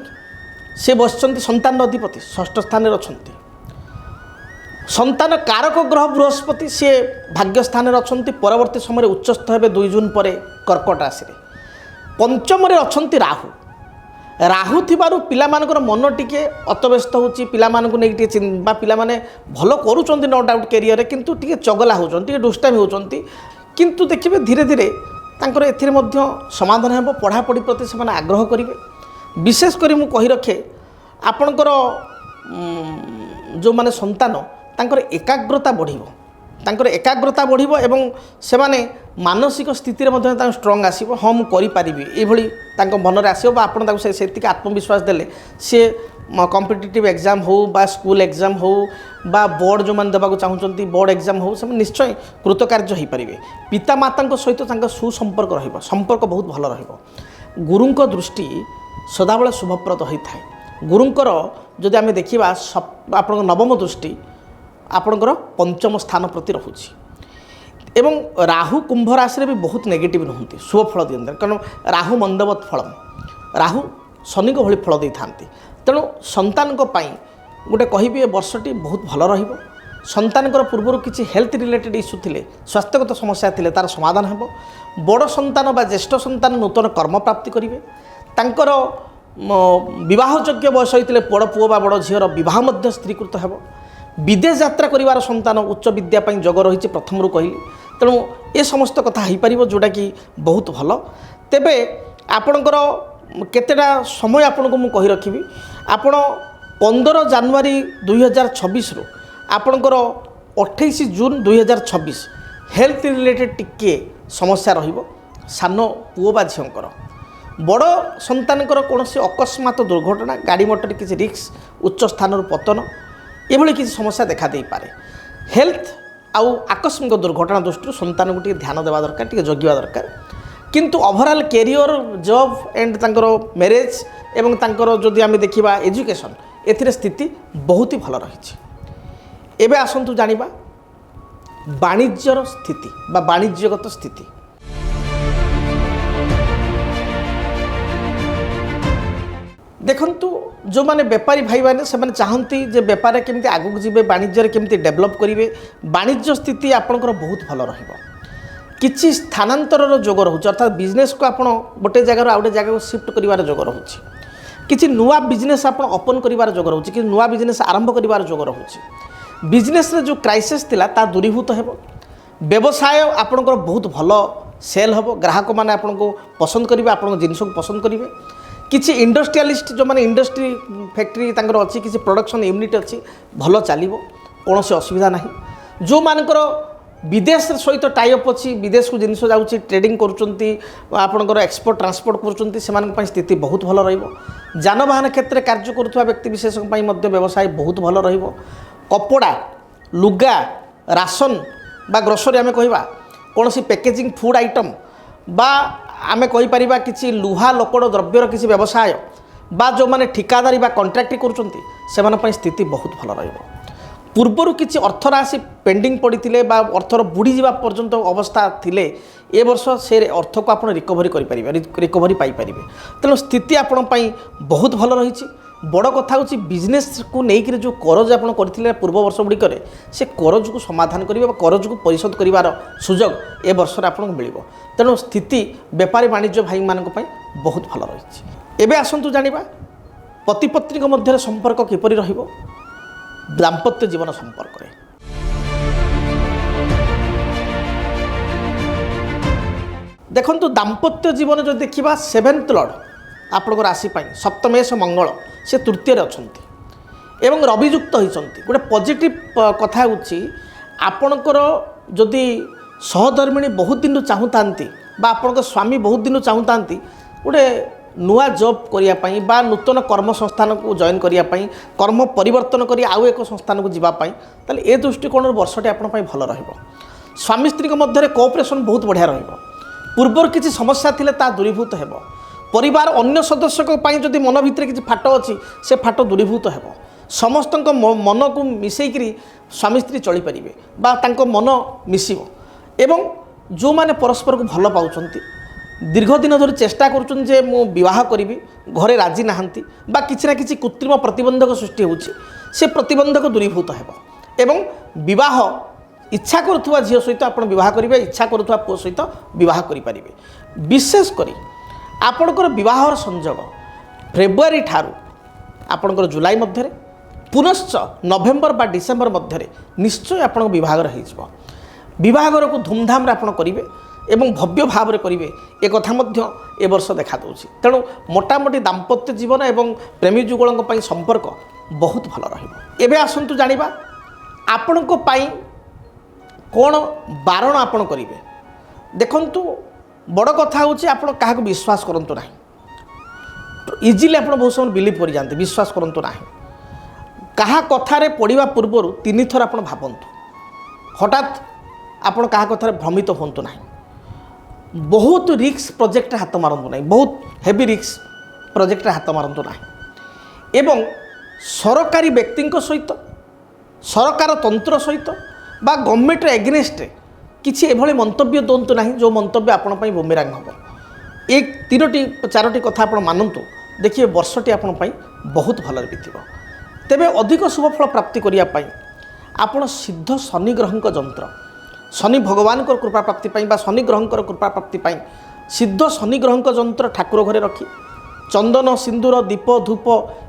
से बसचंती संतान अधिपति षष्ठ स्थान अच्छा संतान कारक ग्रह बृहस्पति सी भाग्य स्थान अच्छा परवर्ती समय उच्चस्थ हे 2 जून पर कर्कट राशि पंचम अच्छा राहु राहु थिबारु पिला मानकर मन टिके अतव्यस्त होची पिला मानकु नै टिके चिंता पिला माने भलो करूचंती नो डाउट कैरियर रे किंतु टिके चगला होचंती दुष्टामी होचंती किंतु देखिबे धीरे धीरे तांकर एथिरे मध्य समाधान हेबो पढ़ापढ़ी प्रति से आग्रह करेंगे विशेष करी मु कहि रखे आपणकर जो माने संतान तांकर एकाग्रता बढ़िबो तांकर एकाग्रता बढ़िबो एवं से माने मानसिक स्थिति रे मध्य तां स्ट्रांग आसीबो हम करि पारिबी एभली तांको मन रे आसीबो आपण ताको सेतिक आत्मविश्वास देले से कॉम्पिटिटिव एग्जाम हो बा स्कूल एग्जाम हो बा बोर्ड जो मान देबाको चाहूचंती बोर्ड एग्जाम हो से निश्चय कृतकार्य हो पारिबे पिता माता सहित तांका सुसंपर्क रहिबो संपर्क बहुत भल रहिबो गुरुंक दृष्टि सदाबेले शुभप्रद होइथाय गुरुंकर जदि आमे देखिबा आपन नवम दृष्टि आपणकर पंचम स्थान प्रति रहुछि एवं राहु कुंभ राशि रे भी बहुत नेगेटिव नहुंती शुभ फल दियंते कारण राहु मंदवत फलम राहु शनि को भली फल देइथांती तेणु संतान को पाई गोटे कहबी ए वर्षटी बहुत भल रहिबो संतान पूर्व किसी हेल्थ रिलेटेड इश्यू थिले स्वास्थ्यगत समस्या थिले तार समाधान हेबो बड़ संतान बा ज्येष्ठ संतान नूतन कर्म प्राप्ति करिवे तांकर विवाहयोग्य बयस होइतिले बड़ पुओ बा बड़ झीर विवाह मध्य स्त्रीकृत हेबो विदेश यात्रा करिवार संतान उच्च विद्या पई जग रही प्रथम रु कहली तेणु ए समस्त कथा हो पार जोटा कि बहुत भल तेबे आपणकर केतेटा समय आपन को मु कहि रखिबी आपण 15 जनवरी 2026 रु आपणकर 28 जून 2026 हेल्थ रिलेटेड टिके समस्या रहिबो सानो पुओ बा झियंकर बड़ संतानकर कौन से अकस्मात दुर्घटना गाड़ी मोटर किसी रिस्क उच्च स्थान पतन एभली किसी समस्या देखा दे पारे हेल्थ आउ आकस्मिक दुर्घटना दृष्टि संतान को ध्यान देवा दरकार टे जगिवा दरकार किंतु ओवरऑल कैरियर जॉब एंड तांकर मैरिज एवं तांकर जदि आमे देखिबा एजुकेशन एथिरे स्थिति बहुत ही भल रही एबे आसंतु जानिबा वाणिज्यर स्थिति बा वाणिज्यगत स्थिति देखंतु जो माने व्यापारी भाई माने से चाहती जे व्यापार केमती आगक जीवे वाणिज्य केमती डेभलप करेंगे वाणिज्य स्थिति आपंकर बहुत भल रहिबो किछि स्थानांतर जोग रोचे अर्थात बिजनेस को आप गोटे जगार आउ गोटे जगह शिफ्ट कर जोग रोचे କିଛି ନୂଆ ବିଜନେସ୍ ଆପଣ ଓପନ୍ କରିବାର ଯୋଗ ରହୁଛି, କିଛି ନୂଆ ବିଜନେସ୍ ଆରମ୍ଭ କରିବାର ଯୋଗ ରହୁଛି। ବିଜନେସ୍ରେ ଯେଉଁ କ୍ରାଇସିସ୍ ଥିଲା ତା ଦୂରୀଭୂତ ହେବ। ବ୍ୟବସାୟ ଆପଣଙ୍କର ବହୁତ ଭଲ ସେଲ୍ ହେବ, ଗ୍ରାହକମାନେ ଆପଣଙ୍କୁ ପସନ୍ଦ କରିବେ, ଆପଣଙ୍କ ଜିନିଷକୁ ପସନ୍ଦ କରିବେ। କିଛି ଇଣ୍ଡଷ୍ଟ୍ରିଆଲିଷ୍ଟ ଯେଉଁମାନେ ଇଣ୍ଡଷ୍ଟ୍ରି ଫ୍ୟାକ୍ଟ୍ରି ତାଙ୍କର ଅଛି, କିଛି ପ୍ରଡକ୍ସନ୍ ୟୁନିଟ୍ ଅଛି, ଭଲ ଚାଲିବ, କୌଣସି ଅସୁବିଧା ନାହିଁ। ଯେଉଁମାନଙ୍କର ବିଦେଶ ସହିତ ଟାଇଅପ୍ ଅଛି, ବିଦେଶକୁ ଜିନିଷ ଯାଉଛି, ଟ୍ରେଡିଂ କରୁଛନ୍ତି, ଆପଣଙ୍କର ଏକ୍ସପୋର୍ଟ ଟ୍ରାନ୍ସପୋର୍ଟ କରୁଛନ୍ତି, ସେମାନଙ୍କ ପାଇଁ ସ୍ଥିତି ବହୁତ ଭଲ ରହିବ। ଯାନବାହନ କ୍ଷେତ୍ରରେ କାର୍ଯ୍ୟ କରୁଥିବା ବ୍ୟକ୍ତିବିଶେଷଙ୍କ ପାଇଁ ମଧ୍ୟ ବ୍ୟବସାୟ ବହୁତ ଭଲ ରହିବ। କପଡ଼ା, ଲୁଗା, ରାସନ ବା ଗ୍ରୋସରୀ ଆମେ କହିବା, କୌଣସି ପ୍ୟାକେଜିଂ ଫୁଡ୍ ଆଇଟମ୍ ବା ଆମେ କହିପାରିବା କିଛି ଲୁହା ଲକଡ଼ ଦ୍ରବ୍ୟର କିଛି ବ୍ୟବସାୟ ବା ଯେଉଁମାନେ ଠିକାଦାରୀ ବା କଣ୍ଟ୍ରାକ୍ଟ କରୁଛନ୍ତି ସେମାନଙ୍କ ପାଇଁ ସ୍ଥିତି ବହୁତ ଭଲ ରହିବ। ପୂର୍ବରୁ କିଛି ଅର୍ଥ ରାଶି ପେଣ୍ଡିଂ ପଡ଼ିଥିଲେ ବା ଅର୍ଥର ବୁଡ଼ିଯିବା ପର୍ଯ୍ୟନ୍ତ ଅବସ୍ଥା ଥିଲେ, ଏ ବର୍ଷ ସେ ଅର୍ଥକୁ ଆପଣ ରିକଭରି ପାଇପାରିବେ। ତେଣୁ ସ୍ଥିତି ଆପଣଙ୍କ ପାଇଁ ବହୁତ ଭଲ ରହିଛି। ବଡ଼ କଥା ହେଉଛି ବିଜନେସ୍କୁ ନେଇକରି ଯେଉଁ କରଜ ଆପଣ କରିଥିଲେ ପୂର୍ବ ବର୍ଷ ଗୁଡ଼ିକରେ, ସେ କରଜକୁ ସମାଧାନ କରିବେ ବା କରଜକୁ ପରିଶୋଧ କରିବାର ସୁଯୋଗ ଏ ବର୍ଷରେ ଆପଣଙ୍କୁ ମିଳିବ। ତେଣୁ ସ୍ଥିତି ବେପାରୀ ବାଣିଜ୍ୟ ଭାଇମାନଙ୍କ ପାଇଁ ବହୁତ ଭଲ ରହିଛି। ଏବେ ଆସନ୍ତୁ ଜାଣିବା ପତି ପତ୍ନୀଙ୍କ ମଧ୍ୟରେ ସମ୍ପର୍କ କିପରି ରହିବ ଦାମ୍ପତ୍ୟ ଜୀବନ ସମ୍ପର୍କରେ। ଦେଖନ୍ତୁ ଦାମ୍ପତ୍ୟ ଜୀବନ ଯଦି ଦେଖିବା, ସେଭେନ୍ଥ ଲର୍ଡ଼ ଆପଣଙ୍କ ରାଶି ପାଇଁ ସପ୍ତମେଶ ମଙ୍ଗଳ ସେ ତୃତୀୟରେ ଅଛନ୍ତି ଏବଂ ରବିଯୁକ୍ତ ହୋଇଛନ୍ତି। ଗୋଟେ ପଜିଟିଭ୍ କଥା ହେଉଛି ଆପଣଙ୍କର ଯଦି ସହଧର୍ମିଣୀ ବହୁତ ଦିନରୁ ଚାହୁଁଥାନ୍ତି ବା ଆପଣଙ୍କ ସ୍ୱାମୀ ବହୁତ ଦିନରୁ ଚାହୁଁଥାନ୍ତି ଗୋଟେ ନୂଆ ଜବ୍ କରିବା ପାଇଁ ବା ନୂତନ କର୍ମସଂସ୍ଥାନକୁ ଜଏନ୍ କରିବା ପାଇଁ, କର୍ମ ପରିବର୍ତ୍ତନ କରି ଆଉ ଏକ ସଂସ୍ଥାନକୁ ଯିବା ପାଇଁ, ତାହେଲେ ଏ ଦୃଷ୍ଟିକୋଣରୁ ବର୍ଷଟି ଆପଣଙ୍କ ପାଇଁ ଭଲ ରହିବ। ସ୍ୱାମୀ ସ୍ତ୍ରୀଙ୍କ ମଧ୍ୟରେ କୋଅପରେସନ୍ ବହୁତ ବଢ଼ିଆ ରହିବ। ପୂର୍ବରୁ କିଛି ସମସ୍ୟା ଥିଲେ ତା ଦୂରୀଭୂତ ହେବ। ପରିବାର ଅନ୍ୟ ସଦସ୍ୟଙ୍କ ପାଇଁ ଯଦି ମନ ଭିତରେ କିଛି ଫାଟ ଅଛି ସେ ଫାଟ ଦୂରୀଭୂତ ହେବ। ସମସ୍ତଙ୍କ ମନକୁ ମିଶାଇକରି ସ୍ୱାମୀ ସ୍ତ୍ରୀ ଚଳିପାରିବେ ବା ତାଙ୍କ ମନ ମିଶିବ। ଏବଂ ଯେଉଁମାନେ ପରସ୍ପରକୁ ଭଲ ପାଉଛନ୍ତି, ଦୀର୍ଘ ଦିନ ଧରି ଚେଷ୍ଟା କରୁଛନ୍ତି ଯେ ମୁଁ ବିବାହ କରିବି, ଘରେ ରାଜି ନାହାନ୍ତି ବା କିଛି ନା କିଛି କୃତ୍ରିମ ପ୍ରତିବନ୍ଧକ ସୃଷ୍ଟି ହେଉଛି, ସେ ପ୍ରତିବନ୍ଧକ ଦୂରୀଭୂତ ହେବ ଏବଂ ବିବାହ ଇଚ୍ଛା କରୁଥିବା ଝିଅ ସହିତ ଆପଣ ବିବାହ କରିବେ, ଇଚ୍ଛା କରୁଥିବା ପୁଅ ସହିତ ବିବାହ କରିପାରିବେ। ବିଶେଷ କରି ଆପଣଙ୍କର ବିବାହର ସଂଯୋଗ ଫେବୃଆରୀ ଠାରୁ ଆପଣଙ୍କର ଜୁଲାଇ ମଧ୍ୟରେ, ପୁନଶ୍ଚ ନଭେମ୍ବର ବା ଡିସେମ୍ବର ମଧ୍ୟରେ ନିଶ୍ଚୟ ଆପଣଙ୍କ ବିବାହର ହୋଇଯିବ। ବିବାହଘରକୁ ଧୁମଧାମରେ ଆପଣ କରିବେ ଏବଂ ଭବ୍ୟ ଭାବରେ କରିବେ, ଏ କଥା ମଧ୍ୟ ଏ ବର୍ଷ ଦେଖାଦେଉଛି। ତେଣୁ ମୋଟାମୋଟି ଦାମ୍ପତ୍ୟ ଜୀବନ ଏବଂ ପ୍ରେମୀ ଯୁଗଳଙ୍କ ପାଇଁ ସମ୍ପର୍କ ବହୁତ ଭଲ ରହିବ। ଏବେ ଆସନ୍ତୁ ଜାଣିବା ଆପଣଙ୍କ ପାଇଁ କ'ଣ ବାରଣ ଆପଣ କରିବେ। ଦେଖନ୍ତୁ ବଡ଼ କଥା ହେଉଛି ଆପଣ କାହାକୁ ବିଶ୍ୱାସ କରନ୍ତୁ ନାହିଁ। ଇଜିଲି ଆପଣ ବହୁତ ସମୟ ବିଲିଭ୍ କରିଯାଆନ୍ତି, ବିଶ୍ୱାସ କରନ୍ତୁ ନାହିଁ। କାହା କଥାରେ ପଡ଼ିବା ପୂର୍ବରୁ 3 ଥର ଆପଣ ଭାବନ୍ତୁ। ହଠାତ୍ ଆପଣ କାହା କଥାରେ ଭ୍ରମିତ ହୁଅନ୍ତୁ ନାହିଁ। ବହୁତ ରିକ୍ସ ପ୍ରୋଜେକ୍ଟରେ ହାତ ମାରନ୍ତୁ ନାହିଁ, ବହୁତ ହେଭି ରିକ୍ସ ପ୍ରୋଜେକ୍ଟରେ ହାତ ମାରନ୍ତୁ ନାହିଁ। ଏବଂ ସରକାରୀ ବ୍ୟକ୍ତିଙ୍କ ସହିତ, ସରକାର ତନ୍ତ୍ର ସହିତ ବା ଗଭର୍ଣ୍ଣମେଣ୍ଟର ଏଗେନେଷ୍ଟରେ କିଛି ଏଭଳି ମନ୍ତବ୍ୟ ଦିଅନ୍ତୁ ନାହିଁ ଯେଉଁ ମନ୍ତବ୍ୟ ଆପଣଙ୍କ ପାଇଁ ବୁମେରାଙ୍ଗ ହେବ। ଏ 3-4ଟି କଥା ଆପଣ ମାନନ୍ତୁ, ଦେଖିବେ ବର୍ଷଟି ଆପଣଙ୍କ ପାଇଁ ବହୁତ ଭଲରେ ବିତିବ। ତେବେ ଅଧିକ ଶୁଭଫଳ ପ୍ରାପ୍ତି କରିବା ପାଇଁ ଆପଣ ସିଦ୍ଧ ଶନି ଗ୍ରହଙ୍କ ଯନ୍ତ୍ର, ଶନି ଭଗବାନଙ୍କର କୃପା ପ୍ରାପ୍ତି ପାଇଁ ବା ଶନି ଗ୍ରହଙ୍କର କୃପା ପ୍ରାପ୍ତି ପାଇଁ ସିଦ୍ଧ ଶନି ଗ୍ରହଙ୍କ ଯନ୍ତ୍ର ଠାକୁର ଘରେ ରଖି ଚନ୍ଦନ, ସିନ୍ଦୁର, ଦୀପ, ଧୂପ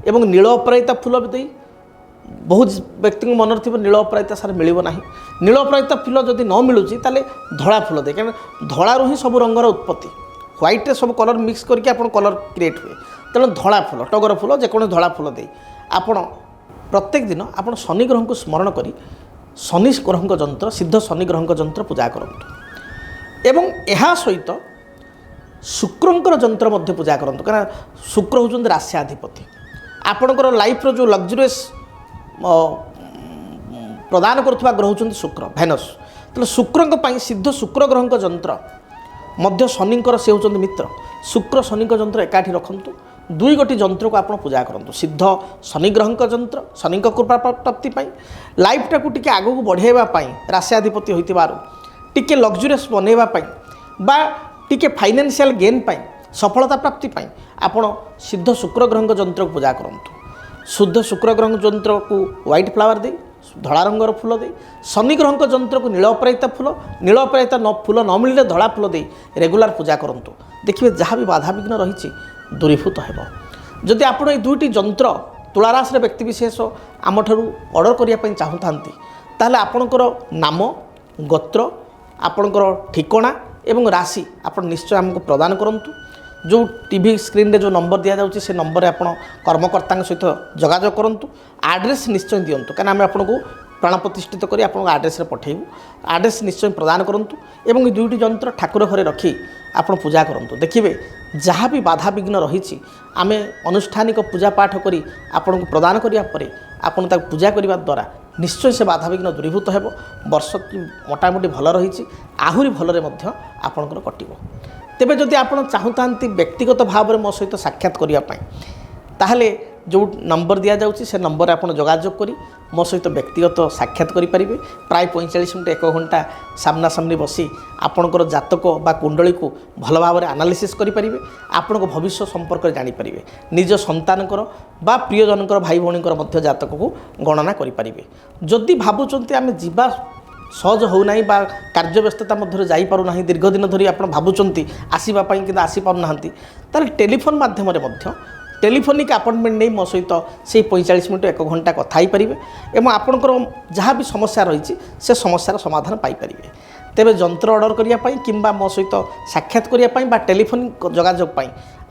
ଏବଂ ନୀଳ ଅପରାଜିତା ଫୁଲ ଦେଇ, ବହୁତ ବ୍ୟକ୍ତିଙ୍କ ମନରେ ଥିବ ନୀଳ ଅପରାଜିତା ସାର୍ ମିଳିବ ନାହିଁ। ନୀଳ ଅପରାଜିତା ଫୁଲ ଯଦି ନ ମିଳୁଛି ତାହେଲେ ଧଳା ଫୁଲ ଦେଇ, କାରଣ ଧଳାରୁ ହିଁ ସବୁ ରଙ୍ଗର ଉତ୍ପତ୍ତି। ହ୍ୱାଇଟ୍ରେ ସବୁ କଲର୍ ମିକ୍ସ କରିକି ଆପଣ କଲର୍ କ୍ରିଏଟ୍ ହୁଏ। ତେଣୁ ଧଳା ଫୁଲ, ଟଗର ଫୁଲ, ଯେକୌଣସି ଧଳା ଫୁଲ ଦେଇ ଆପଣ ପ୍ରତ୍ୟେକ ଦିନ ଆପଣ ଶନି ଗ୍ରହଙ୍କୁ ସ୍ମରଣ କରି ଶନି ଗ୍ରହଙ୍କ ଯନ୍ତ୍ର, ସିଦ୍ଧ ଶନି ଗ୍ରହଙ୍କ ଯନ୍ତ୍ର ପୂଜା କରନ୍ତୁ। ଏବଂ ଏହା ସହିତ ଶୁକ୍ରଙ୍କର ଯନ୍ତ୍ର ମଧ୍ୟ ପୂଜା କରନ୍ତୁ, କାରଣ ଶୁକ୍ର ହେଉଛନ୍ତି ରାଶ୍ୟାଧିପତି। ଆପଣଙ୍କର ଲାଇଫ୍ର ଯେଉଁ ଲକ୍ଜରିୟସ୍ ପ୍ରଦାନ କରୁଥିବା ଗ୍ରହ ହେଉଛନ୍ତି ଶୁକ୍ର, ଭେନସ୍। ତେଣୁ ଶୁକ୍ରଙ୍କ ପାଇଁ ସିଦ୍ଧ ଶୁକ୍ର ଗ୍ରହଙ୍କ ଯନ୍ତ୍ର ମଧ୍ୟ ଶନିଙ୍କର ସେ ହେଉଛନ୍ତି ମିତ୍ର। ଶୁକ୍ର ଶନିଙ୍କ ଯନ୍ତ୍ର ଏକାଠି ରଖନ୍ତୁ। 2 ଯନ୍ତ୍ରକୁ ଆପଣ ପୂଜା କରନ୍ତୁ। ସିଦ୍ଧ ଶନି ଗ୍ରହଙ୍କ ଯନ୍ତ୍ର ଶନିଙ୍କ କୃପା ପ୍ରାପ୍ତି ପାଇଁ, ଲାଇଫ୍ଟାକୁ ଟିକେ ଆଗକୁ ବଢ଼ାଇବା ପାଇଁ, ରାଶ୍ୟାଧିପତି ହୋଇଥିବାରୁ ଟିକେ ଲକ୍ଜରିୟସ୍ ବନେଇବା ପାଇଁ ବା ଟିକେ ଫାଇନାନ୍ସିଆଲ୍ ଗେନ୍ ପାଇଁ, ସଫଳତା ପ୍ରାପ୍ତି ପାଇଁ ଆପଣ ସିଦ୍ଧ ଶୁକ୍ର ଗ୍ରହଙ୍କ ଯନ୍ତ୍ରକୁ ପୂଜା କରନ୍ତୁ। ଶୁଦ୍ଧ ଶୁକ୍ର ଗ୍ରହଙ୍କ ଯନ୍ତ୍ରକୁ ହ୍ୱାଇଟ୍ ଫ୍ଲାୱାର ଦେଇ, ଧଳା ରଙ୍ଗର ଫୁଲ ଦେଇ, ଶନି ଗ୍ରହଙ୍କ ଯନ୍ତ୍ରକୁ ନୀଳ ଅପରାଜିତା ଫୁଲ, ନୀଳ ଅପରାଜିତା ଫୁଲ ନ ମିଳିଲେ ଧଳା ଫୁଲ ଦେଇ ରେଗୁଲାର ପୂଜା କରନ୍ତୁ। ଦେଖିବେ ଯାହା ବି ବାଧାବିଘ୍ନ ରହିଛି ଦୂରୀଭୂତ ହେବ। जदि आपण ये दुईटी जंत्र तुला राशि व्यक्तिविशेष आम ठारू ऑर्डर करने चाहूँगी ताहले आपणकर नाम गोत्र आपणकर ठिकाना एवं राशि आप निश्चय आमको प्रदान करूँ। जो टीवी स्क्रीन रे जो नंबर दिया जाउछि से नंबर रे आपण कर्मकर्ता सहित जोगाजोग करूँ। आड्रेस निश्चय दिंतु कहीं आम आपको प्राण प्रतिष्ठित करी आपको आड्रेस रे पठेबू। आड्रेस निश्चय प्रदान करूँ एवं दुईटी जंत्र ठाकुर घरे रखी आपण पूजा करूँ। देखिए जहाँ भी बाधा विघ्न रही आम अनुष्ठानिक पूजा पाठ करी आपन को प्रदान करिया परे आपन ताक पूजा करने द्वारा निश्चय से बाधा विघ्न दूरीभूत हो। वर्ष मोटामोटी भल रही आहरी भलरे आपणकर कटिबो। तेबे जदि आपण चाहूँगी व्यक्तिगत भाव में मो सहित साक्षात करने ताहले जो नंबर दिया जाउछि से नंबर आप जोगाजोग करी मो सहित व्यक्तिगत साक्षात करेंगे। प्राय 45 मिनट 1 घंटा सामना सामनी बसी आपणकर जातक बा कुंडली को भल भाव में एनालिसिस करेंगे। आपण भविष्य संपर्क जानीपारे निज संतानकर बा प्रियजनकर भाई भौणीकर जातक को गणना करेंगे। जदि भावुंट आम जीवा सहज होना बा कार्य व्यस्तता मध्य जापरूना दीर्घ दिन धरी आप भावुंट आसवाई कि आसीपारना ताल टेलीफोन मध्यम टेलीफोनिक अपॉइंटमेंट नहीं मो सहित से 45 मिनट 1 घंटा कथा ही पारिबे एवं आपणकर जहाँ भी समस्या रही से समस्यार समाधान पाइपर। तेबे जंत्र ऑर्डर करने किंबा मो सहित साक्षात करने बा टेलीफोनिक जोगाजोग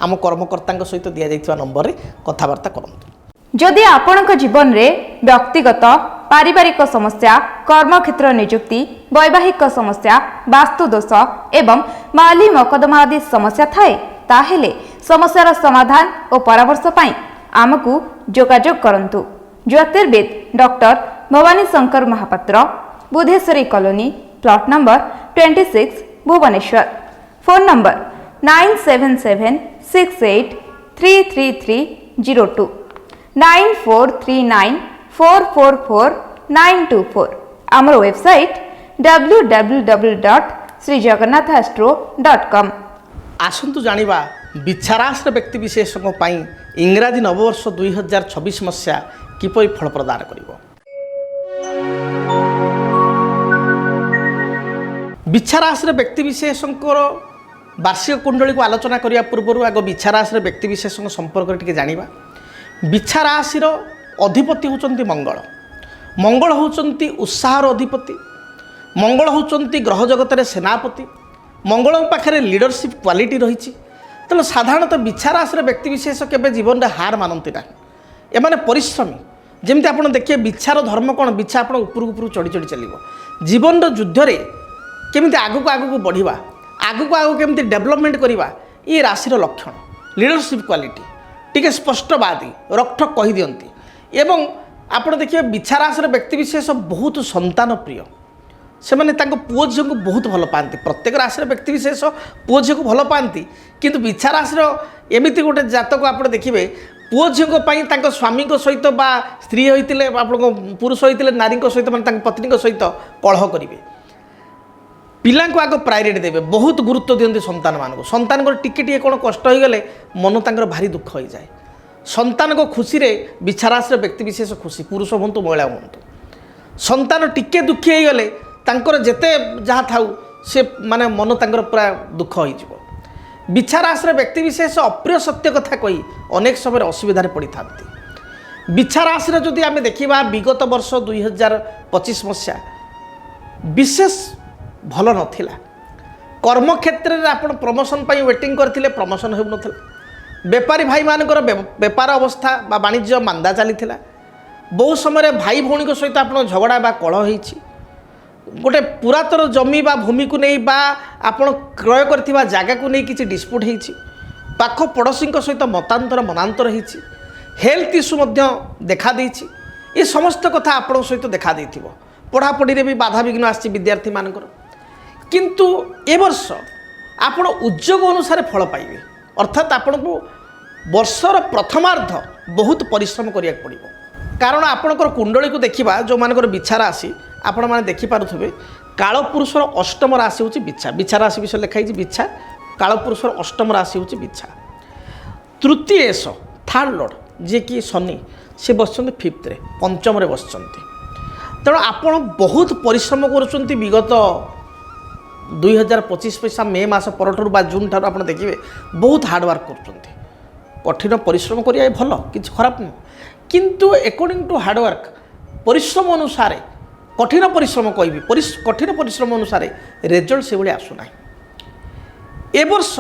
आम कर्मकर्ता सहित दि जाइथिबा नंबर रे कथबार्ता करंतु। जदि आपणक जीवन रे व्यक्तिगत पारिवारिक समस्या कर्मक्षेत्र नियुक्ति वैवाहिक समस्या वास्तु दोष एवं माली मकदमा आदि समस्या थाए ताहेले समस्यार समाधान और परामर्श पाई आमको जोगाजोग करंतु। ज्योतिर्विद doctor Bhabani Shankar Mahapatra Budheswari colony plot number 26 Bhubaneswar. Phone number 9776833302 9439444924। आमर वेबसाइट www.srijagannathastro.com। आसंतु जानिबा बिच्छाराशि व्यक्ति विशेषों इंग्राजी नववर्ष 2026 मसीहा किपरि फल प्रदान करिवो। बिच्छाराशि व्यक्ति विशेषों वार्षिक कुंडली को आलोचना करिया पूर्व आग बिच्छाराशि व्यक्ति विशेषों संपर्क टिके जानिबा। बिच्छाराशि अधिपति होचंती मंगल। मंगल होचंती उत्साहर अधिपति। मंगल होचंती ग्रह जगत रे सेनापति। मंगल पाखे लीडरशिप क्वालिटी रही। तेणु साधारणतः बिच्छाराशि व्यक्ति विशेष केवे जीवन में हार मानती ना एमाने परिश्रमी। जमती आप देखिए बिच्छार धर्म कौन बिच्छा आप उपरକୁ उपरକୁ चढ़ी चढ़ी चलो जीवन युद्ध रे केमिति आगु आगु बढ़िया आगु आगु केमिति डेवलपमेंट करवा ये राशि लक्षण लीडरशिप क्वालिटी टिके स्पष्टवादी रकठक कही दियंती। एवं आप देखिए बिच्छाराशि व्यक्ति विशेष बहुत संतान प्रिय से मैंने पुओ झी को बहुत भल पाती। प्रत्येक राशि व्यक्ति विशेष पुओ झी को भल पाती किंतु बिच्छा राशि एमती गोटे जातक आप देखिए पुओ झी स्वामी सहित बा स्त्री होते आप पुरुष होते नारी सहित मैंने पत्नी सहित कलह करेंगे। पिला को आग प्रायोरिटी देवे बहुत गुरुत्व दियंती संतान मान संतान को टिके कौन कष्ट हो गले मन तांकर भारी दुख हो जाए। संतान को खुशी रे बिच्छा राशि व्यक्ति विशेष खुशी पुरुष हूँ महिला हूँ संतान टिके दुखी हो गले तांकर जेते जहाँ थाउ से माने मन तांकर पूरा दुख हो। बिच्छा राशि व्यक्ति विशेष अप्रिय सत्य कथा कही अनेक समय असुविधार पड़ी था। बिच्छा राशि जदि आम देखा विगत वर्ष 2025 मसीहा विशेष भल नथिला। कर्म क्षेत्र में आप प्रमोशन वेटिंग करते प्रमोशन हो नथिला। बेपारी भाई मानकर बेपार अवस्था बा वाणिज्य मांदा चली बहु समय भाई भौणी सहित आप झगड़ा बा कलह होइछि। गोटे पुरातन जमी बा भूमि को नहीं बा आपण क्रय करथिबा जागा को नहीं किसी डिस्प्यूट होइछि। पाख पड़ोशी सहित मतांतर मनांतर होइछि। हेल्थ इश्यू मध्य देखा देइछि। ये समस्त कथा आपण सहित देखा देइथिबो। पढ़ापढ़ी भी बाधा विघ्न आछि विद्यार्थी मानकर किंतु ए वर्ष आपण उद्योग अनुसार फल पाइबे। अर्थात आपण को वर्षर प्रथमार्ध बहुत परिश्रम करिया पड़िबो। कारण आपणकर कुंडली को देखा जो मानकर बिच्छा राशि आपण मैंने देखिपे कालपुरुषर अष्टम राशि हूँ बिच्छा। बिच्छा राशि विषय लिखाई बिच्छा कालपुरुषर अष्टम राशि हूँ बिच्छा। तृतीयेश थर्ड लॉर्ड जी कि शनि से बसुँच फिफ्थ रे पंचम रे बसुँच। तेणु आपण बहुत परिश्रम करुँच विगत 2025 पैसा मे मास परठू बा जून ठार आप देखिए बहुत हार्डवर्क कर कठिन परिश्रम करिया भल किसी खराब नुह किंतु अकॉर्डिंग टू हार्डवर्क परिश्रम अनुसार कठिन परिश्रम कहबी कठिन परिश्रम अनुसार रिजल्ट से भाई आसुना ए वर्ष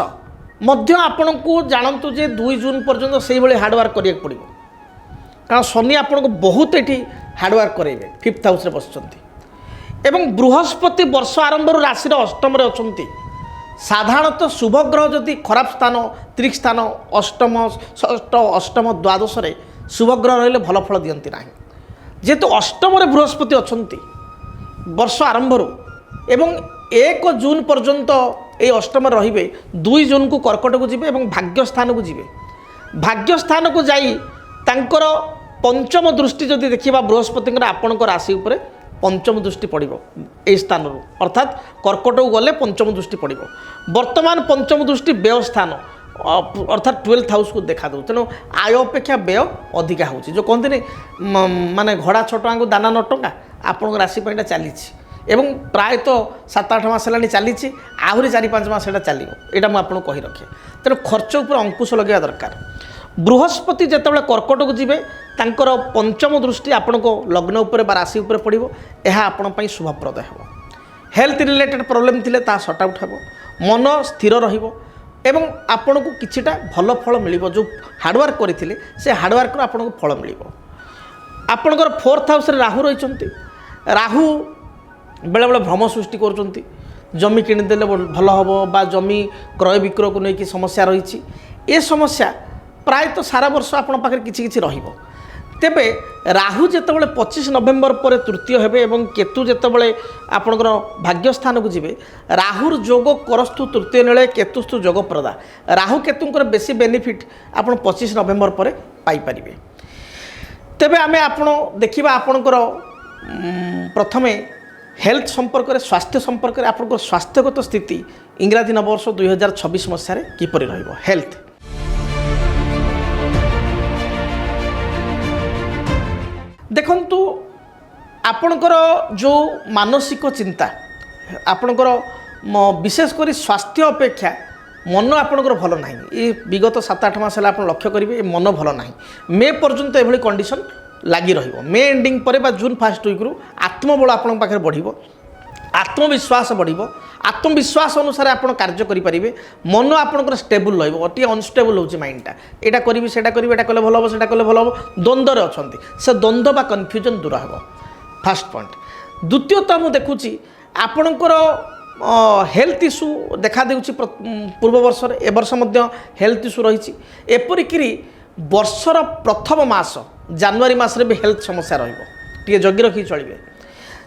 मध्य आपण को जानतु जे 2 जून पर्यंत से भाई हार्डवर्क करिया पड़ो कारण शनि आपण को बहुत ये हार्डवर्क करेंगे 5th हाउस बसुँच एवं बृहस्पति वर्ष आरंभ राशि अष्टम अच्छा साधारणतः शुभ ग्रह जदि खराब स्थान त्रिक स्थान अष्टम षष्ठ अष्टम द्वादश शुभ ग्रह रही भल फल दिखती ना जेहेतु अष्टम बृहस्पति अच्छा वर्ष आरंभ एवं 1 जून पर्यंत ये अष्टम रे 2 जून को कर्कट को जी भाग्य स्थान को जी भाग्य स्थान को जाई तांकर पंचम दृष्टि जदि देखा बृहस्पति आपण राशि उपर पंचम दृष्टि पड़ ए स्थान अर्थात कर्कट को गले पंचम दृष्टि पड़ वर्तमान पंचम दृष्टि व्यय स्थान अर्थात 12th हाउस को देखा दो तेणु आय अपेक्षा व्यय अधिका हो जो कहते माने घोड़ा छोटा को दाना 9 टंका आपण राशि चली एवं प्रायतः 7-8 मास है चली आहरी 4-5 मास चलो यहाँ मुझे कही रखे तेणु खर्च उपर अंकुश लगे दरकार बृहस्पति जितेबाला कर्कट को जी तांकर पंचम दृष्टि आपण को लग्न उपर राशि उपर पड़ो यह आपण शुभप्रद हो हेल्थ रिलेटेड प्रोब्लेम थिले ता सट आउट हो मन स्थिर रहिबो एवं आपण को किछिटा भल फल मिलिबो जो हार्डवर्क करथिले से हार्डवर्क आपण को फल मिलिबो आपणकर 4th हाउस रे राहु रहिचंती राहु बेले बेले भ्रम सृष्टि करूचंती जमी किनिदेले भल हबो बा जमी क्रय विक्रय को लेकिन समस्या रही ए समस्या प्रायतः सारा वर्ष आपण पाखे किछि रहिबो तेबे राहु जितेबाला 25 नवेम्बर पर तृतीय हेबे एवं केतु जितेबाला आपणकर भाग्य स्थान को जीवे राहुर जोग करस्तु तृतीय नेले केतुस्तु जोग प्रदा राहु केतुंकर बेसी बेनिफिट आपण 25 नवेम्बर पर पाई परिबे तेबे आमे आपण देखिबा आपणकर प्रथमे हेल्थ संपर्क रे स्वास्थ्य संपर्क रे आपणकर स्वास्थ्यगत स्थिति इंग्राजी नववर्ष 2026 मसीह रे किपरि रहइबो हेल्थ देखंतु आपणकर जो मानसिक चिंता आपणकर विशेषकर स्वास्थ्य अपेक्षा मन आपणकर भल ना ये विगत 7-8 मास आप लक्ष्य करेंगे मन भल ना मे पर्यंत एभली कंडीशन लगी रहिबो मे एंडिंग पर बा जून फर्स्ट वीक रु आत्मबल आपण पाखे बढ़िबो आत्मविश्वास बढ़िबो आत्मविश्वास अनुसार आप कार्य करेंगे मन आपंकर स्टेबुल रे अनस्टेबुल हो माइंडटा यहाँ करी से कले भल हम से कले भल हम द्वंद्व अच्छा से द्वंद्व बा कन्फ्यूजन दूर हे फास्ट पॉइंट द्वितीयतः मुझे देखुची आपणकर हेल्थ इश्यू देखा देउछि पूर्व वर्ष ए वर्ष मध्य हेल्थ इश्यू रही एपरिक वर्षर प्रथम मास जनवरी मासरे भी हेल्थ समस्या रे जगी रखी चलिए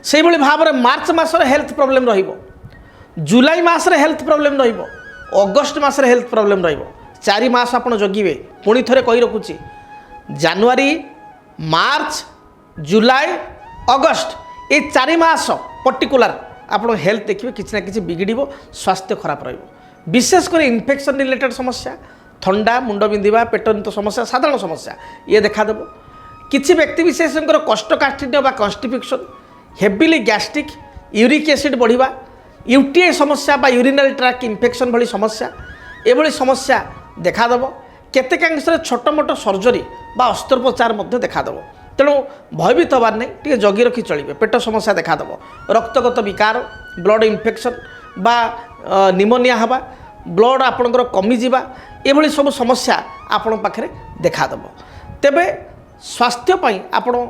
से भाई भाव में मार्च मसरे हेल्थ प्रोब्लेम रहिबो जुलाई मासरे हेल्थ प्रोब्लेम रहिबो अगस्ट मासरे हेल्थ प्रोब्लेम रहिबो 4 मास आप जगिवे पुणी थे कही रखुची जनवरी मार्च जुलाई अगस्ट ये 4 मास पर्टिकुलर आप हेल्थ देखिए किसी ना कि बिगड़ स्वास्थ्य खराब रहिबो विशेषकर इन्फेक्शन रिलेटेड समस्या थंडा मुंड बिंधा पेटजनित समस्या साधारण समस्या ये देखादेव किसी व्यक्ति विशेषकर कोष्ठकाठिन्य बा constipation heavily gastric uric acid बढ़िबा यूटीआई समस्या बा यूरिनरी ट्रैक्ट इन्फेक्शन भली समस्या एभली समस्या देखादेव केतेकांश छोट मोट सर्जरी बा अस्त्रोपचार मध्य देखादेव तेणु भयभीत हबार नहीं टे जगी रखी चलिए पेट समस्या देखादेव रक्तगत विकार ब्लड इन्फेक्शन बा निमोनिया हवा ब्लड आपणकर कमिजा एभली सब समस्या आपण पाखे देखादेव तेबे स्वास्थ्य आपण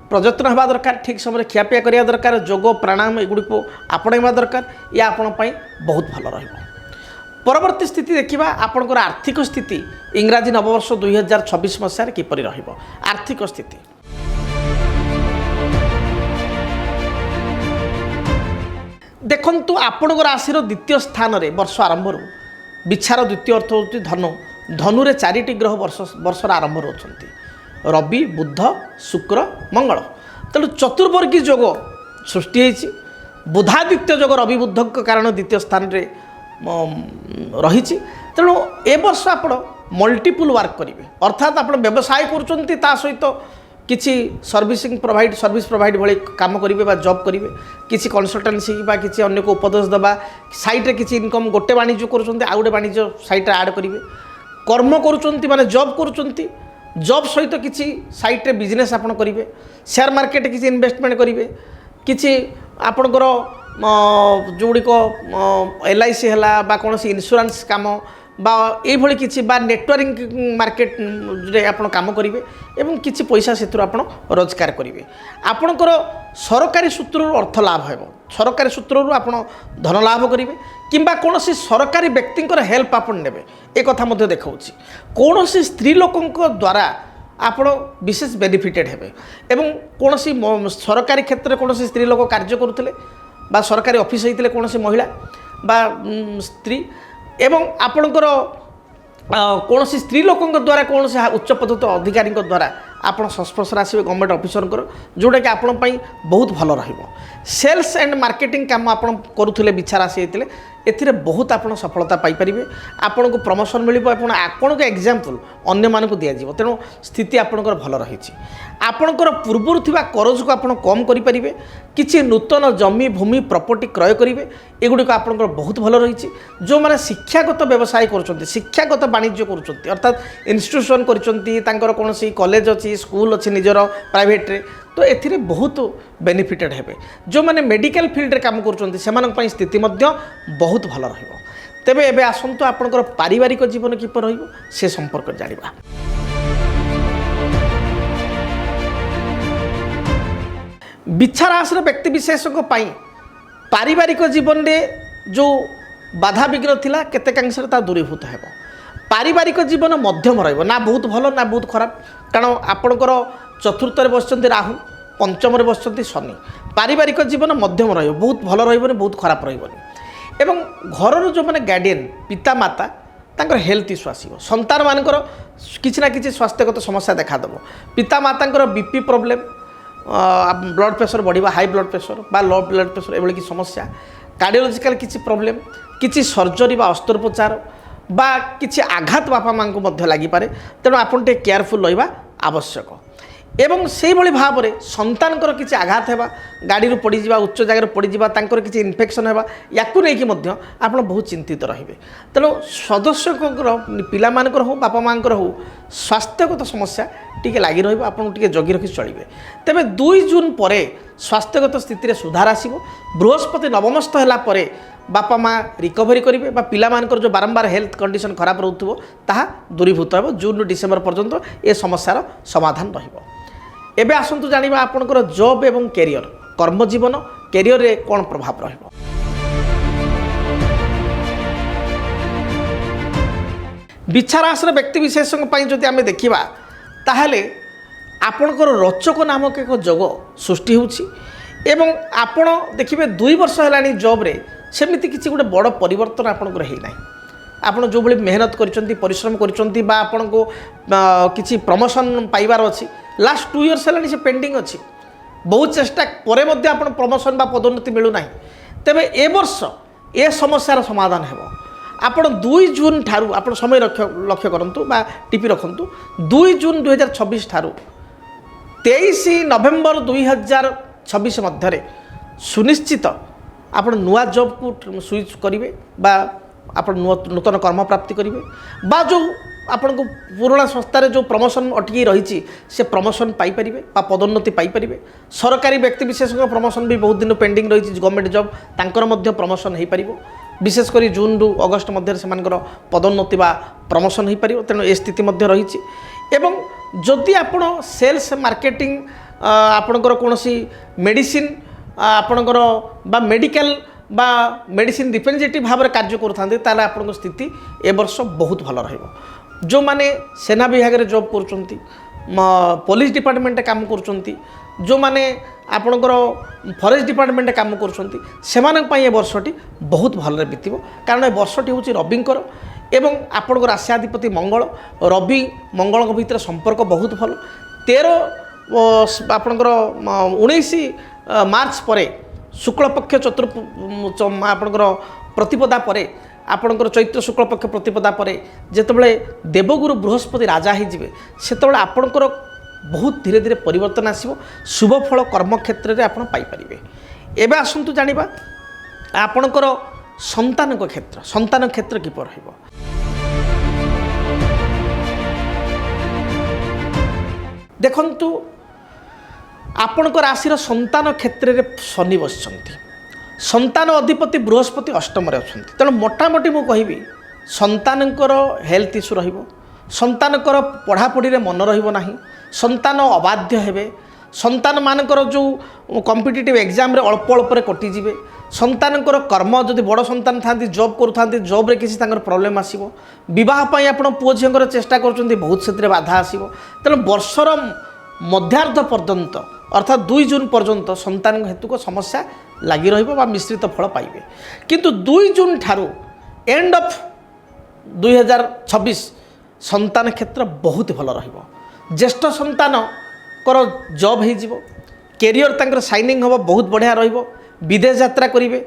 प्रयत्न हवा दरकार ठीक समय खियापिया करिया दरकार जोग प्राणायाम एगुड़ी को आपणा दरकार या आपण बहुत भल रहिबो परवर्ती स्थिति देखिबा आपणकर आर्थिक स्थिति इंग्राजी नववर्ष 2026 मसीह किपरि रहिबो आर्थिक स्थिति देखंतु आपणकर राशि द्वितीय स्थान रे वर्ष आरंभ बिछार द्वितीय अर्थ होती धनु धनु रे 4टी ग्रह वर्षर आरंभ होती रवि बुध शुक्र मंगल तेणु चतुर्वर्गी जोग सृष्टि होती बुधादित्य जोग रवि बुध कारण द्वितीय स्थान रे रही तेणु ए वर्ष आप मल्टीपुल वर्क करेंगे अर्थात आप व्यवसाय कर सहित किसी सर्विसिंग प्रोवाइड सर्विस प्रोवाइड भाई काम करेंगे जॉब करेंगे किसी कनसल्टेंसी बा किसी अन्य को उपदेश देवा साइट रे किसी इनकम गोटे वाणिज्य कर गोटे वाणिज्य साइट ऐड करेंगे কর্ম করুଛନ୍ତି মানে জব করুଛନ୍ତି জব সহিত কিছু সাইটে বিজনেস আপন করিবে সেয়ার মার্কেট কিছু ইনভেস্টমেন্ট করিবে কিছু আপনার যেগুড়িক LIC হল বা কোণী ইন্সুরান্স কাম বা এইভাবে কিছু বা নেটওয়ার্কিং মার্কেটে আপনার কাম করবে এবং কিছু পয়সা সেতু আপনার রোজগার করবে আপনার সরকারি সূত্র অর্থ লাভ হব সরকারি সূত্র আপনার ধন লাভ করবে কিংবা কোণী সরকারি ব্যক্তিঙ্কর হেল্প আপনার নেবে এ কথা মধ্যে দেখাচ্ছি কোণী স্ত্রী লোকଙ୍କ দ্বারা ଆପଣ ବିଶେଷ ବେନିଫିଟେଡ଼ ହେବେ ଏବଂ କୌଣସି ସରକାରୀ କ୍ଷେତ୍ରରେ କୌଣସି ସ୍ତ୍ରୀ ଲୋକ କାର୍ଯ୍ୟ କରୁଥିଲେ ବା ସରକାରୀ ଅଫିସ୍ ହେଇଥିଲେ କୌଣସି ମହିଳା ବା ସ୍ତ୍ରୀ ଏବଂ ଆପଣଙ୍କର କୌଣସି ସ୍ତ୍ରୀ ଲୋକଙ୍କ ଦ୍ୱାରା କୌଣସି ଉଚ୍ଚପଦସ୍ଥ ଅଧିକାରୀଙ୍କ ଦ୍ୱାରା ଆପଣ ସଂସ୍ପର୍ଶରେ ଆସିବେ ଗଭର୍ଣ୍ଣମେଣ୍ଟ ଅଫିସରଙ୍କର ଯେଉଁଟାକି ଆପଣଙ୍କ ପାଇଁ ବହୁତ ଭଲ ରହିବ ସେଲ୍ସ ଆଣ୍ଡ ମାର୍କେଟିଂ କାମ ଆପଣ କରୁଥିଲେ ବିଛାରା ଆସି ହେଇଥିଲେ ଏଥିରେ ବହୁତ ଆପଣ ସଫଳତା ପାଇପାରିବେ ଆପଣଙ୍କୁ ପ୍ରମୋସନ୍ ମିଳିବ ଏବଂ ଆପଣଙ୍କ ଏକ୍ଜାମ୍ପଲ୍ ଅନ୍ୟମାନଙ୍କୁ ଦିଆଯିବ ତେଣୁ ସ୍ଥିତି ଆପଣଙ୍କର ଭଲ ରହିଛି ଆପଣଙ୍କର ପୂର୍ବରୁ ଥିବା କରଜକୁ ଆପଣ କମ୍ କରିପାରିବେ କିଛି ନୂତନ ଜମି ଭୂମି ପ୍ରପର୍ଟି କ୍ରୟ କରିବେ ଏଗୁଡ଼ିକ ଆପଣଙ୍କର ବହୁତ ଭଲ ରହିଛି ଯେଉଁମାନେ ଶିକ୍ଷାଗତ ବ୍ୟବସାୟ କରୁଛନ୍ତି ଶିକ୍ଷାଗତ ବାଣିଜ୍ୟ କରୁଛନ୍ତି ଅର୍ଥାତ୍ ଇନଷ୍ଟିଟ୍ୟୁସନ୍ କରିଛନ୍ତି ତାଙ୍କର କୌଣସି କଲେଜ ଅଛି ସ୍କୁଲ ଅଛି ନିଜର ପ୍ରାଇଭେଟ୍ରେ ତ ଏଥିରେ ବହୁତ ବେନିଫିଟେଡ଼ ହେବେ ଯେଉଁମାନେ ମେଡ଼ିକାଲ ଫିଲ୍ଡରେ କାମ କରୁଛନ୍ତି ସେମାନଙ୍କ ପାଇଁ ସ୍ଥିତି ମଧ୍ୟ ବହୁତ ଭଲ ରହିବ ତେବେ ଏବେ ଆସନ୍ତୁ ଆପଣଙ୍କର ପାରିବାରିକ ଜୀବନ କିପରି ରହିବ ସେ ସମ୍ପର୍କରେ ଜାଣିବା ବିଛା ରାଶିର ବ୍ୟକ୍ତିବିଶେଷଙ୍କ ପାଇଁ ପାରିବାରିକ ଜୀବନରେ ଯେଉଁ ବାଧାବିଘ୍ନ ଥିଲା କେତେକାଂଶରେ ତା ଦୂରୀଭୂତ ହେବ ପାରିବାରିକ ଜୀବନ ମଧ୍ୟମ ରହିବ ନା ବହୁତ ଭଲ ନା ବହୁତ ଖରାପ କାରଣ ଆପଣଙ୍କର ଚତୁର୍ଥରେ ବସିଛନ୍ତି ରାହୁ ପଞ୍ଚମରେ ବସିଛନ୍ତି ଶନି ପାରିବାରିକ ଜୀବନ ମଧ୍ୟମ ରହିବ ବହୁତ ଭଲ ରହିବନି ବହୁତ ଖରାପ ରହିବନି ଏବଂ ଘରର ଯେଉଁମାନେ ଗାର୍ଡ଼ିଆନ୍ ପିତାମାତା ତାଙ୍କର ହେଲ୍ଥ ଇସ୍ୟୁ ଆସିବ ସନ୍ତାନମାନଙ୍କର କିଛି ନା କିଛି ସ୍ୱାସ୍ଥ୍ୟଗତ ସମସ୍ୟା ଦେଖାଦେବ ପିତାମାତାଙ୍କର BP ପ୍ରୋବ୍ଲେମ୍ ବ୍ଲଡ଼ ପ୍ରେସର ବଢ଼ିବା ହାଇ ବ୍ଲଡ଼ ପ୍ରେସର ବା ଲୋ ବ୍ଲଡ଼ ପ୍ରେସର ଏଭଳି କିଛି ସମସ୍ୟା କାର୍ଡ଼ିଓଲୋଜିକାଲ କିଛି ପ୍ରୋବ୍ଲେମ୍ କିଛି ସର୍ଜରୀ ବା ଅସ୍ତ୍ରୋପଚାର বা কিছু আঘাত বাপা মাঙ্কু মধ্যে লাগিপারে তেণু আপন টিকে কেয়ারফুল রহবা আবশ্যক এবং সেইভাবে ভাবে সন্তানকর কিছু আঘাত হওয়া গাড়ি পড়ি যা উচ্চ জায়গায় পড়ি যা তাঁর কিছু ইনফেকশন হওয়া ইয়াকু নেইকি মধ্য আপন বহুত চিন্তিত রহবে তেণু সদস্যঙ্কর পিলামানকর হোক বাপা মাঙ্কর হোক স্বাস্থ্যগত সমস্যা টিকে লাগি রহব আপন টিকে জগি রখি চলবে তবে 2 জুন পরে স্বাস্থ্যগত স্থিতিরে সুধার আসব বৃহস্পতি নবমস্থ হলা পরে বাপা মা রিকভারি করবে বা পিলামানকর যে বারম্বার হেলথ কন্ডিশন খারাপ রহুথিব তাহা দূরীভূত হব জুন রু ডিসেম্বর পর্যন্ত এ সমস্যার সমাধান রহিব এবে আসন্তু জানিবা আপনার জব এবং ক্যারিয়র কর্মজীবন ক্যারিয়রে কোন প্রভাব রহিব বিচ্ছা রাশির ব্যক্তিবিশেষঙ্ যদি আমি দেখিবা তাহলে আপনার রোচক নামক এক যোগ সৃষ্টি হচ্ছে এবং আপন দেখবে 2 বর্ষ হলানি জব্রে সেমিতি কিছু গোটে বড় পরিবর্তন আপনার হয়ে না আপনার যেভাবে মেহনত করছেন পরিশ্রম করছেন বা আপনার কিছু প্রমোশন পাইবার অছি লাস্ট 2 ইয়ার্স হলানি সে পেন্ডিং অছি বহু চেষ্টা পরে মধ্যে আপনার প্রমোশন বা পদোন্নতি মিলু না তেবে এ বর্ষ এ সমস্যার সমাধান ହେବ ଆପଣ 2 ଜୁନ୍ ଠାରୁ ଆପଣ ସମୟ ଲକ୍ଷ୍ୟ କରନ୍ତୁ ବା ଟିପି ରଖନ୍ତୁ 2 ଜୁନ୍ 2026 ଠାରୁ 23 ନଭେମ୍ବର 2026 ମଧ୍ୟରେ ସୁନିଶ୍ଚିତ ଆପଣ ନୂଆ ଜବ୍କୁ ସୁଇଚ୍ କରିବେ ବା ଆପଣ ନୂତନ କର୍ମ ପ୍ରାପ୍ତି କରିବେ ବା ଯେଉଁ ଆପଣଙ୍କୁ ପୁରୁଣା ସଂସ୍ଥାରେ ଯେଉଁ ପ୍ରମୋସନ୍ ଅଟକି ରହିଛି ସେ ପ୍ରମୋସନ୍ ପାଇପାରିବେ ବା ପଦୋନ୍ନତି ପାଇପାରିବେ ସରକାରୀ ବ୍ୟକ୍ତିବିଶେଷଙ୍କ ପ୍ରମୋସନ୍ ବି ବହୁତ ଦିନ ପେଣ୍ଡିଂ ରହିଛି ଗଭର୍ଣ୍ଣମେଣ୍ଟ ଜବ୍ ତାଙ୍କର ମଧ୍ୟ ପ୍ରମୋସନ୍ ହୋଇପାରିବ ବିଶେଷ କରି ଜୁନ୍ ରୁ ଅଗଷ୍ଟ ମଧ୍ୟରେ ସେମାନଙ୍କର ପଦୋନ୍ନତି ବା ପ୍ରମୋସନ୍ ହୋଇପାରିବ ତେଣୁ ଏ ସ୍ଥିତି ମଧ୍ୟ ରହିଛି ଏବଂ ଯଦି ଆପଣ ସେଲ୍ସ ମାର୍କେଟିଂ ଆପଣଙ୍କର କୌଣସି ମେଡ଼ିସିନ୍ ଆପଣଙ୍କର ବା ମେଡ଼ିକାଲ বা মেডিসিন রিপ্রেজেন্টেটিভ ভাবে কার্য করুথান্তে তাহলে আপনার স্থিতি এ বর্ষ বহুত ভালো রহব যে সেনা বিভাগে জব করছেন পুলিশ ডিপার্টমেন্টে কাম করছেন যে আপনার ফরেস্ট ডিপার্টমেন্টে কাম করছেন সে এ বর্ষটি বহুত ভালরে বিতিব কারণ এ বর্ষটি হচ্ছে রবিঙ্কর এবং আপনার রাশিয়াধিপতি মঙ্গল রবি মঙ্গল ভিতরে সম্পর্ক বহুত ভাল 13 আপনার 19 মার্চ পরে শুক্লপক্ষ আপনার প্রতিপদা পরে আপনার চৈত্র শুক্লপক্ষ প্রতিপদা পরে যেতবে দেবগুরু বৃহস্পতি রাজা হয়ে সেতবে আপনার বহুত ধীরে ধীরে পরিবর্তন আসব শুভফল কর্মক্ষেত্রে আপনার পাইপারে এবে আসন্তু জানিবা আপনার সন্তান ক্ষেত্র কিপর রহিব ଦେଖନ୍ତୁ ଆପଣଙ୍କ ରାଶିର ସନ୍ତାନ କ୍ଷେତ୍ରରେ ଶନି ବସିଛନ୍ତି। ସନ୍ତାନ ଅଧିପତି ବୃହସ୍ପତି ଅଷ୍ଟମରେ ଅଛନ୍ତି। ତେଣୁ ମୋଟାମୋଟି ମୁଁ କହିବି ସନ୍ତାନଙ୍କର ହେଲ୍ଥ ଇସ୍ୟୁ ରହିବ, ସନ୍ତାନଙ୍କର ପଢ଼ାପଢ଼ିରେ ମନ ରହିବ ନାହିଁ, ସନ୍ତାନ ଅବାଧ୍ୟ ହେବେ, ସନ୍ତାନମାନଙ୍କର ଯେଉଁ କମ୍ପିଟିଟିଭ୍ ଏକ୍ଜାମ୍ରେ ଅଳ୍ପ ଅଳ୍ପରେ କଟିଯିବେ, ସନ୍ତାନଙ୍କର କର୍ମ ଯଦି ବଡ଼ ସନ୍ତାନ ଥାନ୍ତି ଜବ୍ କରୁଥାନ୍ତି ଜବ୍ରେ କିଛି ତାଙ୍କର ପ୍ରୋବ୍ଲେମ୍ ଆସିବ, ବିବାହ ପାଇଁ ଆପଣ ପୁଅ ଝିଅଙ୍କର ଚେଷ୍ଟା କରୁଛନ୍ତି ବହୁତ ସେଥିରେ ବାଧା ଆସିବ। ତେଣୁ ବର୍ଷର ମଧ୍ୟାର୍ଦ୍ଧ ପର୍ଯ୍ୟନ୍ତ ଅର୍ଥାତ୍ 2 ଜୁନ୍ ପର୍ଯ୍ୟନ୍ତ ସନ୍ତାନ ହେତୁକ ସମସ୍ୟା ଲାଗି ରହିବ ବା ମିଶ୍ରିତ ଫଳ ପାଇବେ। କିନ୍ତୁ 2 ଜୁନ୍ ଠାରୁ ଏଣ୍ଡ ଅଫ୍ 2026 ସନ୍ତାନ କ୍ଷେତ୍ର ବହୁତ ଭଲ ରହିବ। ଜ୍ୟେଷ୍ଠ ସନ୍ତାନଙ୍କର ଜବ୍ ହେଇଯିବ, କ୍ୟାରିୟର ତାଙ୍କର ସାଇନିଂ ହେବ, ବହୁତ ବଢ଼ିଆ ରହିବ, ବିଦେଶ ଯାତ୍ରା କରିବେ,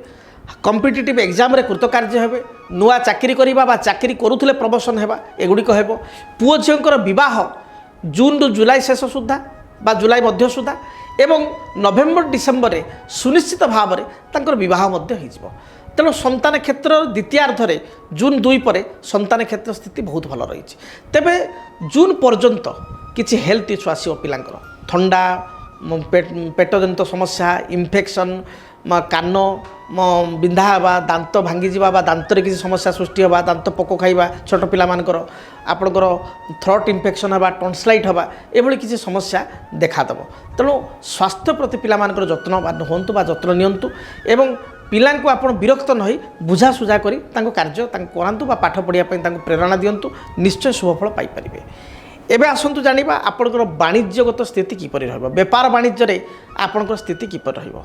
କମ୍ପିଟିଟିଭ୍ ଏକ୍ଜାମ୍ରେ କୃତକାର୍ଯ୍ୟ ହେବେ, ନୂଆ ଚାକିରି କରିବା ବା ଚାକିରି କରୁଥିଲେ ପ୍ରମୋସନ୍ ହେବା ଏଗୁଡ଼ିକ ହେବ। ପୁଅ ଝିଅଙ୍କର ବିବାହ ଜୁନ୍ରୁ ଜୁଲାଇ ଶେଷ ସୁଦ୍ଧା ବା ଜୁଲାଇ ମଧ୍ୟ ସୁଦ୍ଧା ଏବଂ ନଭେମ୍ବର ଡିସେମ୍ବରରେ ସୁନିଶ୍ଚିତ ଭାବରେ ତାଙ୍କର ବିବାହ ମଧ୍ୟ ହୋଇଯିବ। ତେଣୁ ସନ୍ତାନ କ୍ଷେତ୍ର ଦ୍ୱିତୀୟାର୍ଦ୍ଧରେ ଜୁନ୍ 2 ପରେ ସନ୍ତାନ କ୍ଷେତ୍ର ସ୍ଥିତି ବହୁତ ଭଲ ରହିଛି। ତେବେ ଜୁନ୍ ପର୍ଯ୍ୟନ୍ତ କିଛି ହେଲ୍ଥ ଇସ୍ୟୁ ଆସିବ ପିଲାଙ୍କର, ଥଣ୍ଡା, ପେଟଜନିତ ସମସ୍ୟା, ଇନଫେକ୍ସନ୍, କାନ ବିନ୍ଧା ହେବା, ଦାନ୍ତ ଭାଙ୍ଗିଯିବା ବା ଦାନ୍ତରେ କିଛି ସମସ୍ୟା ସୃଷ୍ଟି ହେବା, ଦାନ୍ତ ପୋକ ଖାଇବା, ଛୋଟ ପିଲାମାନଙ୍କର ଆପଣଙ୍କର ଥ୍ରୋଟ୍ ଇନଫେକ୍ସନ୍ ହେବା, ଟନ୍ସିଲାଇଟ୍ ହେବା, ଏଭଳି କିଛି ସମସ୍ୟା ଦେଖାଦେବ। ତେଣୁ ସ୍ୱାସ୍ଥ୍ୟ ପ୍ରତି ପିଲାମାନଙ୍କର ଯତ୍ନବାନ ହୁଅନ୍ତୁ ବା ଯତ୍ନ ନିଅନ୍ତୁ ଏବଂ ପିଲାଙ୍କୁ ଆପଣ ବିରକ୍ତ ନ ହୋଇ ବୁଝାସୁଝା କରି ତାଙ୍କ କାର୍ଯ୍ୟ ତାଙ୍କୁ କରାନ୍ତୁ ବା ପାଠ ପଢ଼ିବା ପାଇଁ ତାଙ୍କୁ ପ୍ରେରଣା ଦିଅନ୍ତୁ, ନିଶ୍ଚୟ ଶୁଭଫଳ ପାଇପାରିବେ। ଏବେ ଆସନ୍ତୁ ଜାଣିବା ଆପଣଙ୍କର ବାଣିଜ୍ୟଗତ ସ୍ଥିତି କିପରି ରହିବ, ବେପାର ବାଣିଜ୍ୟରେ ଆପଣଙ୍କର ସ୍ଥିତି କିପରି ରହିବ।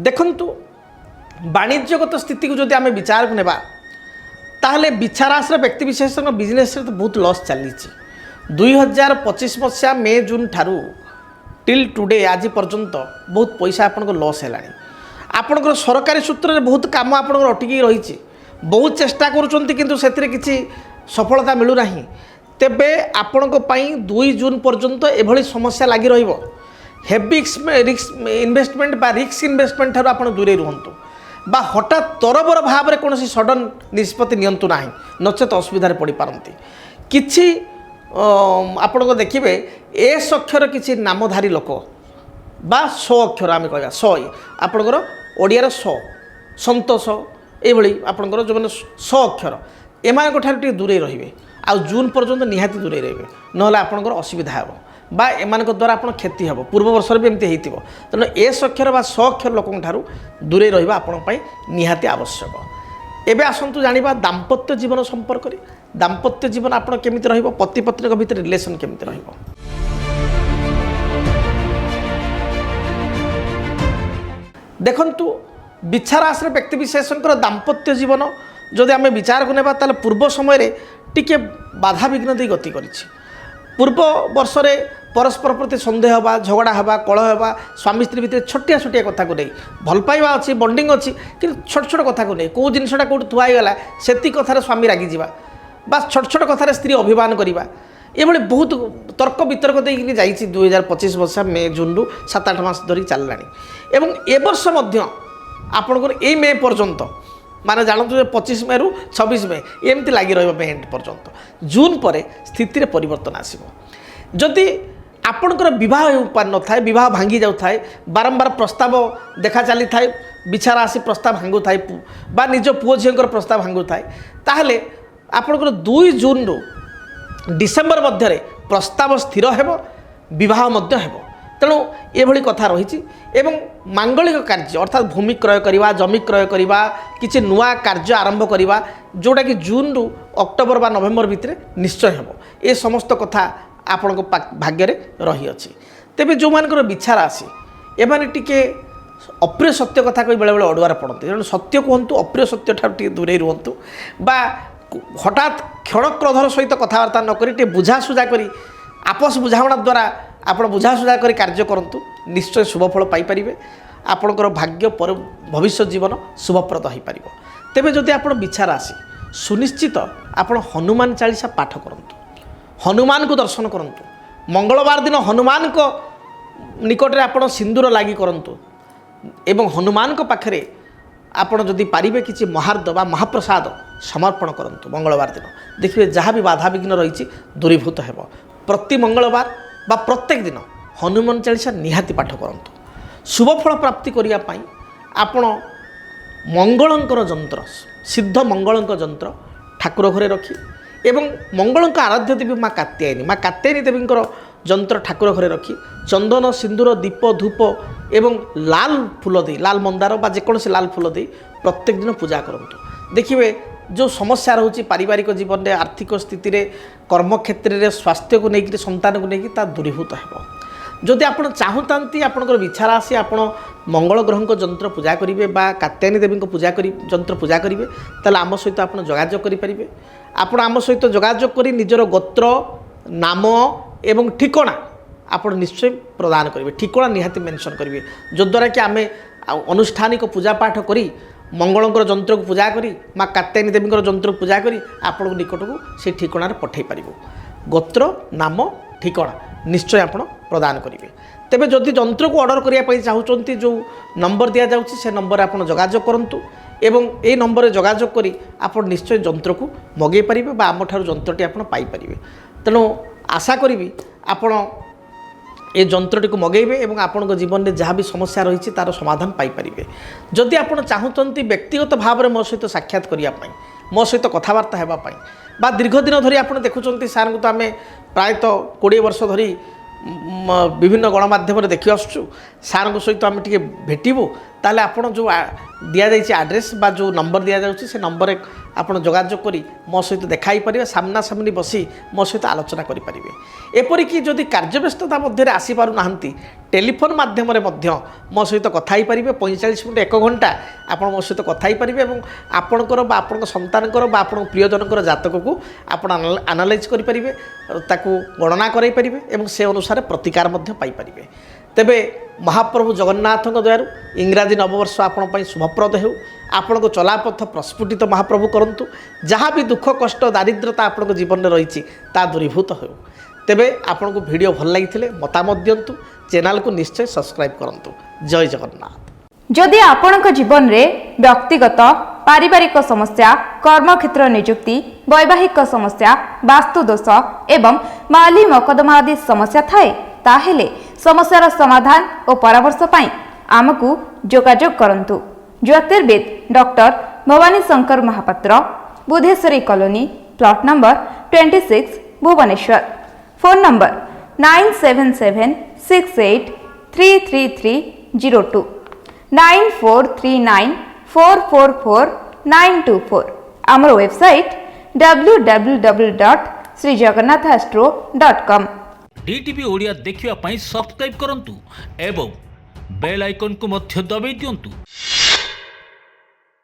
ଦେଖନ୍ତୁ ବାଣିଜ୍ୟଗତ ସ୍ଥିତିକୁ ଯଦି ଆମେ ବିଚାରକୁ ନେବା ତାହେଲେ ବିଛାରାଶିର ବ୍ୟକ୍ତିବିଶେଷଙ୍କ ବିଜନେସ୍ରେ ତ ବହୁତ ଲସ୍ ଚାଲିଛି। 2025 ମସିହା ମେ ଜୁନ୍ ଠାରୁ টিল টুডে আজ পর্যন্ত বহুত পয়সা আপনার লস হলানি। আপনার সরকারি সূত্রে বহুত কাম আপনার অটকি রয়েছে, বহুত চেষ্টা করছেন কিন্তু সেথিরে কিছু সফলতা মিলু না। তেবে আপনার 2 জুন পর্যন্ত এভাবে সমস্যা লাগি রহব। হেভি রিস্ক ইনভেস্টমেন্ট বা রিস্ক ইনভেস্টমেন্ট ঠার আপনার দূরে রুহতু বা হঠাৎ তরবর ভাবে কোণী সডন নিষ্পত্তি নিয়ন্তু না, নচেত অসুবিধার পড়ি পারନ୍ତି। কিছু আপনার দেখবে এস অক্ষর কিছু নামধারী লোক বা স অক্ষর আমি কহা স আপনার ওড়িয়ার স সন্তোষ এইভাবে আপনার যে স অক্ষর এমানক ঠার টিকে দূরে রহবে। আউ জুন পর্যন্ত নিহাতি দূরে রহবে, নহলে আপনার অসুবিধা হব বা এমানক দ্বারা আপনার ক্ষতি হব। পূর্ব বর্ষর বি এমতি হয়েছিল। তেমন এস অক্ষর বা স অক্ষর লোক ঠার দূরে রহবা আপনার নিহাতি আবশ্যক। এবে আসন্তু জানিবা দাম্পত্য জীবন সম্পর্কে। দাম্পত্য জীবন আপনার কেমিতি রহব, পতি পত্নীর ভিতরে রিলেসন কেমিতি রহব। দেখন্তু বিছা রাশির ব্যক্তিবিশেষঙ্কর দাম্পত্য জীবন যদি আমি বিচারকু নেবা তাহলে পূর্ব সময়ে টিকে বাধা বিঘ্ন দিয়ে গতি করেছে। পূর্ব বর্ষরে পরস্পর প্রতি সন্দেহ হওয়া, ঝগড়া হওয়া, কলহ হওয়া, স্বামী স্ত্রী ভিতরে ছোটিয়া ছোটিয়া কথা নেই ভাল পাইবা অছি, বন্ডিং অছি, কিন্তু ছোট ছোট কথা নেই কেউ জিনিসটা কোটি থুয়া হয়েগলা সেতি কথার স্বামী রাগি যা বা ছোট ছোট কথার স্ত্রী অভিমান করা, এভাবে বহুত তর্ক বিতর্ক দিয়ে যাই 2025 মশা মে জুন্রু 7-8 মাস ধরি চাললানি। এবং এবর্ষ মধ্য আপনার এই মে পর্যন্ত মানে জানতু যে 25 মেরু 26 মে এমতি লাগি রহব মে এন্ড পর্যন্ত। জুন পরে স্থিতিরে পরিবর্তন আসব। যদি আপনার বিবাহ পার নথায়, বিবাহ ভাঙ্গি যাওথায়, বারম্বার প্রস্তাব দেখা চালি থাকে, বিছারা আসি প্রস্তাব ভাঙ্গু থাকে বা নিজ পুଅ ঝিওঙ্কর প্রস্তাব ভাঙ্গু থাকে, তাহলে আপনার 2 জুন্রু ডিসেম্বর মধ্যে প্রস্তাব স্থির হব, বিবাহ মধ্য হব। তেণু এভাবে কথা রয়েছে। এবং মাঙ্গলিক কার্য অর্থাৎ ভূমি ক্রয় করা, জমি ক্রয় করা, কিছু নূয়া কার্য আরম্ভ করা যেটা কি জুন্রু অক্টোবর বা নভেম্বর ভিতরে নিশ্চয় হব। এ সমস্ত কথা আপনার ভাগ্যরে রহিଅଛି। তেবে যে বিছা রাশি এমানে টিকে অপ্রিয় সত্য কথা কই বেলে বেলে অড়ুয়ার পড়তে, তেমন সত্য কুহতু, অপ্রিয় সত্য ঠার টিকে দূরে রুহতু বা হঠাৎ ক্ষণক্রোধর সহিত কথাবার্তা নকরি টিকে বুঝাসুঝা করি আপোষ বুঝামণা দ্বারা আপনার বুঝাসুঝা করে কার্য করতু, নিশ্চয় শুভফল পাইপারে। আপনার ভাগ্য ভবিষ্যৎ জীবন শুভপ্রদ হয়ে পার। তেবে যদি আপনার বিছা রাশি সুনিশ্চিত আপনার হনুমান চালিসা পাঠ করতু, হনুমান দর্শন করতু, মঙ্গলবার দিন হনুমান নিকটরে আপনার সিন্দুর লাগি করতু এবং হনুমান পাখে ଆପଣ ଯଦି ପାରିବେ କିଛି ମହାର୍ଦ ବା ମହାପ୍ରସାଦ ସମର୍ପଣ କରନ୍ତୁ ମଙ୍ଗଳବାର ଦିନ। ଦେଖିବେ ଯାହା ବି ବାଧାବିଘ୍ନ ରହିଛି ଦୂରୀଭୂତ ହେବ। ପ୍ରତି ମଙ୍ଗଳବାର ବା ପ୍ରତ୍ୟେକ ଦିନ ହନୁମାନ ଚାଳିଶା ନିହାତି ପାଠ କରନ୍ତୁ। ଶୁଭଫଳ ପ୍ରାପ୍ତି କରିବା ପାଇଁ ଆପଣ ମଙ୍ଗଳଙ୍କର ଯନ୍ତ୍ର, ସିଦ୍ଧ ମଙ୍ଗଳଙ୍କ ଯନ୍ତ୍ର ଠାକୁର ଘରେ ରଖି ଏବଂ ମଙ୍ଗଳଙ୍କ ଆରାଧ୍ୟ ଦେବୀ ମା କାତ୍ୟାୟନୀ ଦେବୀଙ୍କର ଯନ୍ତ୍ର ଠାକୁର ଘରେ ରଖି ଚନ୍ଦନ ସିନ୍ଦୁର ଦୀପ ଧୂପ ଏବଂ ଲାଲ ଫୁଲ ଦେଇ, ଲାଲ ମନ୍ଦାର ବା ଯେକୌଣସି ଲାଲ ଫୁଲ ଦେଇ ପ୍ରତ୍ୟେକ ଦିନ ପୂଜା କରନ୍ତୁ। ଦେଖିବେ ଯେଉଁ ସମସ୍ୟା ରହୁଛି ପାରିବାରିକ ଜୀବନରେ, ଆର୍ଥିକ ସ୍ଥିତିରେ, କର୍ମକ୍ଷେତ୍ରରେ, ସ୍ୱାସ୍ଥ୍ୟକୁ ନେଇକରି, ସନ୍ତାନକୁ ନେଇକି ତା ଦୂରୀଭୂତ ହେବ। ଯଦି ଆପଣ ଚାହୁଁଥାନ୍ତି ଆପଣଙ୍କର ବିଚାର ଆସି ଆପଣ ମଙ୍ଗଳ ଗ୍ରହଙ୍କ ଯନ୍ତ୍ର ପୂଜା କରିବେ ବା କାତ୍ୟାୟନୀ ଦେବୀଙ୍କ ଯନ୍ତ୍ର ପୂଜା କରିବେ, ତାହେଲେ ଆମ ସହିତ ଆପଣ ଯୋଗାଯୋଗ କରିପାରିବେ। ଆପଣ ଆମ ସହିତ ଯୋଗାଯୋଗ କରି ନିଜର ଗୋତ୍ର, ନାମ ଏବଂ ଠିକଣା ଆପଣ ନିଶ୍ଚୟ ପ୍ରଦାନ କରିବେ। ଠିକଣା ନିହାତି ମେନସନ୍ କରିବେ, ଯଦ୍ୱାରା କି ଆମେ ଆନୁଷ୍ଠାନିକ ପୂଜାପାଠ କରି ମଙ୍ଗଳଙ୍କର ଯନ୍ତ୍ରକୁ ପୂଜା କରି ମା କାତ୍ୟାୟନୀ ଦେବୀଙ୍କର ଯନ୍ତ୍ରକୁ ପୂଜା କରି ଆପଣଙ୍କ ନିକଟକୁ সেই ଠିକଣାରେ ପଠାଇ ପାରିବୁ। ଗୋତ୍ର, ନାମ, ଠିକଣା ନିଶ୍ଚୟ ଆପଣ ପ୍ରଦାନ କରିବେ। ତେବେ ଯଦି ଯନ୍ତ୍ରକୁ ଅର୍ଡ଼ର କରିବା ପାଇଁ ଚାହୁଁଛନ୍ତି, ଯେଉଁ ନମ୍ବର ଦିଆଯାଉଛି ସେ ନମ୍ବରରେ ଆପଣ ଯୋଗାଯୋଗ କରନ୍ତୁ ଏବଂ এই নম্বরে যোগাযোগ করে আপনার নিশ্চয় যন্ত্রকু মগাই পারিবে বা আমঠার যন্ত্রটি আপনার পাইপারিবে। তেণু আশা করিবি আপনার এই যন্ত্রটি মগাইবে এবং আপনার জীবনে যা বি সমস্যা রয়েছে তার সমাধান পাইপারিবে। যদি আপনার চাহুঁতে ব্যক্তিগত ভাবে মো সহ সাক্ষাৎ করা মো সহ কথাবার্তা হওয়া বা দীর্ঘদিন ধরে আপনার দেখুম সার তো আমি প্রায়ত 20 বর্ষ ধরি বিভিন্ন গণমাধ্যমে দেখি আসছু। সার সহিত আমি টিকে ভেটবু, তাহলে আপনার যে দিয়া যাইছে আড্রেস বা যে নম্বর দিয়া যাচ্ছে সে নম্বরে আপনার যোগাযোগ করে মো সহিত দেখাই পারে, সামনাসামনি বসি মো সহিত আলোচনা করে পারে। এপরিকি যদি কার্যব্যস্ততা মধ্যে আসিপারু না টেলিফোন মাধ্যমে মো সহিত কথা হয়ে পারে। 45 মিনিট 1 ঘণ্টা আপনার মো সহিত কথা হয়ে পারে এবং আপনার বা আপনার সন্তানকর বা আপনার প্রিয়জনকর জাতককে আপনার আনালাইজ করে পারে, তাকে গণনা করাই পারে এবং সে অনুসারে প্রতিকার পাইপারে। তেবে মহাপ্রভু জগন্নাথଙ୍କ দয়াରୁ ইংরাজী নববর্ষ আপনার শুভপ্রদ হেউ, আপনার চলাপথ প্রস্ফুটিত মহাপ্রভু করন্তু। যাহা বি দুঃখ কষ্ট দারিদ্রতা আপনার জীবনে রয়েছে তা দূরীভূত হেউ। তেবে আপনার ভিডিও ভাল লাগিলে মতামত দিয়ন্তু, চ্যানেলকে নিশ্চয় সবসক্রাইব করন্তু। জয় জগন্নাথ। যদি আপনার জীবনে ব্যক্তিগত পারিবারিক সমস্যা, কর্মক্ষেত্র নিযুক্তি, বৈবাহিক সমস্যা, বাস্তুদোষ এবং মালি মকদ্দমা আদি সমস্যা থাকে, তাহলে সমস্যার সমাধান ও পরামর্শ পাই আমকু যোগাযোগ করন্তু। জ্যোতির্বিদ doctor Bhabani Shankar Mahapatra, Budheswari colony, plot number 26, Bhubaneswar. Phone number 9776833302, 9439444924। আমার ওয়েবসাইট www.srijagannathastro.com। DTV ओडिया देखिवा पाई सब्सक्राइब करंतु एवं बेल आइकन को मध्य दबाई दियंतु।